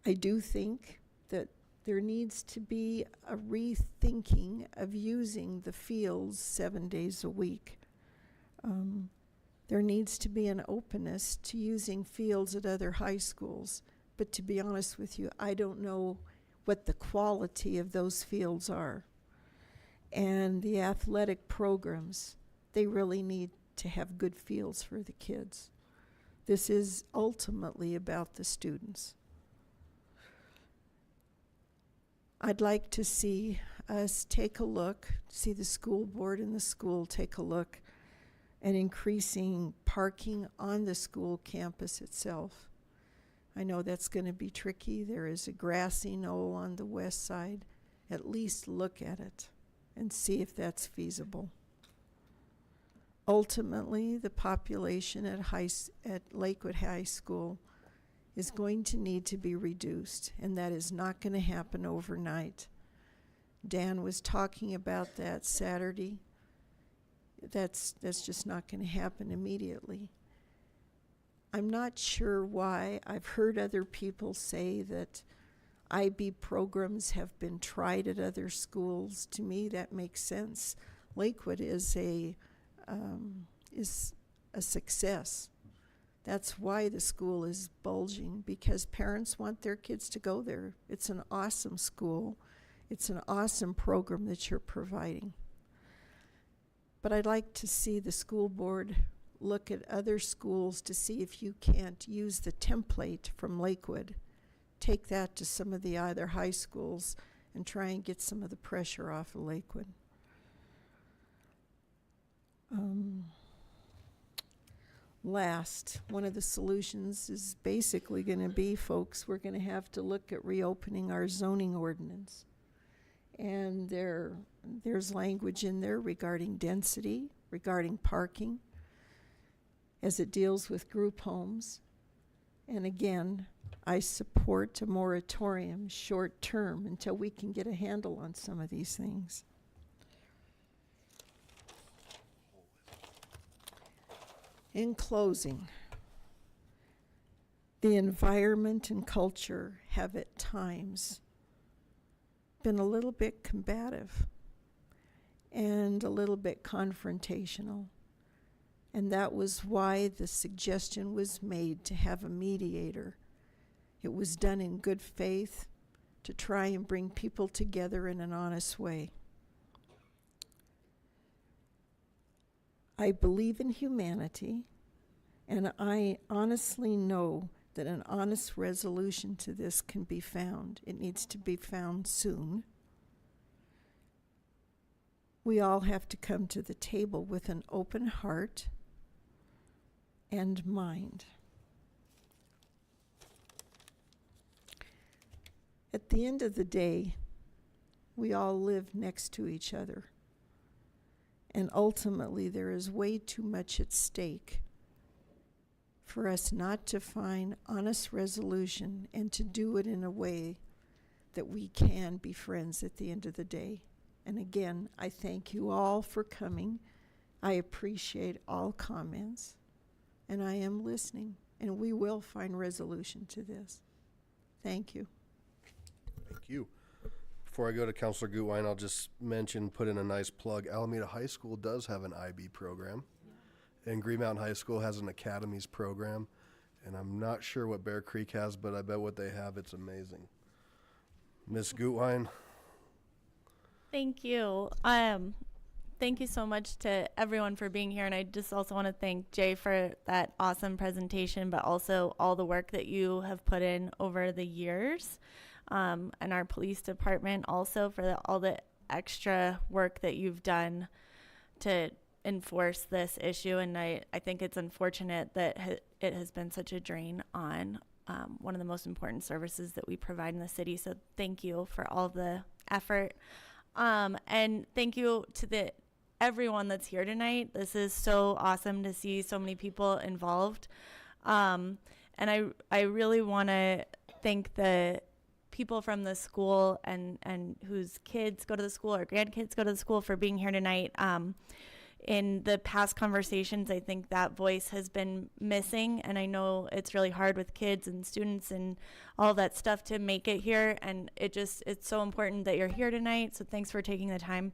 I do think that there needs to be a rethinking of using the fields 7 days a week. There needs to be an openness to using fields at other high schools. But to be honest with you, I don't know what the quality of those fields are. And the athletic programs, they really need to have good fields for the kids. This is ultimately about the students. I'd like to see us take a look, see the school board and the school take a look at increasing parking on the school campus itself. I know that's going to be tricky. There is a grassy knoll on the west side. At least look at it and see if that's feasible. Ultimately, the population at Lakewood High School is going to need to be reduced, and that is not going to happen overnight. Dan was talking about that Saturday. That's just not going to happen immediately. I'm not sure why. I've heard other people say that IB programs have been tried at other schools. To me, that makes sense. Lakewood is a success. That's why the school is bulging, because parents want their kids to go there. It's an awesome school. It's an awesome program that you're providing. But I'd like to see the school board look at other schools to see if you can't use the template from Lakewood. Take that to some of the other high schools and try and get some of the pressure off of Lakewood. Last, one of the solutions is basically going to be, folks, we're going to have to look at reopening our zoning ordinance. And there's language in there regarding density, regarding parking, as it deals with group homes. And again, I support a moratorium short term until we can get a handle on some of these things. In closing, the environment and culture have at times been a little bit combative and a little bit confrontational. And that was why the suggestion was made to have a mediator. It was done in good faith to try and bring people together in an honest way. I believe in humanity, and I honestly know that an honest resolution to this can be found. It needs to be found soon. We all have to come to the table with an open heart and mind. At the end of the day, we all live next to each other. And ultimately, there is way too much at stake for us not to find honest resolution and to do it in a way that we can be friends at the end of the day. And again, I thank you all for coming. I appreciate all comments, and I am listening, and we will find resolution to this. Thank you. Thank you. Before I go to Councilor Gutwein, I'll just put in a nice plug. Alameda High School does have an IB program, and Green Mountain High School has an academies program, and I'm not sure what Bear Creek has, but I bet what they have, it's amazing. Ms. Gutwein. Thank you. thank you so much to everyone for being here. And I just also want to thank Jay for that awesome presentation, but also all the work that you have put in over the years. And our police department also for all the extra work that you've done to enforce this issue. And I think it's unfortunate that it has been such a drain on one of the most important services that we provide in the city. So thank you for all the effort. And thank you to everyone that's here tonight. This is so awesome to see so many people involved. And I really want to thank the people from the school and whose kids go to the school or grandkids go to the school for being here tonight. In the past conversations, I think that voice has been missing, and I know it's really hard with kids and students and all that stuff to make it here, and it's so important that you're here tonight, so thanks for taking the time.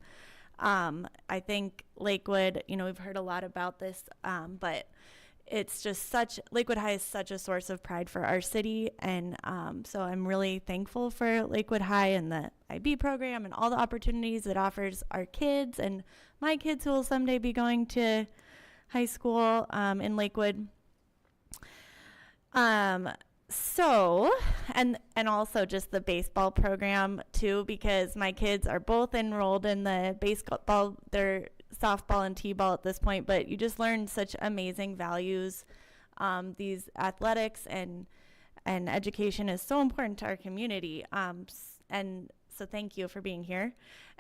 I think Lakewood, we've heard a lot about this, but it's just Lakewood High is such a source of pride for our city, and so I'm really thankful for Lakewood High and the IB program and all the opportunities it offers our kids and my kids who will someday be going to high school in Lakewood. So, and also just the baseball program too, because my kids are both enrolled in the baseball, they're softball and t-ball at this point, but you just learn such amazing values. These athletics and education is so important to our community. And so thank you for being here.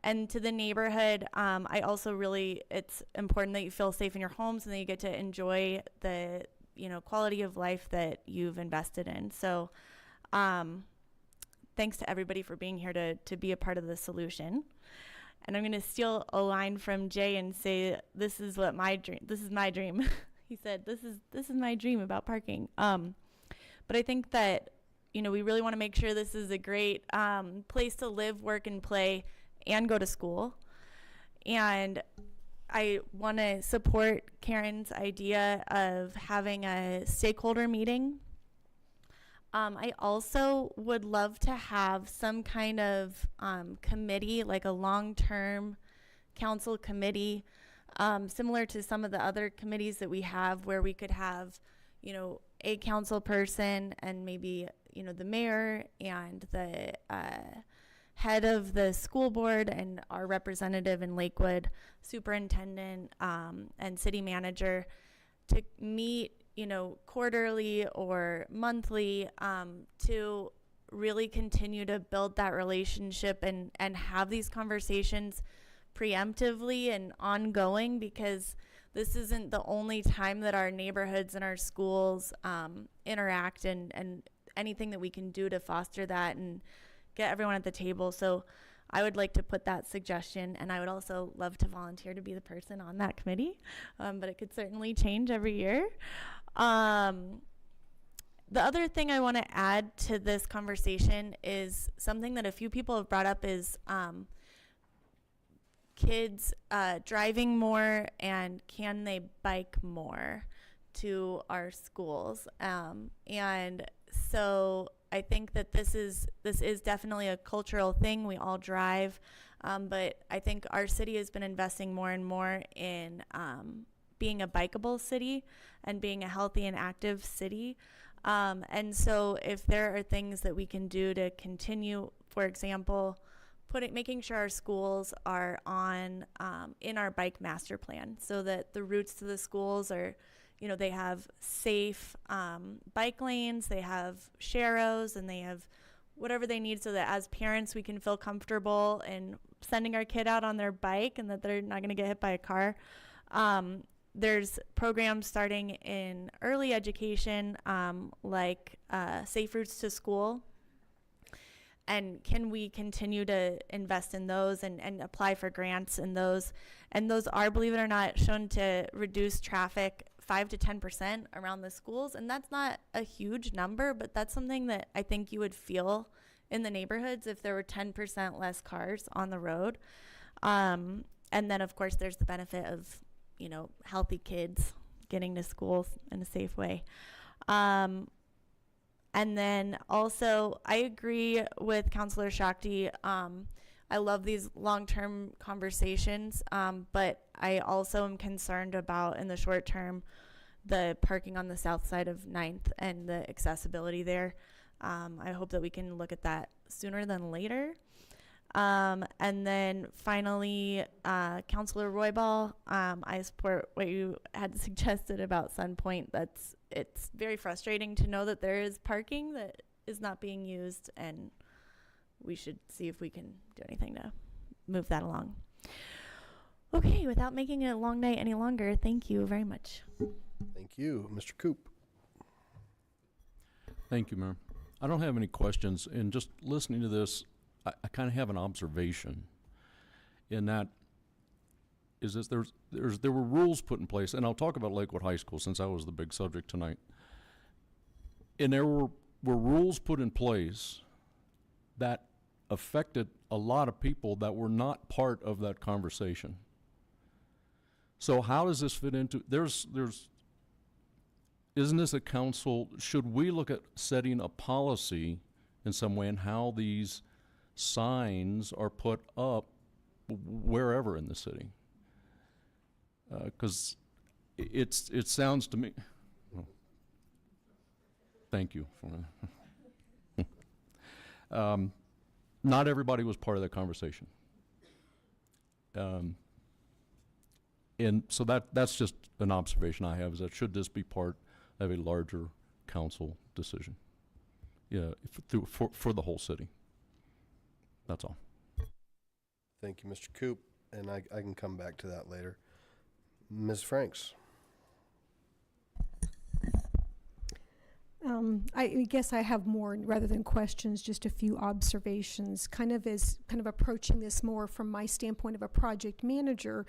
And to the neighborhood, I also it's important that you feel safe in your homes and that you get to enjoy the, quality of life that you've invested in. So thanks to everybody for being here to be a part of the solution. And I'm going to steal a line from Jay and say, this is my dream. He said, this is my dream about parking. But I think that, we really want to make sure this is a great place to live, work, and play, and go to school. And I want to support Karen's idea of having a stakeholder meeting. I also would love to have some kind of committee, like a long-term council committee, similar to some of the other committees that we have, where we could have, a council person and maybe, the mayor and the head of the school board and our representative in Lakewood, superintendent, and city manager to meet, quarterly or monthly, to really continue to build that relationship and have these conversations preemptively and ongoing, because this isn't the only time that our neighborhoods and our schools interact, and anything that we can do to foster that and get everyone at the table. So I would like to put that suggestion, and I would also love to volunteer to be the person on that committee, but it could certainly change every year. The other thing I want to add to this conversation is something that a few people have brought up is kids driving more, and can they bike more to our schools? And so I think that this is definitely a cultural thing. We all drive, but I think our city has been investing more and more in being a bikeable city and being a healthy and active city. And so if there are things that we can do to continue, for example, making sure our schools are on in our bike master plan, so that the routes to the schools are, they have safe bike lanes, they have sharrows, and they have whatever they need, so that as parents we can feel comfortable in sending our kid out on their bike and that they're not going to get hit by a car. There's programs starting in early education, like Safe Routes to School. And can we continue to invest in those and apply for grants in those? And those are, believe it or not, shown to reduce traffic 5 to 10% around the schools. And that's not a huge number, but that's something that I think you would feel in the neighborhoods if there were 10% less cars on the road. And then, of course, there's the benefit of, healthy kids getting to school in a safe way. And then also, I agree with Councilor Shakti I love these long-term conversations, but I also am concerned about, in the short term, the parking on the south side of 9th and the accessibility there. I hope that we can look at that sooner than later. And then finally, Councilor Roybal, I support what you had suggested about Sun Point. It's very frustrating to know that there is parking that is not being used, and we should see if we can do anything to move that along. Okay, without making it a long night any longer, thank you very much. Thank you. Mr. Coop. Thank you, Mayor. I don't have any questions, and just listening to this, I kind of have an observation in that is this there were rules put in place, and I'll talk about Lakewood High School since that was the big subject tonight. And there were rules put in place that affected a lot of people that were not part of that conversation. So how does this fit into, isn't this a council, should we look at setting a policy in some way in how these signs are put up wherever in the city? Because it sounds to me, oh, thank you for not everybody was part of that conversation. And so that's just an observation I have, is that should this be part of a larger council decision? Yeah, for the whole city. That's all. Thank you, Mr. Coop, and I can come back to that later. Ms. Franks. I guess I have more, rather than questions, just a few observations, kind of approaching this more from my standpoint of a project manager.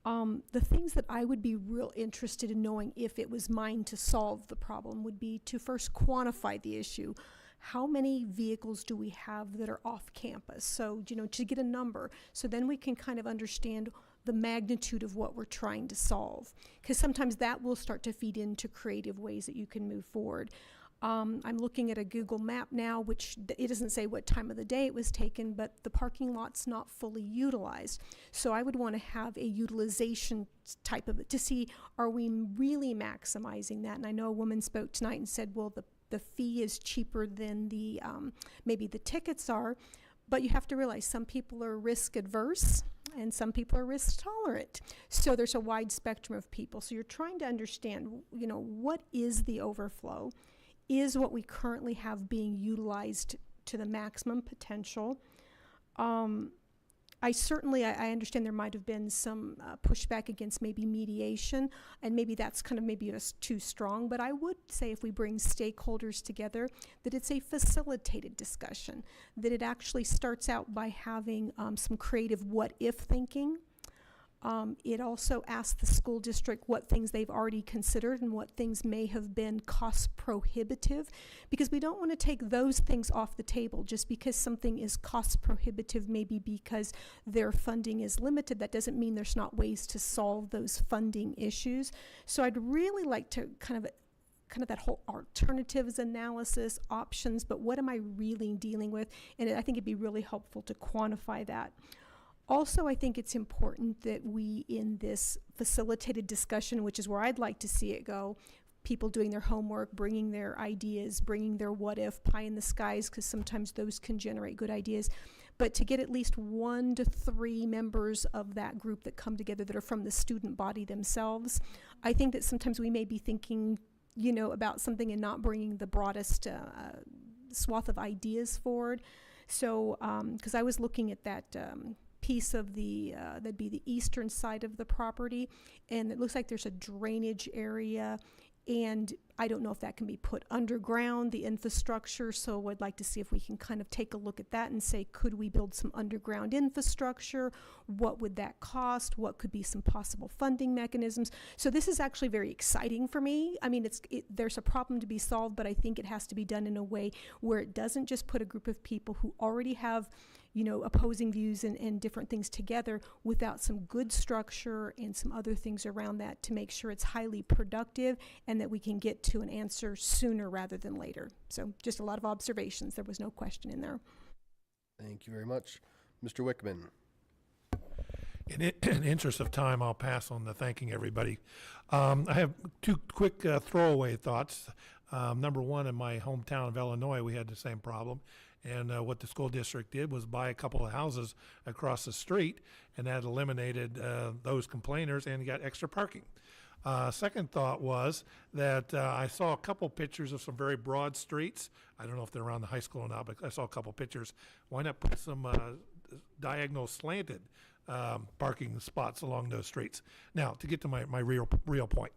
The things that I would be real interested in knowing if it was mine to solve the problem would be to first quantify the issue. How many vehicles do we have that are off campus? So, to get a number, so then we can kind of understand the magnitude of what we're trying to solve. Because sometimes that will start to feed into creative ways that you can move forward. I'm looking at a Google map now, which it doesn't say what time of the day it was taken, but the parking lot's not fully utilized. So I would want to have a utilization type of it to see, are we really maximizing that? And I know a woman spoke tonight and said, well, the fee is cheaper than the maybe the tickets are, but you have to realize some people are risk adverse and some people are risk tolerant. So there's a wide spectrum of people. So you're trying to understand, what is the overflow? Is what we currently have being utilized to the maximum potential? I understand there might have been some pushback against maybe mediation, and maybe that's kind of maybe too strong, but I would say if we bring stakeholders together, that it's a facilitated discussion, that it actually starts out by having some creative what-if thinking. It also asks the school district what things they've already considered and what things may have been cost prohibitive, because we don't want to take those things off the table just because something is cost prohibitive, maybe because their funding is limited. That doesn't mean there's not ways to solve those funding issues. So I'd really like to kind of that whole alternatives analysis, options, but what am I really dealing with? And I think it'd be really helpful to quantify that. Also, I think it's important that we, in this facilitated discussion, which is where I'd like to see it go, people doing their homework, bringing their ideas, bringing their what-if, pie in the skies, because sometimes those can generate good ideas, but to get at least 1 to 3 members of that group that come together that are from the student body themselves. I think that sometimes we may be thinking, about something and not bringing the broadest swath of ideas forward. So, because I was looking at that piece of that'd be the eastern side of the property, and it looks like there's a drainage area, and I don't know if that can be put underground, the infrastructure. So I'd like to see if we can kind of take a look at that and say, could we build some underground infrastructure? What would that cost? What could be some possible funding mechanisms? So this is actually very exciting for me. I mean, there's a problem to be solved, but I think it has to be done in a way where it doesn't just put a group of people who already have opposing views and different things together without some good structure and some other things around that to make sure it's highly productive and that we can get to an answer sooner rather than later. So just a lot of observations. There was no question in there. Thank you very much. Mr. Wickman. In interest of time, I'll pass on the thanking everybody. I have two quick throwaway thoughts. Number one, in my hometown of Illinois, we had the same problem. And what the school district did was buy a couple of houses across the street, and that eliminated those complainers and got extra parking. Second thought was that I saw a couple pictures of some very broad streets. I don't know if they're around the high school or not, but I saw a couple pictures. Why not put some diagonal slanted parking spots along those streets? Now, to get to my real point.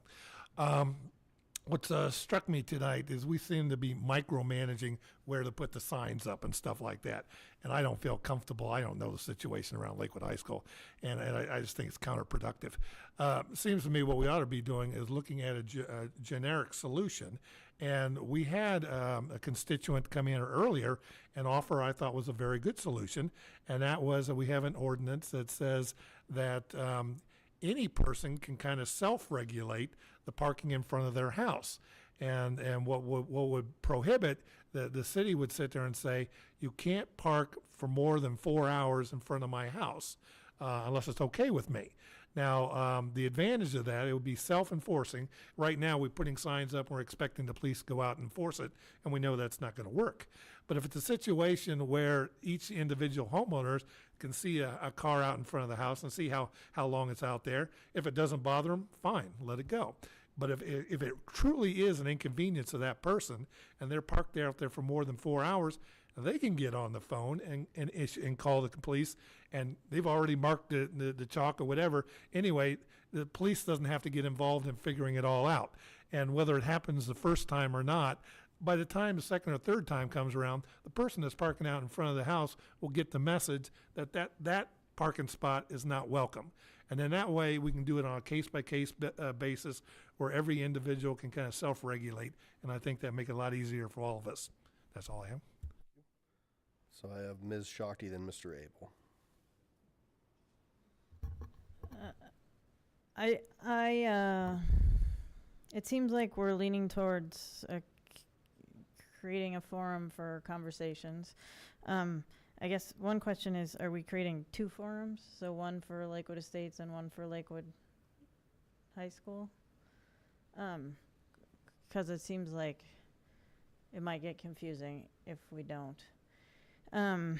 What struck me tonight is we seem to be micromanaging where to put the signs up and stuff like that. And I don't feel comfortable. I don't know the situation around Lakewood High School. And I just think it's counterproductive. It seems to me what we ought to be doing is looking at a generic solution. And we had a constituent come in earlier and offer I thought was a very good solution. And that was that we have an ordinance that says that any person can kind of self-regulate the parking in front of their house. And what would prohibit, the city would sit there and say, you can't park for more than 4 hours in front of my house unless it's okay with me. Now, the advantage of that, it would be self-enforcing. Right now, we're putting signs up, we're expecting the police to go out and enforce it, and we know that's not going to work. But if it's a situation where each individual homeowner can see a car out in front of the house and see how long it's out there, if it doesn't bother them, fine, let it go. But if it truly is an inconvenience to that person, and they're parked there out there for more than 4 hours, they can get on the phone and call the police, and they've already marked the chalk or whatever. Anyway, the police doesn't have to get involved in figuring it all out. And whether it happens the first time or not, by the time the second or third time comes around, the person that's parking out in front of the house will get the message that parking spot is not welcome. And then that way we can do it on a case-by-case basis where every individual can kind of self-regulate. And I think that make it a lot easier for all of us. That's all I have. So I have Ms. Shockey, then Mr. Abel. It seems like we're leaning towards creating a forum for conversations. I guess one question is, are we creating two forums? So one for Lakewood Estates and one for Lakewood High School? Because it seems like it might get confusing if we don't. And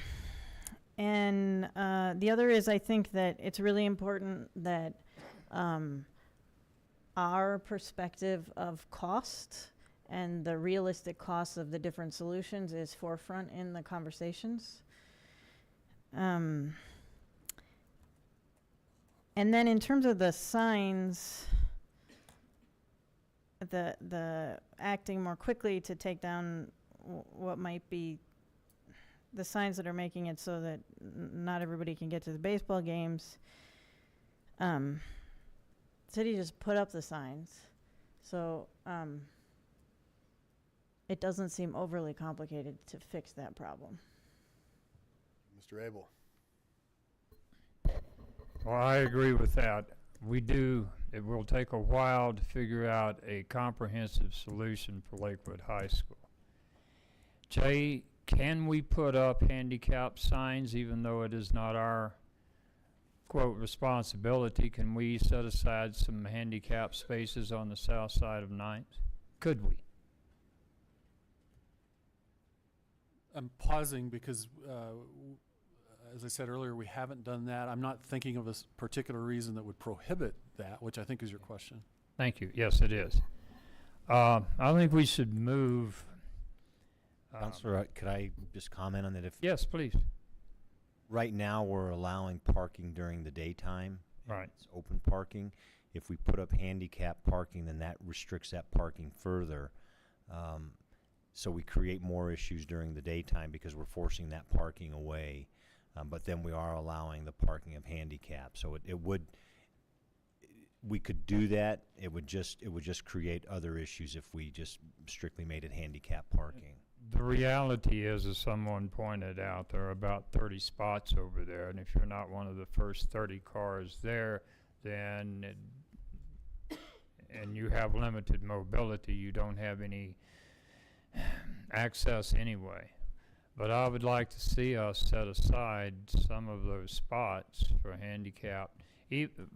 the other is, I think that it's really important that our perspective of cost and the realistic costs of the different solutions is forefront in the conversations. And then in terms of the signs, the acting more quickly to take down what might be the signs that are making it so that not everybody can get to the baseball games. City just put up the signs, so it doesn't seem overly complicated to fix that problem. Mr. Abel. Well, I agree with that. It will take a while to figure out a comprehensive solution for Lakewood High School. Jay, can we put up handicap signs even though it is not our, quote, responsibility? Can we set aside some handicap spaces on the south side of 9th? Could we? I'm pausing because, as I said earlier, we haven't done that. I'm not thinking of a particular reason that would prohibit that, which I think is your question. Thank you. Yes, it is. I think we should move. Counselor, could I just comment on that? Yes, please. Right now, we're allowing parking during the daytime. Right. It's open parking. If we put up handicap parking, then that restricts that parking further. So we create more issues during the daytime because we're forcing that parking away. But then we are allowing the parking of handicap. So we could do that. It would just create other issues if we just strictly made it handicap parking. The reality is, as someone pointed out, there are about 30 spots over there, and if you're not one of the first 30 cars there, then and you have limited mobility, you don't have any access anyway. But I would like to see us set aside some of those spots for handicapped,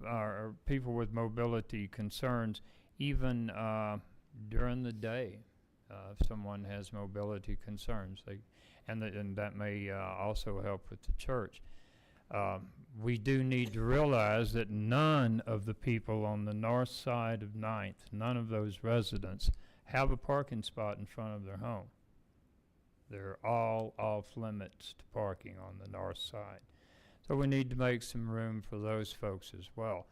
or people with mobility concerns, even during the day. If someone has mobility concerns, and that may also help with the church. We do need to realize that none of the people on the north side of 9th, none of those residents, have a parking spot in front of their home. They're all off limits to parking on the north side. So we need to make some room for those folks as well.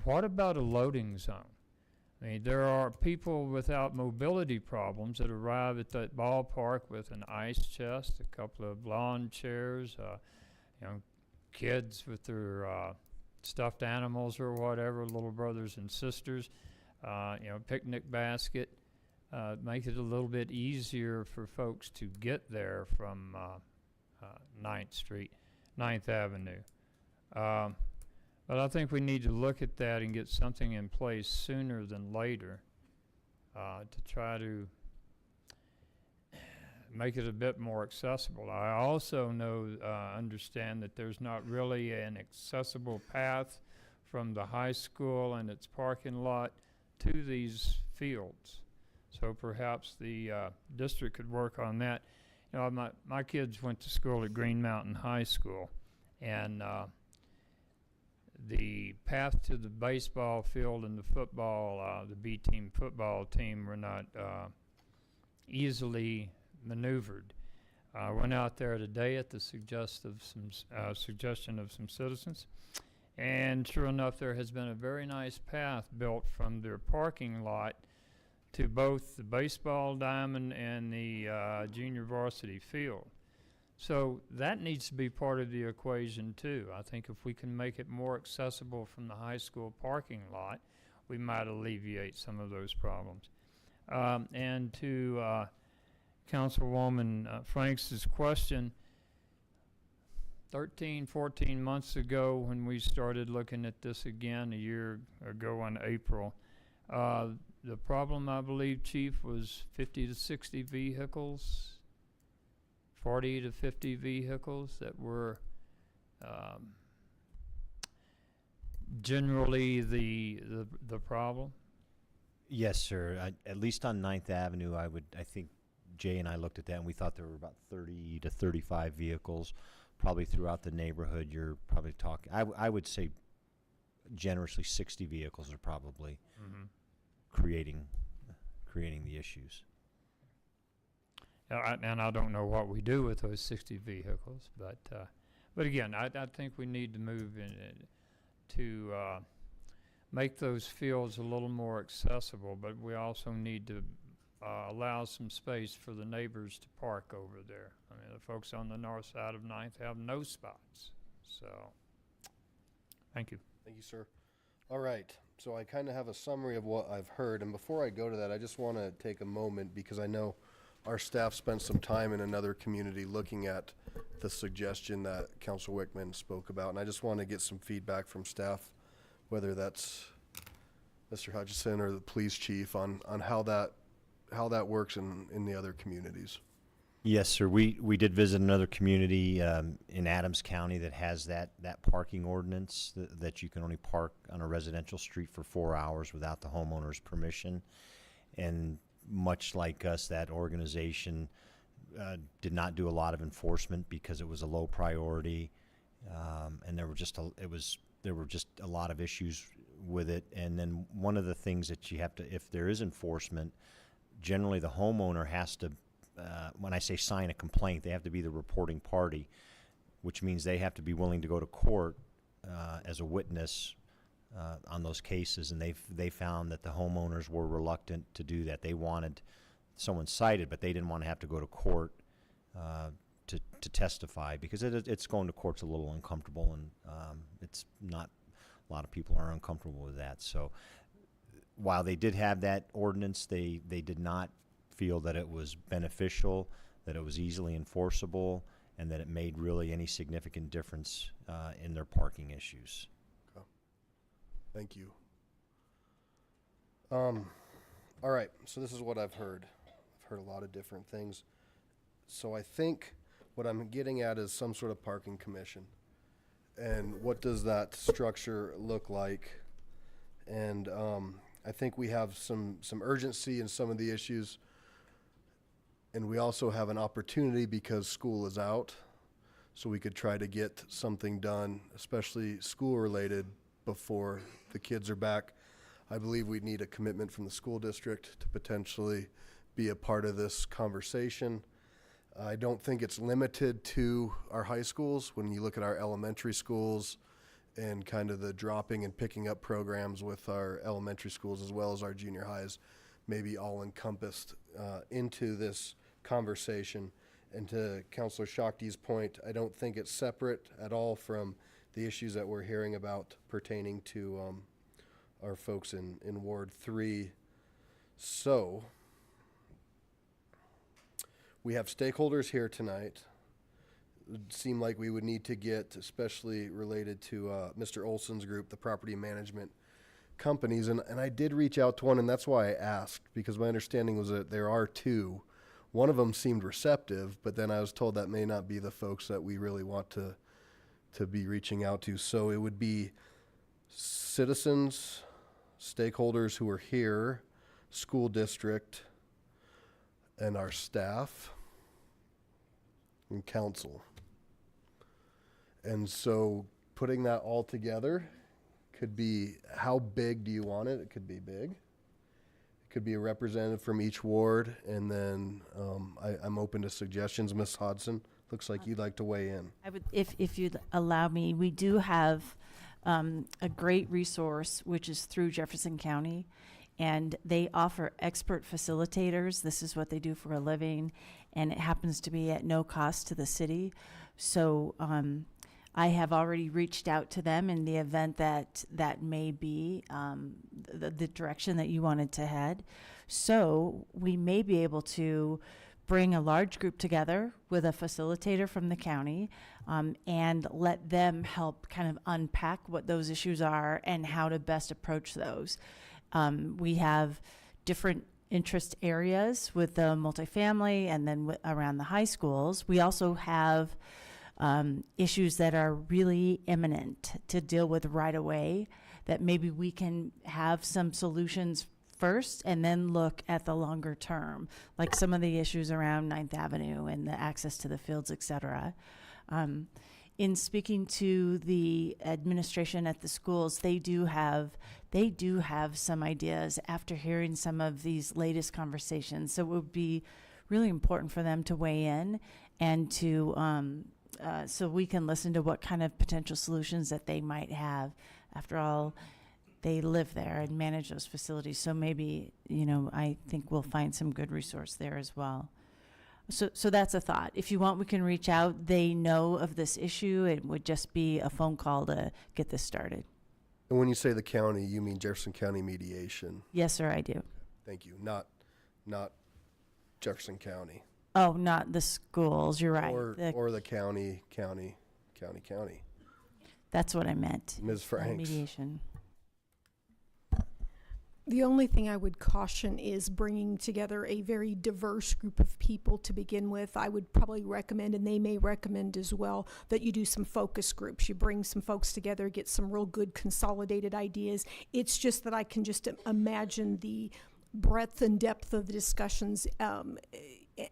What about a loading zone? I mean, there are people without mobility problems that arrive at that ballpark with an ice chest, a couple of lawn chairs, kids with their stuffed animals or whatever, little brothers and sisters, picnic basket. Make it a little bit easier for folks to get there from 9th Avenue. But I think we need to look at that and get something in place sooner than later to try to make it a bit more accessible. I also understand that there's not really an accessible path from the high school and its parking lot to these fields. So perhaps the district could work on that. My kids went to school at Green Mountain High School, and the path to the baseball field and the football, the B team football team, were not easily maneuvered. I went out there today at the suggestion of some citizens, and sure enough, there has been a very nice path built from their parking lot to both the baseball diamond and the junior varsity field. So that needs to be part of the equation too. I think if we can make it more accessible from the high school parking lot, we might alleviate some of those problems. And to Councilwoman Franks' question, 14 months ago when we started looking at this again, a year ago in April, the problem, I believe, Chief, was 50 to 60 vehicles, 40 to 50 vehicles that were generally the problem. Yes, sir. At least on 9th Avenue, I think Jay and I looked at that, and we thought there were about 30 to 35 vehicles. Probably throughout the neighborhood, you're probably talking, I would say generously 60 vehicles are probably creating the issues. And I don't know what we do with those 60 vehicles, but again, I think we need to move to make those fields a little more accessible, but we also need to allow some space for the neighbors to park over there. I mean, the folks on the north side of 9th have no spots. So, thank you. Thank you, sir. All right, so I kind of have a summary of what I've heard, and before I go to that, I just want to take a moment because I know our staff spent some time in another community looking at the suggestion that Council Wickman spoke about, and I just want to get some feedback from staff, whether that's Mr. Hutchison or the police chief, on how that works in the other communities. Yes, sir. We did visit another community in Adams County that has that parking ordinance that you can only park on a residential street for 4 hours without the homeowner's permission. And much like us, that organization did not do a lot of enforcement because it was a low priority, and there were just a lot of issues with it. And then one of the things that you have to, if there is enforcement, generally the homeowner has to, when I say sign a complaint, they have to be the reporting party, which means they have to be willing to go to court as a witness on those cases. And they found that the homeowners were reluctant to do that. They wanted someone cited, but they didn't want to have to go to court to testify, because it's going to court's a little uncomfortable, and it's not, a lot of people are uncomfortable with that. So while they did have that ordinance, they did not feel that it was beneficial, that it was easily enforceable, and that it made really any significant difference in their parking issues. Okay. Thank you. All right, so this is what I've heard. I've heard a lot of different things. So I think what I'm getting at is some sort of parking commission. And what does that structure look like? And I think we have some urgency in some of the issues. And we also have an opportunity because school is out. So we could try to get something done, especially school related, before the kids are back. I believe we need a commitment from the school district to potentially be a part of this conversation. I don't think it's limited to our high schools. When you look at our elementary schools and kind of the dropping and picking up programs with our elementary schools as well as our junior highs, maybe all encompassed into this conversation. And to Councilor Shakti's point, I don't think it's separate at all from the issues that we're hearing about pertaining to our folks in Ward 3. So we have stakeholders here tonight. It would seem like we would need to get, especially related to Mr. Olson's group, the property management companies. And I did reach out to one, and that's why I asked, because my understanding was that there are two. One of them seemed receptive, but then I was told that may not be the folks that we really want to be reaching out to. So it would be citizens, stakeholders who are here, school district, and our staff, and council. And so putting that all together could be, how big do you want it? It could be big. It could be a representative from each ward, and then I'm open to suggestions. Ms. Hodson, looks like you'd like to weigh in. I would, if you'd allow me, we do have a great resource, which is through Jefferson County, and they offer expert facilitators. This is what they do for a living, and it happens to be at no cost to the city. So I have already reached out to them in the event that that may be the direction that you wanted to head. So we may be able to bring a large group together with a facilitator from the county and let them help kind of unpack what those issues are and how to best approach those. We have different interest areas with the multifamily and then around the high schools. We also have issues that are really imminent to deal with right away, that maybe we can have some solutions first and then look at the longer term, like some of the issues around 9th Avenue and the access to the fields, et cetera. In speaking to the administration at the schools, they do have some ideas after hearing some of these latest conversations. So it would be really important for them to weigh in and to so we can listen to what kind of potential solutions that they might have. After all, they live there and manage those facilities. So maybe, I think we'll find some good resource there as well. So that's a thought. If you want, we can reach out. They know of this issue. It would just be a phone call to get this started. And when you say the county, you mean Jefferson County Mediation? Yes, sir, I do. Thank you. Not Jefferson County. Oh, not the schools. You're right. Or the county. That's what I meant. Ms. Franks. Mediation. The only thing I would caution is bringing together a very diverse group of people to begin with. I would probably recommend, and they may recommend as well, that you do some focus groups. You bring some folks together, get some real good consolidated ideas. It's just that I can just imagine the breadth and depth of the discussions,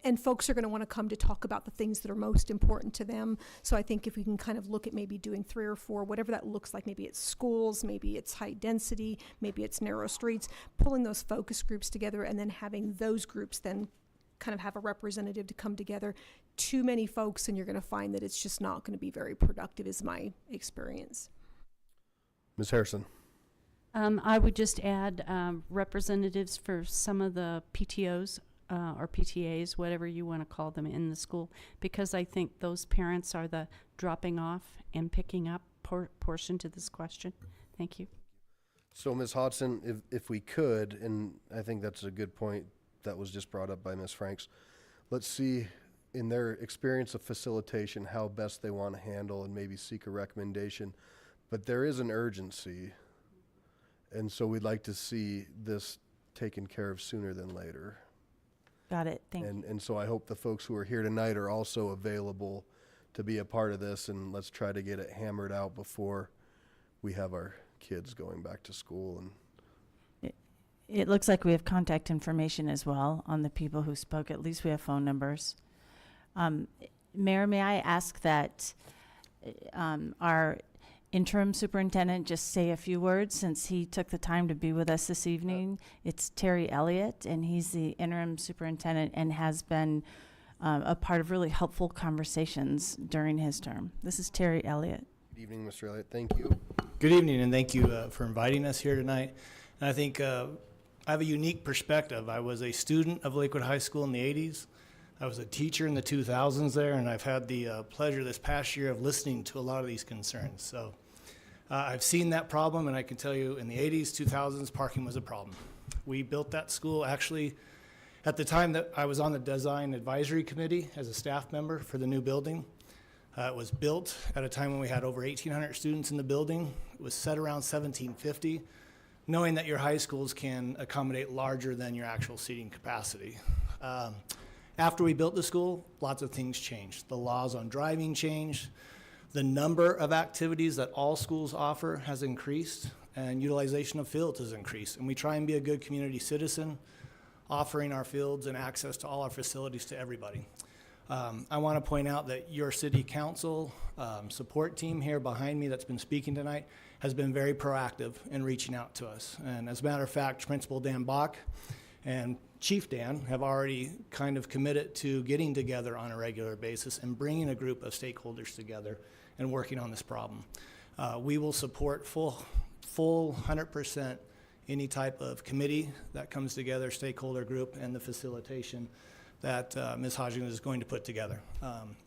and folks are going to want to come to talk about the things that are most important to them. So I think if we can kind of look at maybe doing 3 or 4, whatever that looks like, maybe it's schools, maybe it's high density, maybe it's narrow streets, pulling those focus groups together and then having those groups then kind of have a representative to come together. Too many folks and you're going to find that it's just not going to be very productive, is my experience. Ms. Harrison. I would just add representatives for some of the PTOs or PTAs, whatever you want to call them in the school, because I think those parents are the dropping off and picking up portion to this question. Thank you. So Ms. Hodson, if we could, and I think that's a good point that was just brought up by Ms. Franks, let's see in their experience of facilitation how best they want to handle and maybe seek a recommendation. But there is an urgency, and so we'd like to see this taken care of sooner than later. Got it. Thank you. And so I hope the folks who are here tonight are also available to be a part of this, and let's try to get it hammered out before we have our kids going back to school. And It looks like we have contact information as well on the people who spoke. At least we have phone numbers. Mayor, may I ask that our interim superintendent just say a few words since he took the time to be with us this evening? It's Terry Elliott, and he's the interim superintendent and has been a part of really helpful conversations during his term. This is Terry Elliott. good evening, Mr. Elliott. Thank you. Good evening, and thank you for inviting us here tonight. And I think I have a unique perspective. I was a student of Lakewood High School in the 80s. I was a teacher in the 2000s there, and I've had the pleasure this past year of listening to a lot of these concerns. So I've seen that problem, and I can tell you in the 80s, 2000s, parking was a problem. We built that school actually at the time that I was on the design advisory committee as a staff member for the new building. It was built at a time when we had over 1,800 students in the building. It was set around 1750, knowing that your high schools can accommodate larger than your actual seating capacity. After we built the school, lots of things changed. The laws on driving changed. The number of activities that all schools offer has increased, and utilization of fields has increased. And we try and be a good community citizen, offering our fields and access to all our facilities to everybody. I want to point out that your city council support team here behind me that's been speaking tonight has been very proactive in reaching out to us. And as a matter of fact, Principal Dan Bach and Chief Dan have already kind of committed to getting together on a regular basis and bringing a group of stakeholders together and working on this problem. We will support full 100% any type of committee that comes together, stakeholder group, and the facilitation that Ms. Hodgins is going to put together.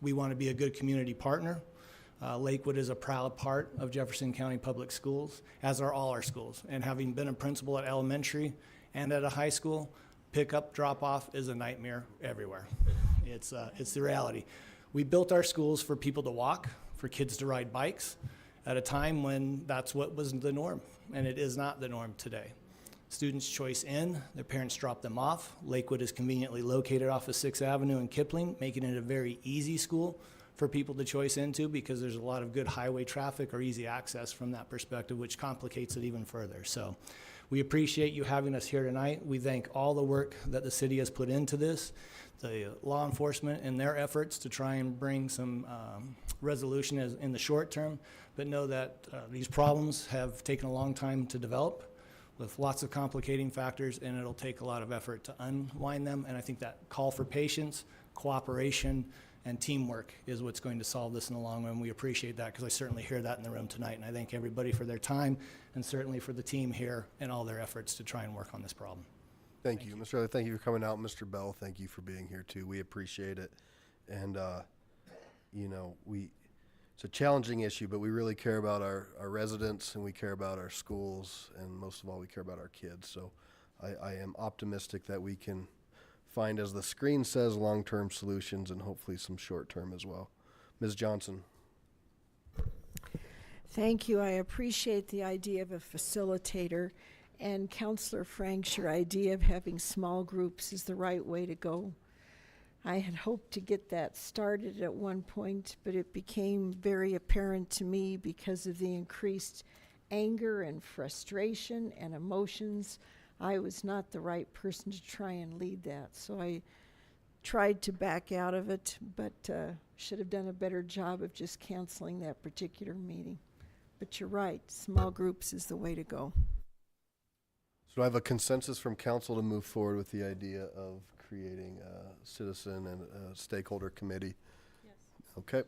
We want to be a good community partner. Lakewood is a proud part of Jefferson County Public Schools, as are all our schools. And having been a principal at elementary and at a high school, pick up, drop off is a nightmare everywhere. It's the reality. We built our schools for people to walk, for kids to ride bikes, at a time when that's what was the norm, and it is not the norm today. Students choice in, their parents drop them off. Lakewood is conveniently located off of 6th Avenue and Kipling, making it a very easy school for people to choice into because there's a lot of good highway traffic or easy access from that perspective, which complicates it even further. So we appreciate you having us here tonight. We thank all the work that the city has put into this, the law enforcement and their efforts to try and bring some resolution in the short term, but know that these problems have taken a long time to develop with lots of complicating factors, and it'll take a lot of effort to unwind them. And I think that call for patience, cooperation, and teamwork is what's going to solve this in the long run. We appreciate that because I certainly hear that in the room tonight. And I thank everybody for their time and certainly for the team here and all their efforts to try and work on this problem. Thank you, Mr. Elliott. Thank you for coming out. Mr. Bell, thank you for being here too. We appreciate it. And, you know, it's a challenging issue, but we really care about our residents and we care about our schools, and most of all, we care about our kids. So I am optimistic that we can find, as the screen says, long-term solutions and hopefully some short-term as well. Ms. Johnson. Thank you. I appreciate the idea of a facilitator. And Councillor Franks, your idea of having small groups is the right way to go. I had hoped to get that started at one point, but it became very apparent to me because of the increased anger and frustration and emotions. I was not the right person to try and lead that. So I tried to back out of it, but should have done a better job of just canceling that particular meeting. But you're right, small groups is the way to go. So I have a consensus from council to move forward with the idea of creating a citizen and a stakeholder committee. Yes. Okay,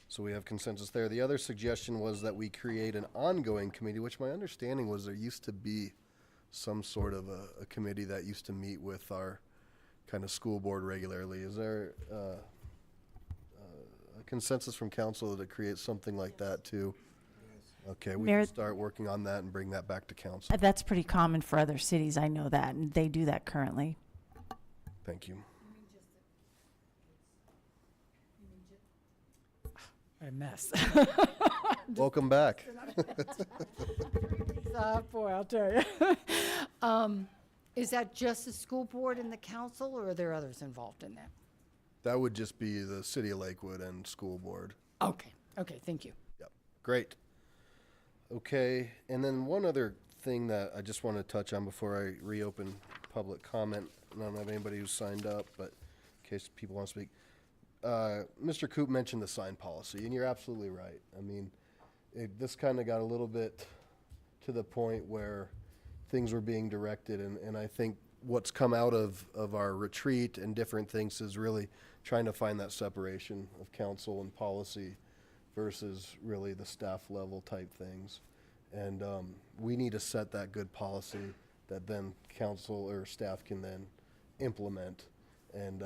so we have consensus there. The other suggestion was that we create an ongoing committee, which my understanding was there used to be some sort of a committee that used to meet with our kind of school board regularly. Is there a consensus from council to create something like that too? Okay, we can start working on that and bring that back to council. That's pretty common for other cities. I know that, and they do that currently. Thank you. A mess. Welcome back. Boy, I'll tell you. Is that just the school board and the council, or are there others involved in that? That would just be the City of Lakewood and school board. Okay, okay, thank you. Yep, great. Okay, and then one other thing that I just want to touch on before I reopen public comment. I don't have anybody who's signed up, but in case people want to speak. Mr. Coop mentioned the sign policy, and you're absolutely right. I mean, this kind of got a little bit to the point where things were being directed, and I think what's come out of our retreat and different things is really trying to find that separation of council and policy versus really the staff level type things. And we need to set that good policy that then council or staff can then implement and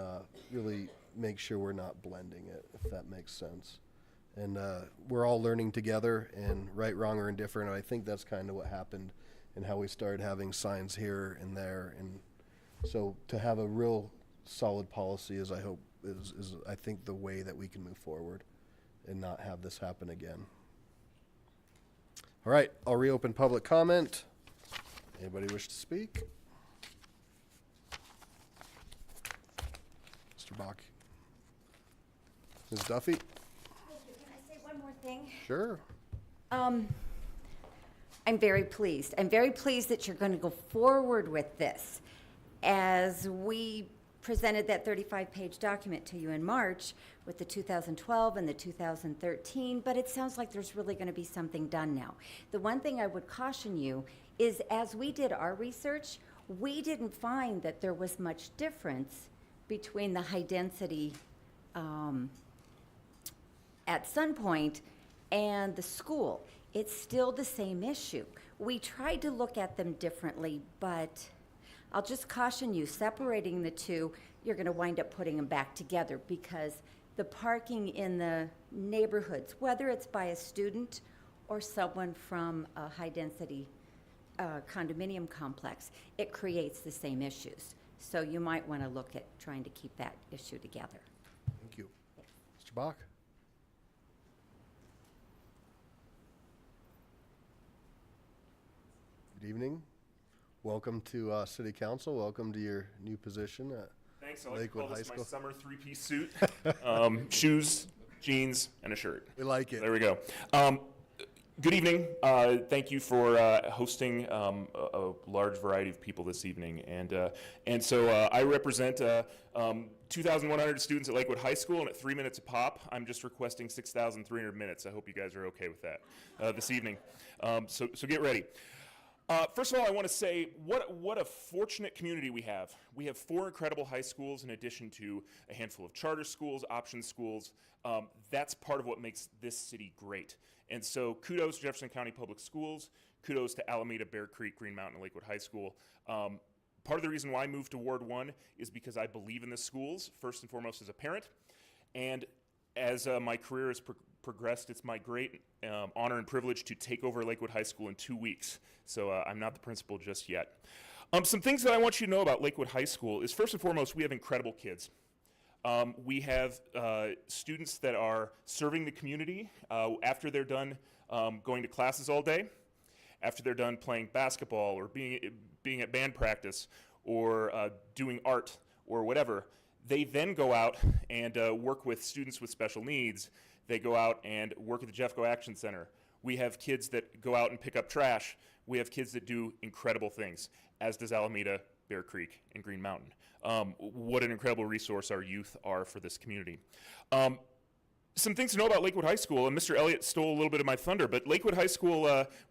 really make sure we're not blending it, if that makes sense. And we're all learning together, and right, wrong, or indifferent. And I think that's kind of what happened and how we started having signs here and there. And so to have a real solid policy is, I hope, is I think the way that we can move forward and not have this happen again. All right, I'll reopen public comment. Anybody wish to speak? Mr. Bach. Ms. Duffy? Thank you. Can I say one more thing? Sure. I'm very pleased. I'm very pleased that you're going to go forward with this. As we presented that 35-page document to you in March with the 2012 and the 2013, but it sounds like there's really going to be something done now. The one thing I would caution you is, as we did our research, we didn't find that there was much difference between the high density at Sunpoint and the school. It's still the same issue. We tried to look at them differently, but I'll just caution you, separating the two, you're going to wind up putting them back together, because the parking in the neighborhoods, whether it's by a student or someone from a high-density condominium complex, it creates the same issues. So you might want to look at trying to keep that issue together. Thank you. Mr. Bach? Good evening. Welcome to City Council. Welcome to your new position at Thanks. I like Lakewood to call High this my School. summer three-piece suit. Shoes, jeans, and a shirt. We like it. There we go. Good evening. Thank you for hosting a large variety of people this evening. And so I represent 2,100 students at Lakewood High School, and at 3 minutes a pop, I'm just requesting 6,300 minutes. I hope you guys are okay with that this evening. So get ready. First of all, I want to say what a fortunate community we have. We have 4 incredible high schools in addition to a handful of charter schools, option schools. That's part of what makes this city great. And so kudos to Jefferson County Public Schools. Kudos to Alameda, Bear Creek, Green Mountain, and Lakewood High School. Part of the reason why I moved to Ward 1 is because I believe in the schools, first and foremost as a parent. And as my career has progressed, it's my great honor and privilege to take over Lakewood High School in 2 weeks. So I'm not the principal just yet. Some things that I want you to know about Lakewood High School is, first and foremost, we have incredible kids. We have students that are serving the community after they're done going to classes all day, after they're done playing basketball or being at band practice or doing art or whatever. They then go out and work with students with special needs. They go out and work at the Jeffco Action Center. We have kids that go out and pick up trash. We have kids that do incredible things, as does Alameda, Bear Creek, and Green Mountain. What an incredible resource our youth are for this community. Some things to know about Lakewood High School, and Mr. Elliott stole a little bit of my thunder, but Lakewood High School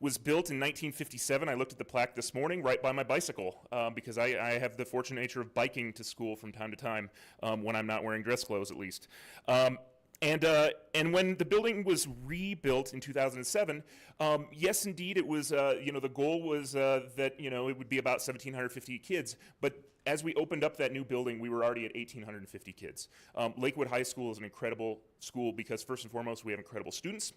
was built in 1957. I looked at the plaque this morning right by my bicycle because I have the fortunate nature of biking to school from time to time when I'm not wearing dress clothes, at least. And when the building was rebuilt in 2007, yes, indeed, it was, the goal was that, it would be about 1,750 kids. But as we opened up that new building, we were already at 1,850 kids. Lakewood High School is an incredible school because, first and foremost, we have incredible students.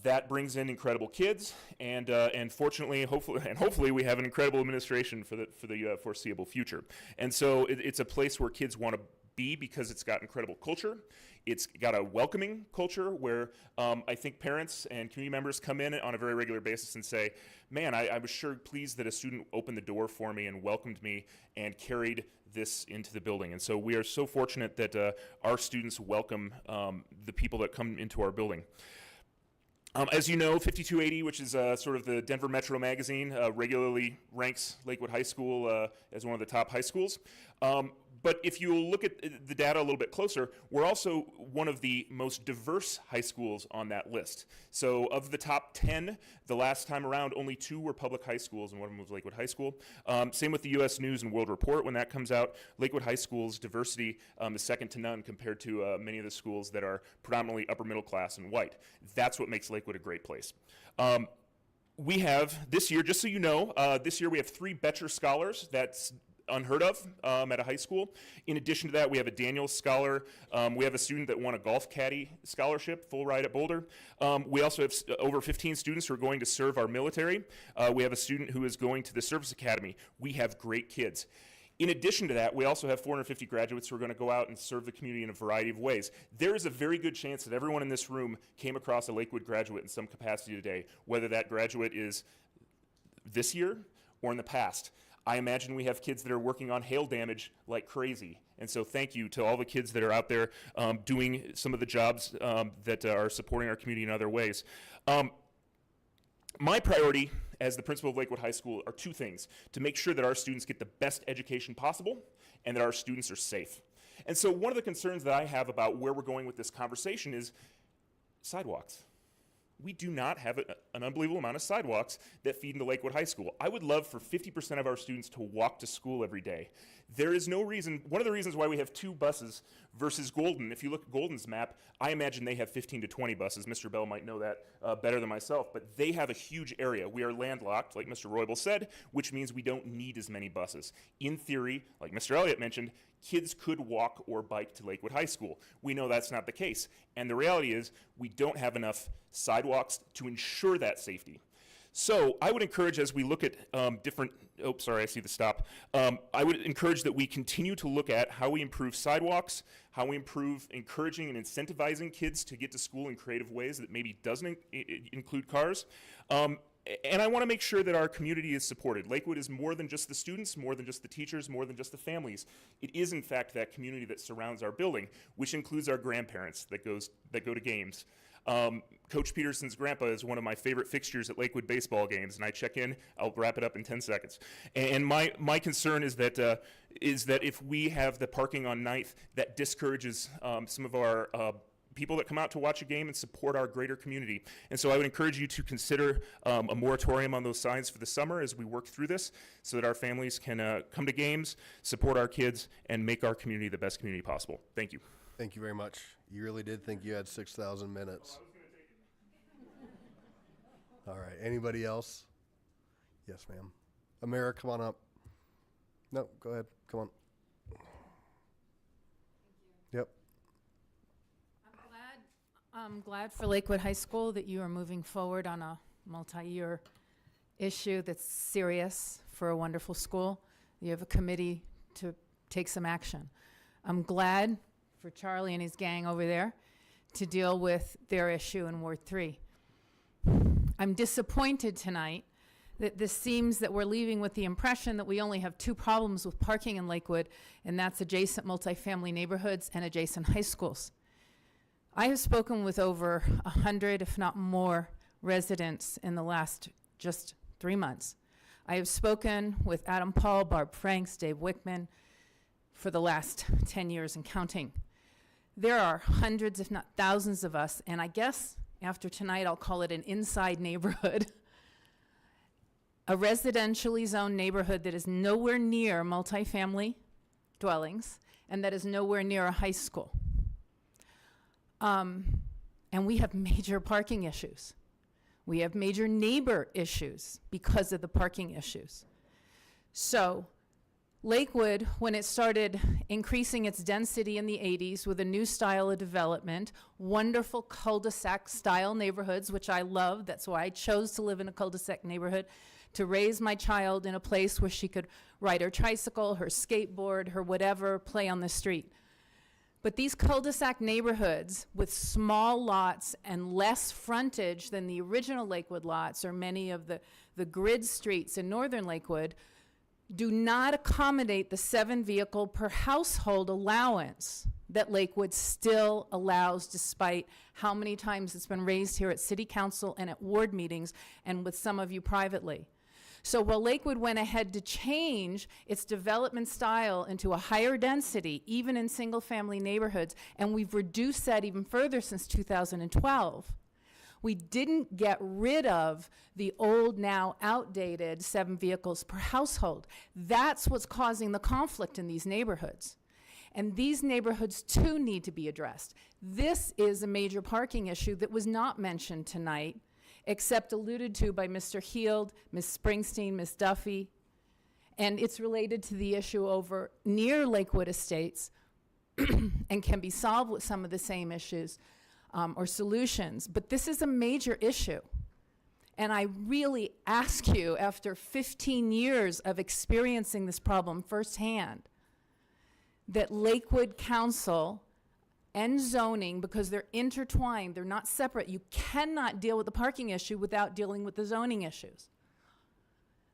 That brings in incredible kids, and fortunately, hopefully, we have an incredible administration for the foreseeable future. And so it's a place where kids want to B, because it's got incredible culture. It's got a welcoming culture where I think parents and community members come in on a very regular basis and say, man, I was sure pleased that a student opened the door for me and welcomed me and carried this into the building. And so we are so fortunate that our students welcome the people that come into our building. As you know, 5280, which is sort of the Denver Metro magazine, regularly ranks Lakewood High School as one of the top high schools. But if you look at the data a little bit closer, we're also one of the most diverse high schools on that list. So of the top 10, the last time around, only 2 were public high schools, and one of them was Lakewood High School. Same with the U.S. News and World Report. When that comes out, Lakewood High School's diversity is second to none compared to many of the schools that are predominantly upper middle class and white. That's what makes Lakewood a great place. We have, this year, just so you know, this year we have 3 Betcher Scholars. That's unheard of at a high school. In addition to that, we have a Daniels Scholar. We have a student that won a golf caddy scholarship, full ride at Boulder. We also have over 15 students who are going to serve our military. We have a student who is going to the Service Academy. We have great kids. In addition to that, we also have 450 graduates who are going to go out and serve the community in a variety of ways. There is a very good chance that everyone in this room came across a Lakewood graduate in some capacity today, whether that graduate is this year or in the past. I imagine we have kids that are working on hail damage like crazy. And so thank you to all the kids that are out there doing some of the jobs that are supporting our community in other ways. My priority as the principal of Lakewood High School are 2 things: to make sure that our students get the best education possible and that our students are safe. And so one of the concerns that I have about where we're going with this conversation is sidewalks. We do not have an unbelievable amount of sidewalks that feed into Lakewood High School. I would love for 50% of our students to walk to school every day. There is no reason, one of the reasons why we have 2 buses versus Golden, if you look at Golden's map, I imagine they have 15 to 20 buses. Mr. Bell might know that better than myself, but they have a huge area. We are landlocked, like Mr. Roybal said, which means we don't need as many buses. In theory, like Mr. Elliott mentioned, kids could walk or bike to Lakewood High School. We know that's not the case. And the reality is we don't have enough sidewalks to ensure that safety. So I would encourage, as we look at different, oh, sorry, I see the stop. I would encourage that we continue to look at how we improve sidewalks, how we improve encouraging and incentivizing kids to get to school in creative ways that maybe doesn't include cars. And I want to make sure that our community is supported. Lakewood is more than just the students, more than just the teachers, more than just the families. It is, in fact, that community that surrounds our building, which includes our grandparents that go to games. Coach Peterson's grandpa is one of my favorite fixtures at Lakewood baseball games, and I check in, I'll wrap it up in 10 seconds. And my concern is that if we have the parking on 9th, that discourages some of our people that come out to watch a game and support our greater community. And so I would encourage you to consider a moratorium on those signs for the summer as we work through this, so that our families can come to games, support our kids, and make our community the best community possible. Thank you. Thank you very much. You really did think you had 6,000 minutes. All right. Anybody else? Yes, ma'am. Amira, come on up. No, go ahead. Come on. Yep. I'm glad for Lakewood High School that you are moving forward on a multi-year issue that's serious for a wonderful school. You have a committee to take some action. I'm glad for Charlie and his gang over there to deal with their issue in Ward 3. I'm disappointed tonight that this seems that we're leaving with the impression that we only have 2 problems with parking in Lakewood, and that's adjacent multifamily neighborhoods and adjacent high schools. I have spoken with over 100, if not more, residents in the last just 3 months. I have spoken with Adam Paul, Barb Franks, Dave Wickman for the last 10 years and counting. There are hundreds, if not thousands of us, and I guess after tonight I'll call it an inside neighborhood, a residentially zoned neighborhood that is nowhere near multifamily dwellings and that is nowhere near a high school. And we have major parking issues. We have major neighbor issues because of the parking issues. So Lakewood, when it started increasing its density in the 80s with a new style of development, wonderful cul-de-sac style neighborhoods, which I love. That's why I chose to live in a cul-de-sac neighborhood, to raise my child in a place where she could ride her tricycle, her skateboard, her whatever, play on the street. But these cul-de-sac neighborhoods with small lots and less frontage than the original Lakewood lots, or many of the grid streets in northern Lakewood, do not accommodate the 7 vehicle per household allowance that Lakewood still allows, despite how many times it's been raised here at City Council and at ward meetings and with some of you privately. So while Lakewood went ahead to change its development style into a higher density, even in single-family neighborhoods, and we've reduced that even further since 2012, we didn't get rid of the old, now outdated 7 vehicles per household. That's what's causing the conflict in these neighborhoods. And these neighborhoods too need to be addressed. This is a major parking issue that was not mentioned tonight, except alluded to by Mr. Heald, Ms. Springsteen, Ms. Duffy. And it's related to the issue over near Lakewood Estates and can be solved with some of the same issues or solutions. But this is a major issue. And I really ask you, after 15 years of experiencing this problem firsthand, that Lakewood Council and zoning, because they're intertwined, they're not separate. You cannot deal with the parking issue without dealing with the zoning issues.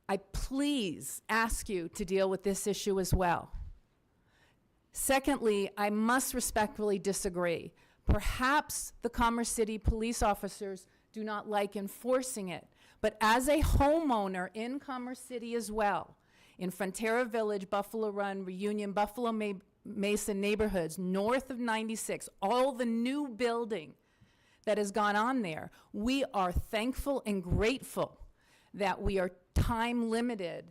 I please ask you to deal with this issue as well. Secondly, I must respectfully disagree. Perhaps the Commerce City police officers do not like enforcing it, but as a homeowner in Commerce City as well, in Frontera Village, Buffalo Run, Reunion, Buffalo Mesa neighborhoods, north of 96, all the new building that has gone on there, we are thankful and grateful that we are time limited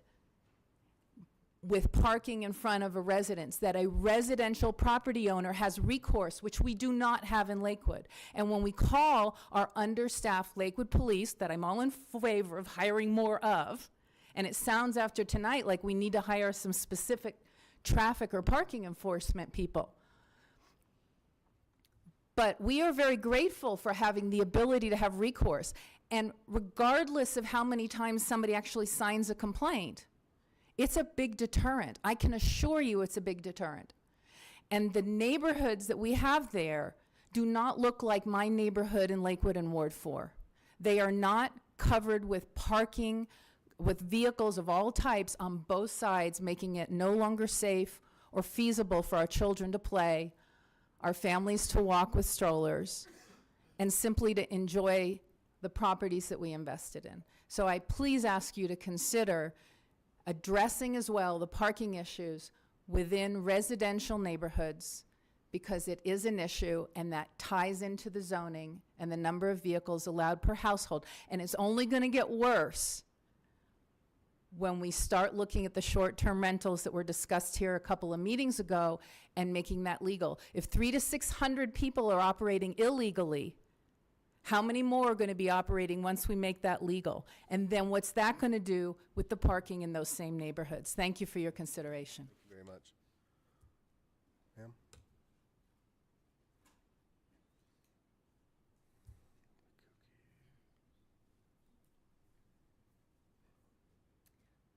with parking in front of a residence, that a residential property owner has recourse, which we do not have in Lakewood. And when we call our understaffed Lakewood police, that I'm all in favor of hiring more of, and it sounds after tonight like we need to hire some specific traffic or parking enforcement people. But we are very grateful for having the ability to have recourse. And regardless of how many times somebody actually signs a complaint, it's a big deterrent. I can assure you it's a big deterrent. And the neighborhoods that we have there do not look like my neighborhood in Lakewood and Ward 4. They are not covered with parking, with vehicles of all types on both sides, making it no longer safe or feasible for our children to play, our families to walk with strollers, and simply to enjoy the properties that we invested in. So I please ask you to consider addressing as well the parking issues within residential neighborhoods, because it is an issue, and that ties into the zoning and the number of vehicles allowed per household. And it's only going to get worse when we start looking at the short-term rentals that were discussed here a couple of meetings ago and making that legal. If 300 to 600 people are operating illegally, how many more are going to be operating once we make that legal? And then what's that going to do with the parking in those same neighborhoods? Thank you for your consideration. Thank you very much. Ma'am?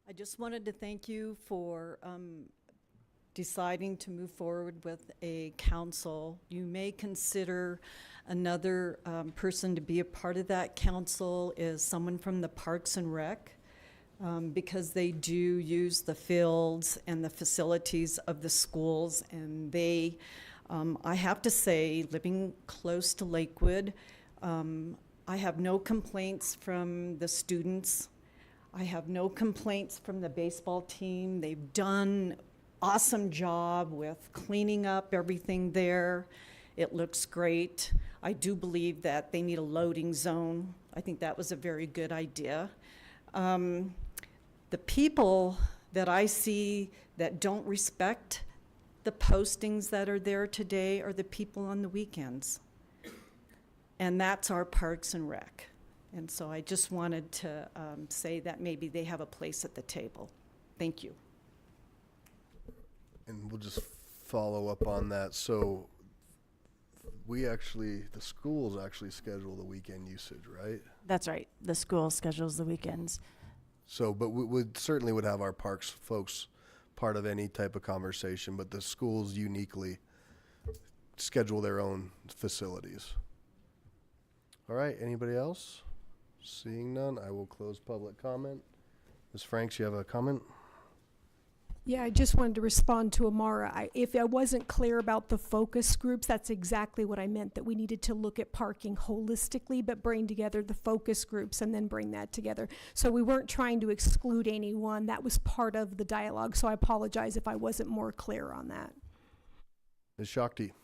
I just wanted to thank you for deciding to move forward with a council. You may consider another person to be a part of that council is someone from the Parks and Rec, because they do use the fields and the facilities of the schools, and they, I have to say, living close to Lakewood, I have no complaints from the students. I have no complaints from the baseball team. They've done awesome job with cleaning up everything there. It looks great. I do believe that they need a loading zone. I think that was a very good idea. The people that I see that don't respect the postings that are there today are the people on the weekends. And that's our Parks and Rec. And so I just wanted to say that maybe they have a place at the table. Thank you. And we'll just follow up on that. So the schools actually schedule the weekend usage, right? That's right. The school schedules the weekends. So, but we would certainly would have our parks folks part of any type of conversation, but the schools uniquely schedule their own facilities. All right, anybody else? Seeing none, I will close public comment. Ms. Franks, you have a comment? Yeah, I just wanted to respond to Amara. If I wasn't clear about the focus groups, that's exactly what I meant, that we needed to look at parking holistically, but bring together the focus groups and then bring that together. So we weren't trying to exclude anyone. That was part of the dialogue. So I apologize if I wasn't more clear on that. Ms. Shakti?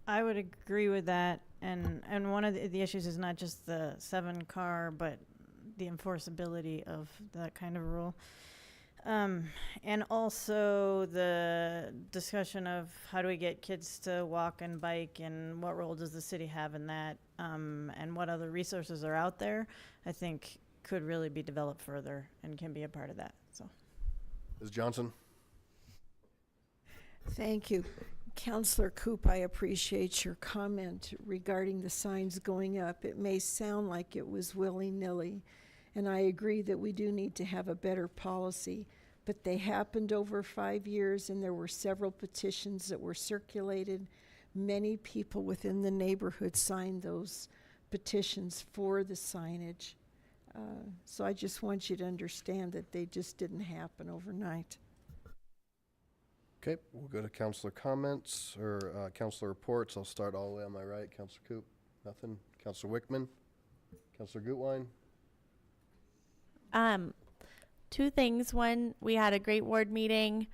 I would agree with that. And one of the issues is not just the 7-car, but the enforceability of that kind of rule. And also the discussion of how do we get kids to walk and bike, and what role does the city have in that, and what other resources are out there, I think could really be developed further and can be a part of that. So, Ms. Johnson? Thank you. Councillor Coop, I appreciate your comment regarding the signs going up. It may sound like it was willy-nilly, and I agree that we do need to have a better policy, but they happened over 5 years, and there were several petitions that were circulated. Many people within the neighborhood signed those petitions for the signage. So I just want you to understand that they just didn't happen overnight. Okay, we'll go to councilor comments or councilor reports. I'll start all the way on my right. Councilor Coop, nothing. Councilor Wickman, Councilor Gutwein. 2 things. One, we had a great ward meeting.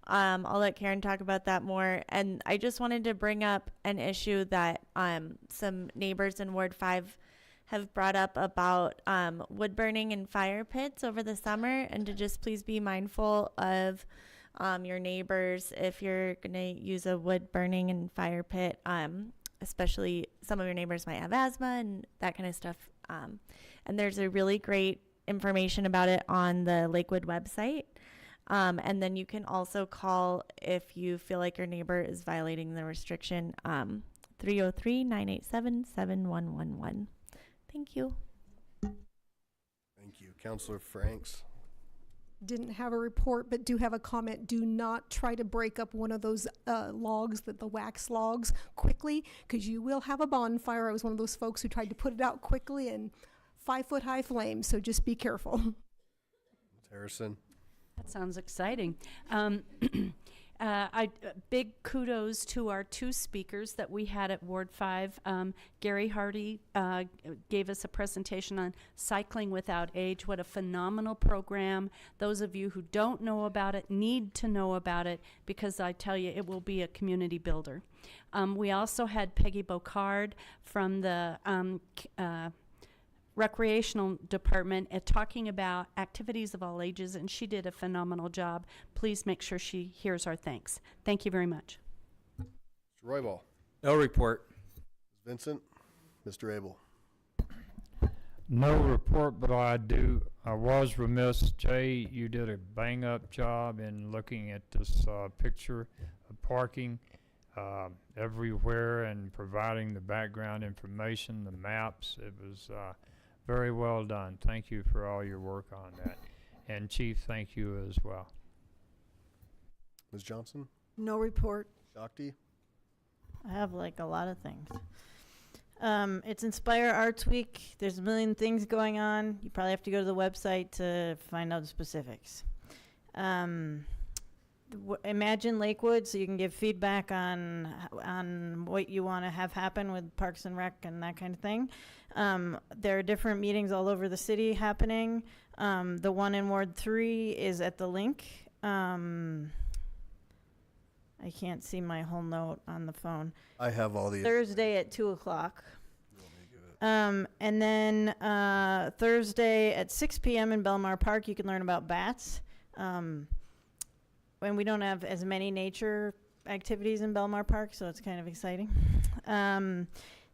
I'll let Karen talk about that more. And I just wanted to bring up an issue that some neighbors in Ward 5 have brought up about wood burning in fire pits over the summer, and to just please be mindful of your neighbors if you're going to use a wood burning and fire pit. Especially some of your neighbors might have asthma and that kind of stuff. And there's a really great information about it on the Lakewood website. And then you can also call if you feel like your neighbor is violating the restriction, 303-987-7111. Thank you. Thank you. Councilor Franks. Didn't have a report, but do have a comment. Do not try to break up one of those logs, the wax logs, quickly, because you will have a bonfire. I was one of those folks who tried to put it out quickly, and 5-foot-high flames, so just be careful. Harrison. That sounds exciting. Big kudos to our 2 speakers that we had at Ward 5. Gary Hardy gave us a presentation on Cycling Without Age. What a phenomenal program. Those of you who don't know about it need to know about it, because I tell you, it will be a community builder. We also had Peggy Bocard from the recreational department talking about activities of all ages, and she did a phenomenal job. Please make sure she hears our thanks. Thank you very much. Mr. Roybal. No report. Vincent. Mr. Abel. No report, but I was remiss. Jay, you did a bang-up job in looking at this picture of parking everywhere and providing the background information, the maps. It was very well done. Thank you for all your work on that. And Chief, thank you as well. Ms. Johnson? No report. Shakti? I have like a lot of things. It's Inspire Arts Week. There's a million things going on. You probably have to go to the website to find out the specifics. Imagine Lakewood, so you can give feedback on what you want to have happen with Parks and Rec and that kind of thing. There are different meetings all over the city happening. The one in Ward 3 is at the Link. I can't see my whole note on the phone. I have all the Thursday at 2:00. And then Thursday at 6 p.m. in Belmar Park, you can learn about bats. And we don't have as many nature activities in Belmar Park, so it's kind of exciting.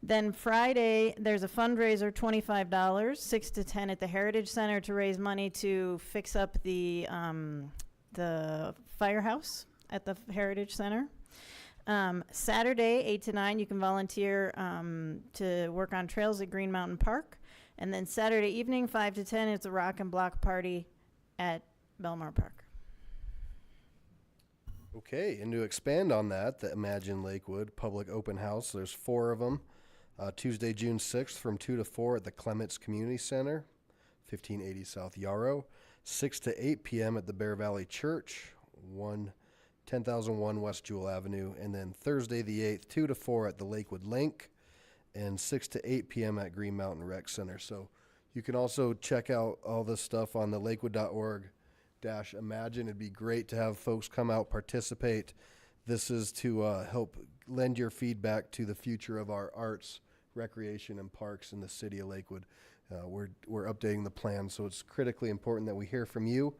Then Friday, there's a fundraiser, $25, 6 to 10 at the Heritage Center to raise money to fix up the firehouse at the Heritage Center. Saturday, 8 to 9, you can volunteer to work on trails at Green Mountain Park. And then Saturday evening, 5 to 10, it's a rock and block party at Belmar Park. Okay, and to expand on that, the Imagine Lakewood Public Open House, there's 4 of them. Tuesday, June 6th from 2 to 4 at the Clements Community Center, 1580 South Yarrow. 6 to 8 p.m. at the Bear Valley Church, 10,001 West Jewel Avenue. And then Thursday the 8th, 2 to 4 at the Lakewood Link, and 6 to 8 p.m. at Green Mountain Rec Center. So you can also check out all this stuff on the lakewood.org-imagine. It'd be great to have folks come out, participate. This is to help lend your feedback to the future of our arts, recreation, and parks in the city of Lakewood. We're updating the plan, so it's critically important that we hear from you.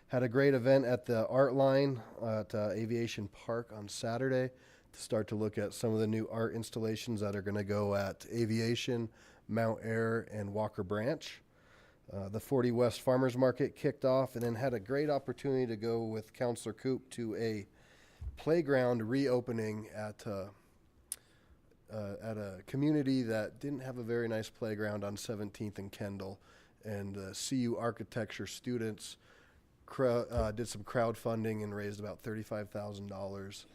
Had a great event at the Art Line at Aviation Park on Saturday to start to look at some of the new art installations that are going to go at Aviation, Mount Air, and Walker Branch. The 40 West Farmers Market kicked off, and then had a great opportunity to go with Councilor Coop to a playground reopening at a community that didn't have a very nice playground on 17th and Kendall. And CU architecture students did some crowdfunding and raised about $35,000,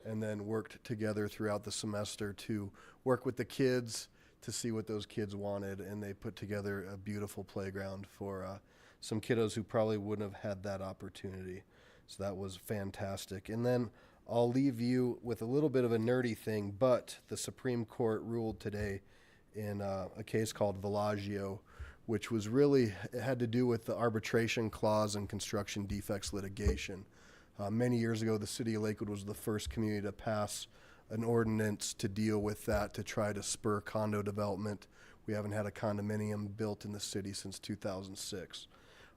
and then worked together throughout the semester to work with the kids to see what those kids wanted. And they put together a beautiful playground for some kiddos who probably wouldn't have had that opportunity. So that was fantastic. And then I'll leave you with a little bit of a nerdy thing, but the Supreme Court ruled today in a case called Villaggio, which was really, it had to do with the arbitration clause and construction defects litigation. Many years ago, the city of Lakewood was the first community to pass an ordinance to deal with that, to try to spur condo development. We haven't had a condominium built in the city since 2006.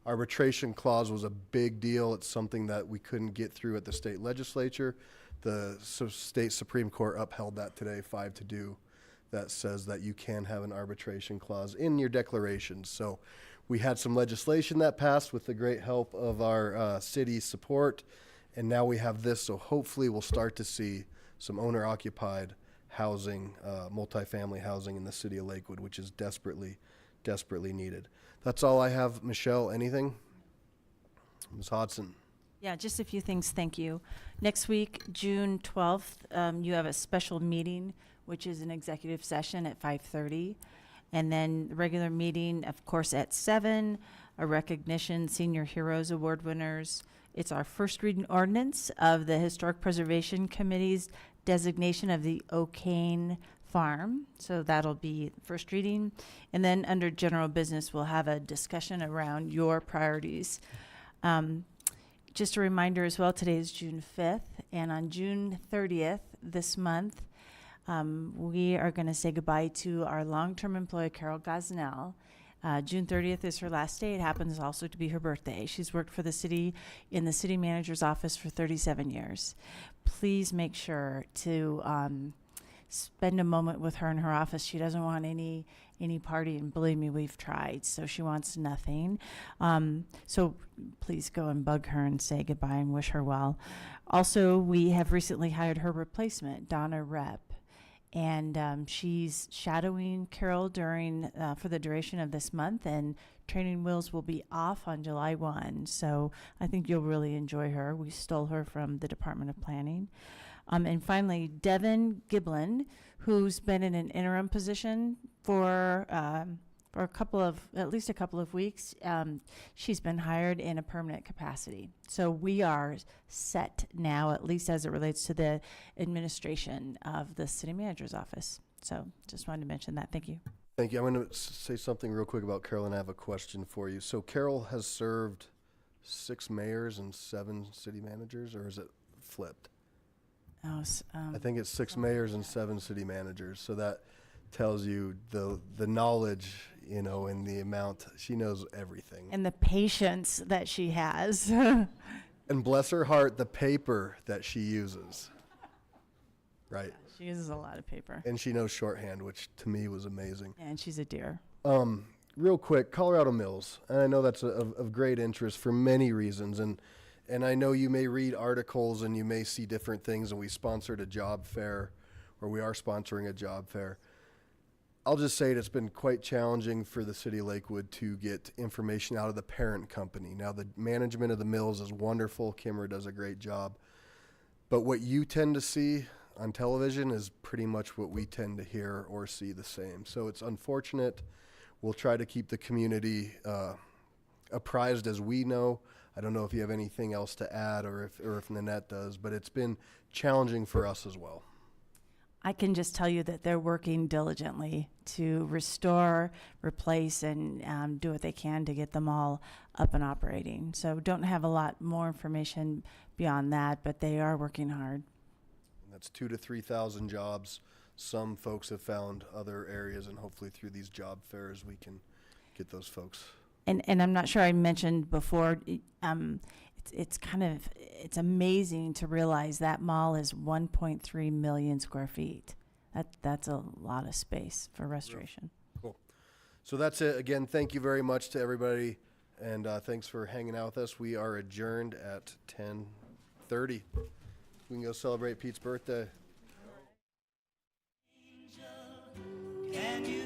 Arbitration clause was a big deal. It's something that we couldn't get through at the state legislature. The state Supreme Court upheld that today, 5-2, that says that you can have an arbitration clause in your declarations. So we had some legislation that passed with the great help of our city support, and now we have this. So hopefully we'll start to see some owner-occupied housing, multifamily housing in the city of Lakewood, which is desperately needed. That's all I have. Michelle, anything? Ms. Hodson. Yeah, just a few things. Thank you. Next week, June 12th, you have a special meeting, which is an executive session at 5:30. And then the regular meeting, of course, at 7, a recognition, Senior Heroes Award winners. It's our first reading ordinance of the Historic Preservation Committee's designation of the O'Kane Farm. So that'll be first reading. And then under general business, we'll have a discussion around your priorities. Just a reminder as well, today is June 5th, and on June 30th this month, we are going to say goodbye to our long-term employee, Carol Gosnell. June 30th is her last day. It happens also to be her birthday. She's worked for the city in the city manager's office for 37 years. Please make sure to spend a moment with her in her office. She doesn't want any party, and believe me, we've tried, so she wants nothing. So please go and bug her and say goodbye and wish her well. Also, we have recently hired her replacement, Donna Rep, and she's shadowing Carol during for the duration of this month, and training wheels will be off on July 1. So I think you'll really enjoy her. We stole her from the Department of Planning. And finally, Devin Giblin, who's been in an interim position for at least a couple of weeks. She's been hired in a permanent capacity. So we are set now, at least as it relates to the administration of the city manager's office. So just wanted to mention that. Thank you. Thank you. I'm going to say something real quick about Carol, and I have a question for you. So Carol has served 6 mayors and 7 city managers, or is it flipped? I think it's 6 mayors and 7 city managers. So that tells you the knowledge, and the amount. She knows everything. And the patience that she has. And bless her heart, the paper that she uses. Right. Yeah, she uses a lot of paper. And she knows shorthand, which to me was amazing. Yeah, and she's a dear. Real quick, Colorado Mills. And I know that's of great interest for many reasons. And I know you may read articles and you may see different things, and we sponsored a job fair, or we are sponsoring a job fair. I'll just say it's been quite challenging for the city of Lakewood to get information out of the parent company. Now, the management of the mills is wonderful. Kimmer does a great job. But what you tend to see on television is pretty much what we tend to hear or see the same. So it's unfortunate. We'll try to keep the community apprised as we know. I don't know if you have anything else to add or if Nanette does, but it's been challenging for us as well. I can just tell you that they're working diligently to restore, replace, and do what they can to get them all up and operating. So don't have a lot more information beyond that, but they are working hard. And that's 2,000 to 3,000 jobs. Some folks have found other areas, and hopefully through these job fairs we can get those folks. And I'm not sure I mentioned before, it's amazing to realize that mall is 1.3 million square feet. That's a lot of space for restoration. Cool. So that's it. Again, thank you very much to everybody, and thanks for hanging out with us. We are adjourned at 10:30. We can go celebrate Pete's birthday. Can you